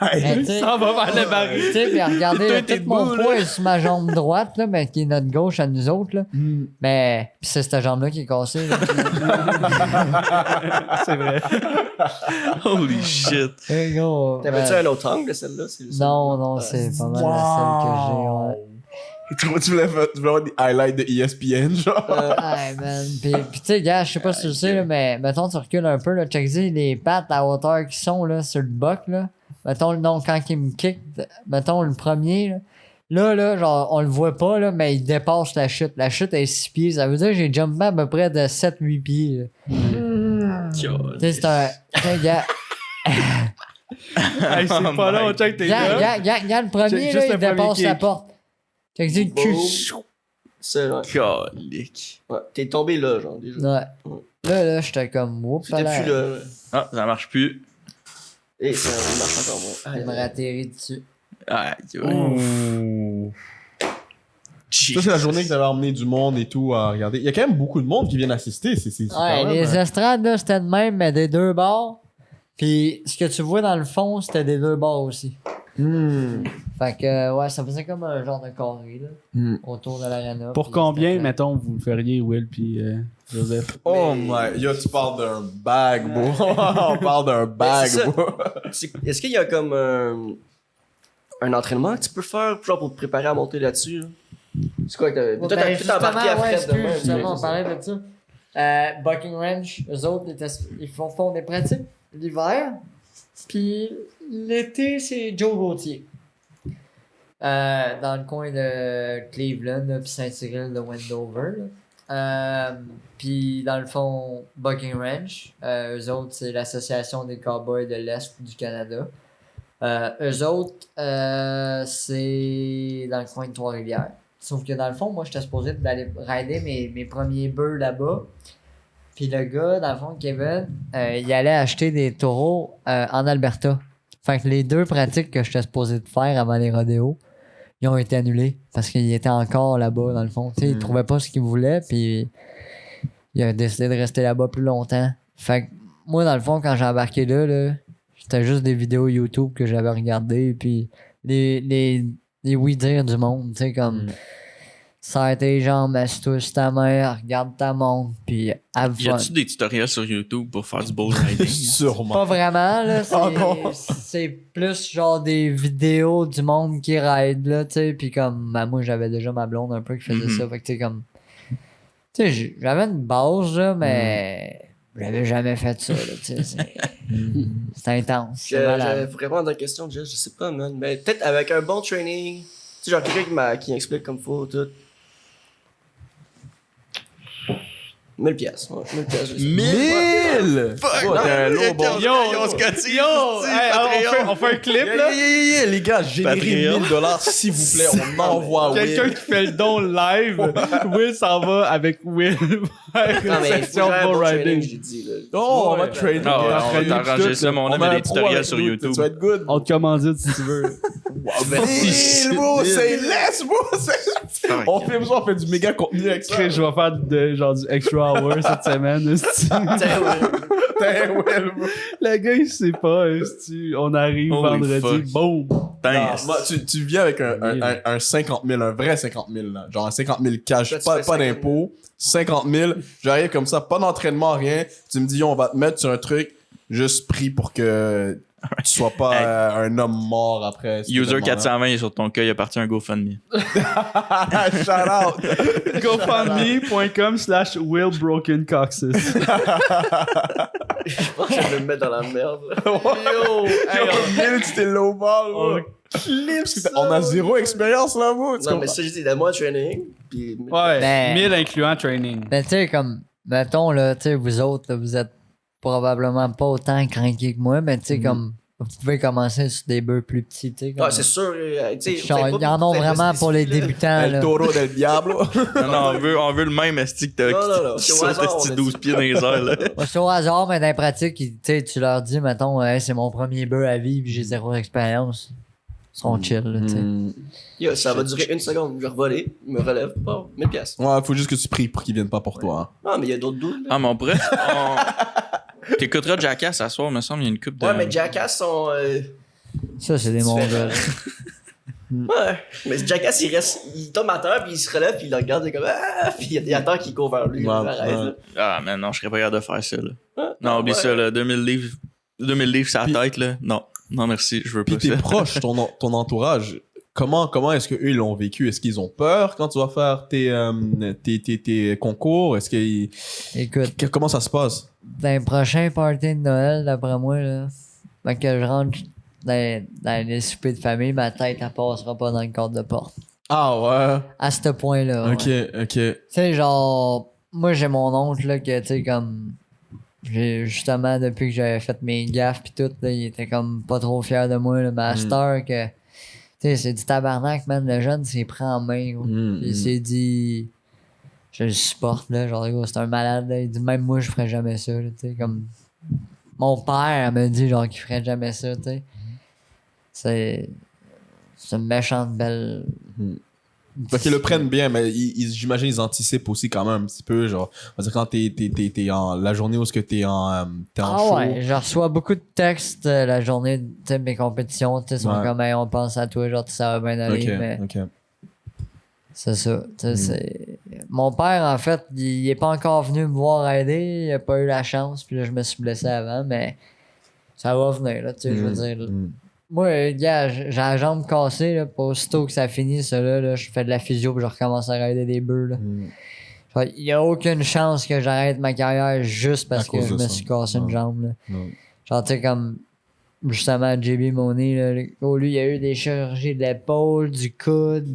Mais my... tu sais- Ça va vers le baril. Tu sais, puis regardez, là, Toi, t'es tout mon debout, là. poids est sur ma jambe droite, là, mais qui est notre gauche à nous autres, là. Mais, pis c'est cette jambe-là qui est cassée, là. C'est vrai. Holy shit. Hey, gros, T'avais-tu ben, un autre angle de celle-là? Non, non, c'est pas mal la seule que j'ai, ouais. Tu voulais avoir des highlights de ESPN, genre? Ouais, man. Puis tu sais, gars, je sais pas si tu le sais, là, mais mettons, tu recules un peu, là, check-y les pattes à hauteur qui sont, là, sur le buck, là. Mettons, non, quand il me kick, mettons, le premier, là, genre, on le voit pas, là, mais il dépasse la chute. La chute est 6 pieds. Ça veut dire que j'ai jumpé à peu près de 7-8 pieds, là. Tu sais, c'est un... Tu sais, gars, Hey, c'est pas long, check tes gars. gars, le premier, Check là, juste il le premier dépasse la kick. porte. Check-y le cul. Ça, ouais. Calique. Ouais. T'es tombé là, genre, déjà. Ouais. Là, j'étais comme, oups, T'étais plus là. là. Ah, ça marche plus. Et ça marche encore moins. il me ratterrit dessus. Aïe, aïe. Ouh. Ça, c'est la journée que t'avais emmené du monde et tout à regarder. Il y a quand même beaucoup de monde qui viennent assister. C'est super Ouais, même, les hein. estrades, là, c'était de même, mais des deux bords. Puis ce que tu vois dans le fond, c'était des deux bords aussi. Fait que, ouais, ça faisait comme un genre de carré, là, autour de l'arena. Pour puis combien, c'était mettons, vous le feriez, Will puis Joseph? Oh my... Yo, tu parles d'un bag, bro. On parle d'un bag, c'est ça. bro. Est-ce qu'il y a comme un entraînement que tu peux faire genre, pour te préparer à monter là-dessus? Là? C'est quoi que t'as... Ouais, Toi, ben, t'as tout embarqué justement, après ouais, de même. justement, on parlait de ça. Bucking Ranch, eux autres, ils font des pratiques l'hiver. Puis l'été, c'est Joe Gauthier. Dans le coin de Cleveland, là, puis Saint-Cyril de Wendover. Là. Puis dans le fond, Bucking Ranch, eux autres, c'est l'association des cowboys de l'Est du Canada. Eux autres, c'est dans le coin de Trois-Rivières. Sauf que dans le fond, moi, j'étais supposé d'aller rider mes premiers bœufs là-bas. Puis le gars, dans le fond, Kevin, il allait acheter des taureaux en Alberta. Fait que les deux pratiques que j'étais supposé de faire avant les rodéos, ils ont été annulés parce qu'il était encore là-bas, dans le fond. Tu sais, il trouvait pas ce qu'il voulait, puis il a décidé de rester là-bas plus longtemps. Fait que moi, dans le fond, quand j'ai embarqué là, c'était juste des vidéos YouTube que j'avais regardées, puis les oui-dire du monde, tu sais, comme... Serre tes jambes, assis-toi sur ta mère, regarde ta montre, puis have Y fun. a-tu des tutoriels sur YouTube pour faire du bull riding? Sûrement. Pas vraiment, là. C'est, Oh non. c'est plus genre des vidéos du monde qui ride, là, tu sais. Puis comme, ben, moi, j'avais déjà ma blonde un peu qui faisait Mhm. ça. Fait que, tu sais, comme. Tu sais, j'avais une base, là, mais. J'avais jamais fait ça, là, tu sais. C'est intense. C'est malade. Pour répondre à ta question, Jess, je sais pas, man. Mais peut-être avec un bon training. Tu sais, genre quelqu'un qui explique comme faut, tout. 1000 piastres. Ouais, 1000 piastres. 1000! Fuck! Oh, t'es un low ball. Yo, Scotty, yo! on fait un clip, là. Les gars, générez Patreon. 1000$ s'il vous plaît. On envoie Quelqu'un Will. qui fait le don live. Will s'en va avec Will faire Non, une mais il faut section faire un bull bon training, riding. j'ai dit, là. Oh, on va Ouais. trader. Ah ouais, on va trader t'arranger tout, ça, mais on a met des un pro tutoriels avec sur nous, YouTube. Ça va être good. On te commandite si tu veux. Ben, 1000, bro, c'est less, bro. Fuck. On filme ça, on fait du méga contenu avec ça. Chris, je vais faire genre du extra hour cette semaine. esti. Putain, Will, bro. Le gars, il sait pas. esti. On arrive Holy vendredi. fuck. Boom. Putain, Non, moi, tu viens avec un 50 000, un vrai 50 000, là. Genre un 50 000 cash, Toi, tu pas fais 50 000. d'impôts, 50 000, j'arrive comme ça, pas d'entraînement, rien. Tu me dis, yo, on va te mettre sur un truc, juste pris pour que tu sois pas un homme mort après. cet User événement-là. 420 est sur ton cas, il a parti un GoFundMe. Shout out! GoFundMe.com/WillBrokenCoxes. Je pense que je vais me mettre dans la merde, là. Yo, Will, tu t'es low ball, bro. On a zéro expérience là, bro. Tu Non, mais comprends? ça, j'ai dit, donne-moi un training. Puis. Ouais, Ben- 1000 incluant training. Mais tu sais, comme, mettons, là, tu sais, vous autres, là, vous êtes probablement pas autant craqués que moi, mais tu sais, comme, vous pouvez commencer sur des bœufs plus petits, tu sais. comme- Ah, c'est sûr. Tu sais, Genre, il y en a vraiment pour les débutants, El là. taureau del diablo. Non, on veut le même esti que Non, non, non, qui c'est au saute hasard, esti on a 12 dit. pieds dans les airs, là. Ouais, c'est au hasard, mais dans la pratique, tu sais, tu leur dis, mettons, hey, c'est mon premier bœuf à vie, puis j'ai zéro expérience. Ils sont chill, là, tu sais. Yo, ça va durer une seconde. Je vais revoler, je me relève. Bon, 1000 piastres. Ouais, faut juste que tu pries pour qu'ils viennent pas pour toi. Non, mais il y a d'autres doutes, là. Ah, mais on pourrait. T'écouteras Jackass à soir, me semble, il y a une coupe de. Ouais, mais Jackass sont. Ça, c'est des mongols. Ouais, mais Jackass, il tombe à terre, puis il se relève, puis il le regarde, il est comme ah, puis il y a tant qui court vers lui. Ouais, Arrête, ouais. là. Ah, mais non, je serais pas capable de faire ça, là. Ah, Non, oublie ouais. ça, là. 2000 livres sur la Puis- tête, là. Non. Non, merci, je veux Puis pas tes ça. proches, ton entourage, comment est-ce qu'eux ils l'ont vécu? Est-ce qu'ils ont peur quand tu vas faire tes concours? Est-ce qu'ils... Écoute, Comment ça se passe? dans les prochains parties de Noël, d'après moi, là, quand que je rentre dans les soupers de famille, ma tête, elle passera pas dans le cadre de porte. Ah ouais? À ce point-là. ouais. Ok. Tu sais, genre, moi, j'ai mon oncle, là, que, tu sais, comme, justement, depuis que j'avais fait mes gaffes pis tout, là, il était comme pas trop fier de moi, le master, que, tu sais, c'est du tabarnak, man, le jeune s'est pris en main, gros. Il s'est dit, je le supporte, là, genre, gros, c'est un malade, là. Il dit, même moi, je ferais jamais ça, là, tu sais, comme, mon père me dit, genre, qu'il ferait jamais ça, tu sais. C'est une méchante belle. Fait qu'ils le prennent bien, mais j'imagine ils anticipent aussi quand même un petit peu, genre, on va dire quand t'es en la journée où est-ce que t'es en show. Ouais, je reçois beaucoup de textes la journée de mes compétitions, tu sais, sont Ouais. comme hey, on pense à toi, genre ça va bien aller, mais Ok. c'est ça, tu sais, c'est... Mon père, en fait, il est pas encore venu me voir aider, il a pas eu la chance, puis là, je me suis blessé avant, mais ça va venir, là, tu sais, je veux dire. Moi, gars, j'ai la jambe cassée, là, pas aussitôt que ça finit, ça, là, je fais de la physio, puis je recommence à raider des bœufs, là. Genre, il y a aucune chance que j'arrête ma carrière juste parce À que cause je de me ça. suis cassé une Ouais. jambe, là. Ouais. Genre, tu sais, comme, justement, JB Money, là, lui, il a eu des chirurgies de l'épaule, du coude,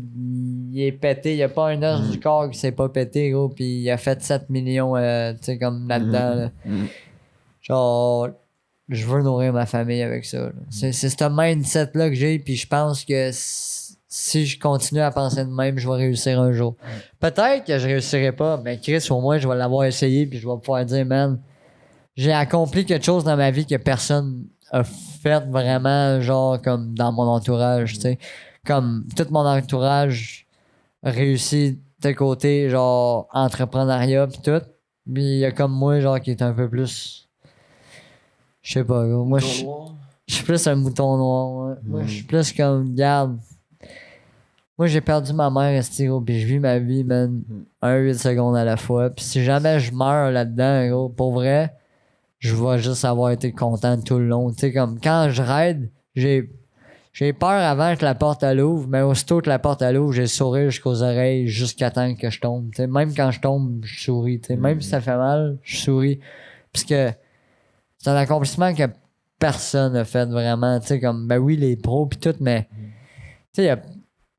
il est pété, il y a pas un os du corps qui s'est pas pété, gros, puis il a fait 7 millions, tu sais, comme là-dedans, là. Genre, je veux nourrir ma famille avec ça, là. C'est ce mindset-là que j'ai, puis je pense que si je continue à penser de même, je vais réussir un jour. Peut-être que je réussirai pas, mais Chris, au moins, je vais l'avoir essayé, puis je vais pouvoir dire, man, j'ai accompli quelque chose dans ma vie que personne a fait vraiment, genre, comme dans mon entourage, tu sais. Comme tout mon entourage réussit de côté, genre, entrepreneuriat pis tout. Puis il y a comme moi, genre, qui est un peu plus... Je sais pas, gros. Moi, je suis plus un mouton noir, ouais. Moi, je suis plus comme, regarde... Moi, j'ai perdu ma mère, esti, gros, pis je vis ma vie, man, 8 secondes à la fois. Puis si jamais je meurs là-dedans, gros, pour vrai, je vais juste avoir été content tout le long. Tu sais, comme quand je raide, j'ai peur avant que la porte elle ouvre, mais aussitôt que la porte elle ouvre, j'ai le sourire jusqu'aux oreilles jusqu'à temps que je tombe. Tu sais, même quand je tombe, je souris. Tu sais, même si ça fait mal, je souris. Parce que c'est un accomplissement que personne n'a fait vraiment. Tu sais, comme, ben oui, les pros pis tout, mais tu sais,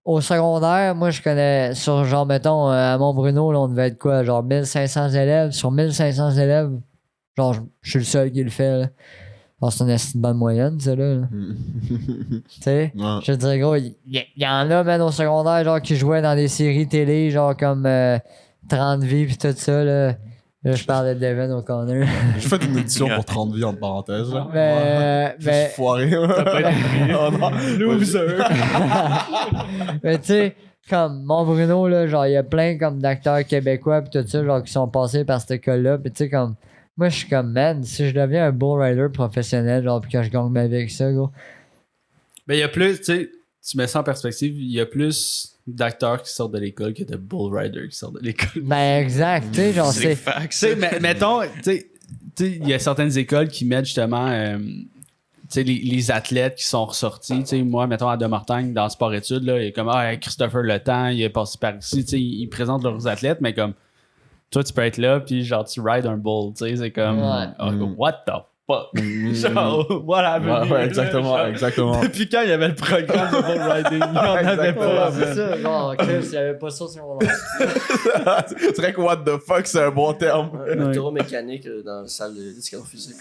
au secondaire, moi, je connais sur, genre, mettons, à Mont-Bruno, là, on devait être quoi, genre 1500 élèves. Sur 1500 élèves, genre, je suis le seul qui le fait, là. Alors, c'est une bonne moyenne, ça, là. Tu sais, Ouais. je te dirais, gros, il y en a, même au secondaire, genre, qui jouaient dans des séries télé, genre, comme 30 vies pis tout ça, là. Là, je parle de Devin O'Connor. J'ai fait une édition pour 30 vies, entre parenthèses. Là. Mais, Juste foiré. T'as pas été oh, non. Loser. mais tu sais, comme Mont-Bruno, là, genre, il y a plein comme d'acteurs québécois pis tout ça, genre, qui sont passés par cette école-là. Pis tu sais, comme, moi, je suis comme, man, si je deviens un bull rider professionnel, genre, pis que je gagne ma vie avec ça, gros. Mais il y a plus, tu sais, tu mets ça en perspective, il y a plus d'acteurs qui sortent de l'école que de bull riders qui sortent de l'école. Ben, exact, tu sais, genre, C'est c'est. facts. Tu sais, mettons, tu sais, il y a certaines écoles qui mettent justement tu sais, les athlètes qui sont ressortis. Tu sais, moi, mettons, à Demartine, dans sport-études, là, il est comme Christopher Le Temps, il est passé par ici. Tu sais, ils présentent leurs athlètes, mais comme toi, tu peux être là, puis genre, tu rides un bull. Tu sais, c'est comme, what the fuck? Genre, voilà. Ouais, exactement, exactement. Depuis quand il y avait le programme de bull riding? Il n'y en avait pas. C'est ça, genre, Chris, il y avait pas ça sur mon C'est vrai que what the fuck, c'est un bon terme. Électromécanique dans la salle d'éducation physique.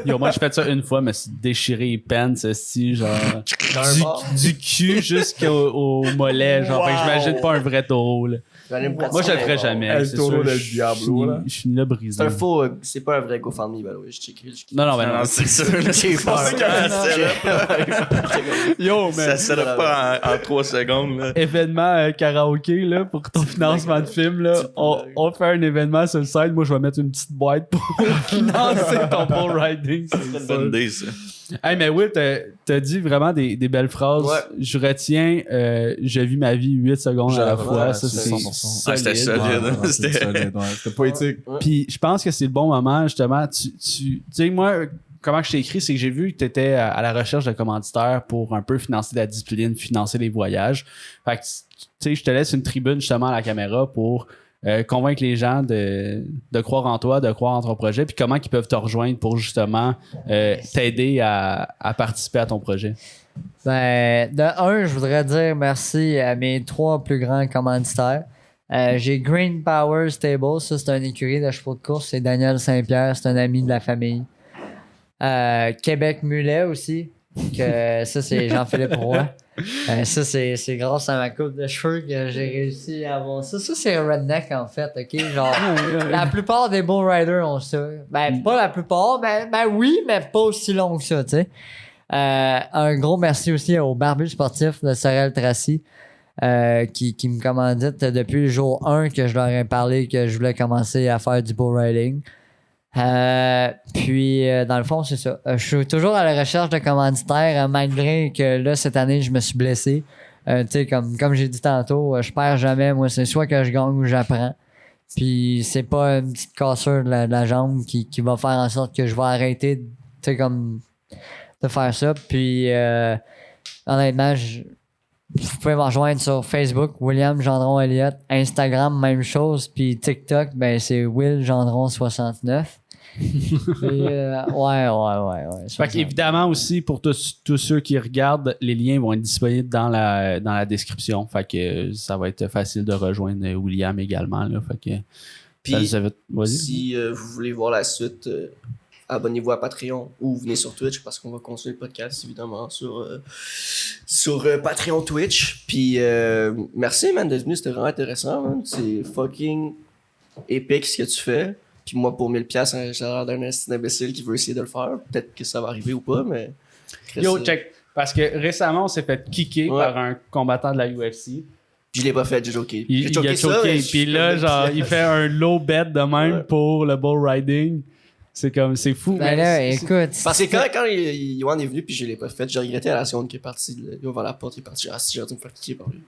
Yo, moi, j'ai fait ça une fois, mais c'est déchiré les pants, c'est genre, du cul jusqu'au mollet, genre, fait que j'imagine pas un vrai taureau, là. Moi, je le ferais jamais. El c'est Toro sûr, del je- Diablo, là. Je suis là brisé. C'est un faux, c'est pas un vrai GoFundMe, by the way. Je checké. Non, non, mais Non, non. c'est ça. là, J'ai c'est pas peur. ça qu'il y a. Yo, Ça se setup pas en 3 secondes. Là. événement karaoké, là, pour ton financement de film, là. On fait un événement sur le site. Moi, je vais mettre une petite boîte pour financer ton bull riding. C'est une bonne idée, ça. Hey, mais Will, t'as dit vraiment des belles phrases. Ouais. Je retiens, je vis ma vie 8 secondes à la fois. Ouais, Ça, c'est 100%. Ah, c'était solide. Ouais, C'était- c'était solide, ouais. C'était poétique. Puis je pense que c'est le bon moment, justement. Tu sais, moi, comment je t'ai écrit, c'est que j'ai vu que tu étais à la recherche de commanditaires pour un peu financer la discipline, financer les voyages. Fait que, tu sais, je te laisse une tribune, justement, à la caméra pour convaincre les gens de croire en toi, de croire en ton projet, puis comment ils peuvent te rejoindre pour, justement, t'aider à participer à ton projet. Ben, de un, je voudrais dire merci à mes 3 plus grands commanditaires. J'ai Green Power Stable, ça c'est un écurie de chevaux de course, c'est Daniel Saint-Pierre, c'est un ami de la famille. Québec Mulet aussi, que ça c'est Jean-Philippe Roy. Ça c'est grâce à ma coupe de cheveux que j'ai réussi à avoir ça. Ça c'est redneck en fait, ok? Genre, la plupart des bull riders ont ça. Ben, pas la plupart, ben oui, mais pas aussi long que ça, tu sais. Un gros merci aussi au barbu sportif de Sorel Tracy qui me commandite depuis le jour 1 que je leur ai parlé que je voulais commencer à faire du bull riding. Puis dans le fond, c'est ça. Je suis toujours à la recherche de commanditaires malgré que là, cette année, je me suis blessé. Tu sais, comme j'ai dit tantôt, je perds jamais. Moi, c'est soit que je gagne ou j'apprends. Puis c'est pas une petite cassure de la jambe qui va faire en sorte que je vais arrêter, tu sais, comme de faire ça. Puis honnêtement, vous pouvez me rejoindre sur Facebook, William Gendron Elliott, Instagram, même chose, puis TikTok, ben c'est Will Gendron 69. Ouais. Fait qu'évidemment aussi, pour tous ceux qui regardent, les liens vont être disponibles dans la description. Fait que ça va être facile de rejoindre William également. Là. Fait que Puis, vas-y. si vous voulez voir la suite, abonnez-vous à Patreon ou venez sur Twitch parce qu'on va continuer le podcast évidemment sur Patreon Twitch. Puis merci man d'être venu, c'était vraiment intéressant, man. C'est fucking épique ce que tu fais. Puis moi pour 1000$, hein, j'ai l'air d'un imbécile qui veut essayer de le faire. Peut-être que ça va arriver ou pas, mais. Yo, check. Parce que récemment, on s'est fait kicker par un combattant de la UFC. Je l'ai pas fait, j'ai joké. Il a choqué. Puis là, genre, il fait un low bet de même pour le bull riding. C'est fou. Ben là, écoute. Parce que quand Yohan est venu puis je l'ai pas fait, j'ai regretté à la seconde qu'il est parti. Il a ouvert la porte, il est parti. Ah, si j'ai dû me faire kicker par lui.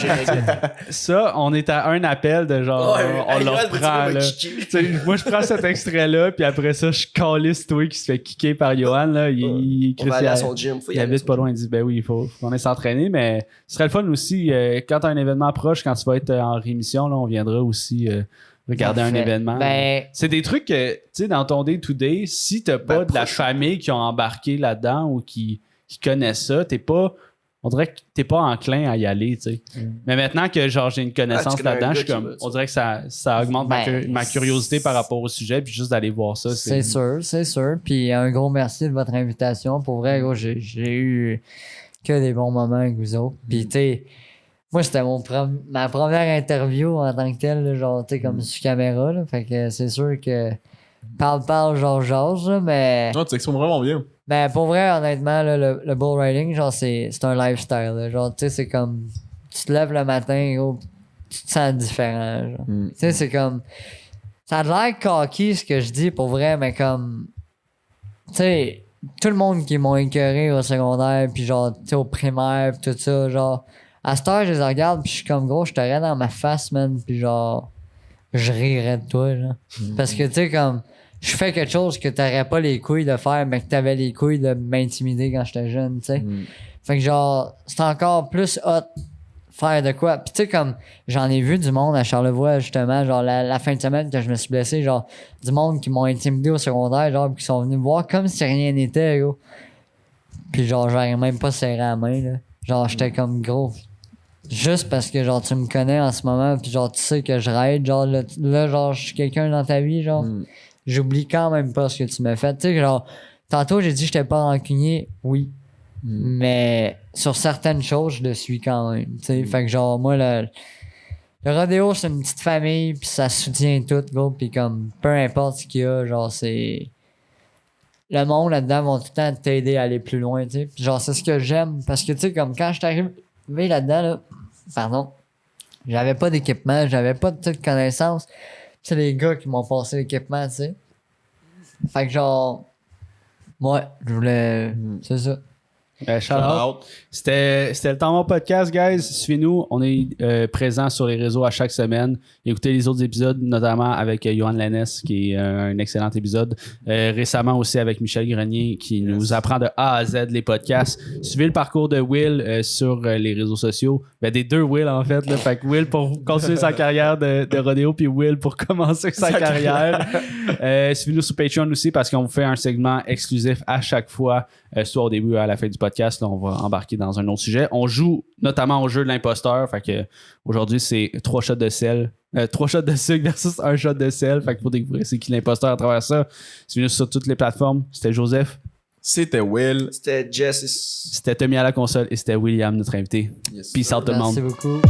J'ai regretté. Ça, on est à un appel de genre, on le reprend, là. T'sais, moi, je prends cet extrait-là, puis après ça, je calisse toi qui se fait kicker par Johan, là. On va aller à son gym. Il habite pas loin, il dit, ben oui, il faut qu'on aille s'entraîner, mais ce serait le fun aussi, quand t'as un événement proche, quand tu vas être en rémission, là, on viendra aussi regarder un Parfait. événement. Ben, C'est des trucs que, tu sais, dans ton day-to-day, si t'as pas de la famille qui ont embarqué là-dedans ou qui connaissent ça, on dirait que t'es pas enclin à y aller, tu sais. Mais maintenant que genre j'ai une connaissance tu connais un là-dedans, gars je suis qui comme, veut, on dirait que ça augmente ma curiosité par rapport au sujet, puis juste d'aller voir ça. c'est sûr. Puis un gros merci de votre invitation. Pour vrai, gros, j'ai eu que des bons moments avec vous autres. Puis, tu sais, moi, c'était ma première interview en tant que telle, là, genre, tu sais, comme sur caméra. Là, fait que c'est sûr que parle, genre, là, mais. Non, tu t'exprimes vraiment bien. Ben, pour vrai, honnêtement, là, le bull riding, genre, c'est un lifestyle. Là. Genre, tu sais, c'est comme. Tu te lèves le matin, gros, tu te sens différent. Genre. Tu sais, c'est comme. Ça a l'air cocky ce que je dis pour vrai, mais comme. Tu sais, tout le monde qui m'ont écœuré au secondaire, puis genre, tu sais, au primaire, puis tout ça, genre. À cette heure, je les regarde, puis je suis comme, gros, je t'aurais dans ma face, man, puis genre. Je rirais de toi, genre. Parce que, tu sais, comme. Je fais quelque chose que t'aurais pas les couilles de faire, mais que t'avais les couilles de m'intimider quand j'étais jeune, tu sais. Fait que genre, c'est encore plus hot faire de quoi. Puis tu sais, comme, j'en ai vu du monde à Charlevoix, justement, genre, la fin de semaine que je me suis blessé, genre, du monde qui m'ont intimidé au secondaire, genre, qui sont venus me voir comme si rien n'était, gros. Puis genre, j'aurais même pas serré la main, là. Genre, j'étais comme gros. Juste parce que, genre, tu me connais en ce moment, puis genre, tu sais que je raide, genre, là genre, je suis quelqu'un dans ta vie, genre. J'oublie quand même pas ce que tu m'as fait. Tu sais, genre, tantôt, j'ai dit que j'étais pas rancunier, oui. Mais sur certaines choses, je le suis quand même. Tu sais, fait que genre, moi, le rodéo, c'est une petite famille, puis ça soutient tout, gros, puis comme, peu importe ce qu'il y a, genre, c'est. Le monde là-dedans vont tout le temps t'aider à aller plus loin, tu sais. Puis genre, c'est ce que j'aime, parce que, tu sais, comme quand je suis arrivé là-dedans, là, pardon, j'avais pas d'équipement, j'avais pas de toute connaissance. C'est les gars qui m'ont passé l'équipement, tu sais. Fait que genre, ouais, je voulais. C'est ça. Shout out. C'était le temps mon podcast, guys. Suivez-nous. On est présent sur les réseaux à chaque semaine. Écoutez les autres épisodes, notamment avec Johan Lennes, qui est un excellent épisode. Récemment aussi avec Michel Grenier, qui nous apprend de A à Z les podcasts. Suivez le parcours de Will sur les réseaux sociaux. Ben, des deux Will, en fait. Là. Fait que Will pour continuer sa carrière de rodéo, puis Will pour commencer sa carrière. Suivez-nous sur Patreon aussi, parce qu'on vous fait un segment exclusif à chaque fois, soit au début ou à la fin du podcast. Là, on va embarquer dans un autre sujet. On joue notamment au jeu de l'imposteur. Fait que aujourd'hui, c'est 3 shots de sel. 3 shots de sucre versus 1 shot de sel. Fait que pour découvrir c'est qui l'imposteur à travers ça, suivez-nous sur toutes les plateformes. C'était Joseph. C'était Will. C'était Jess. C'était Tommy à la console et c'était William, notre invité. Yes. Peace out tout le monde. Merci beaucoup.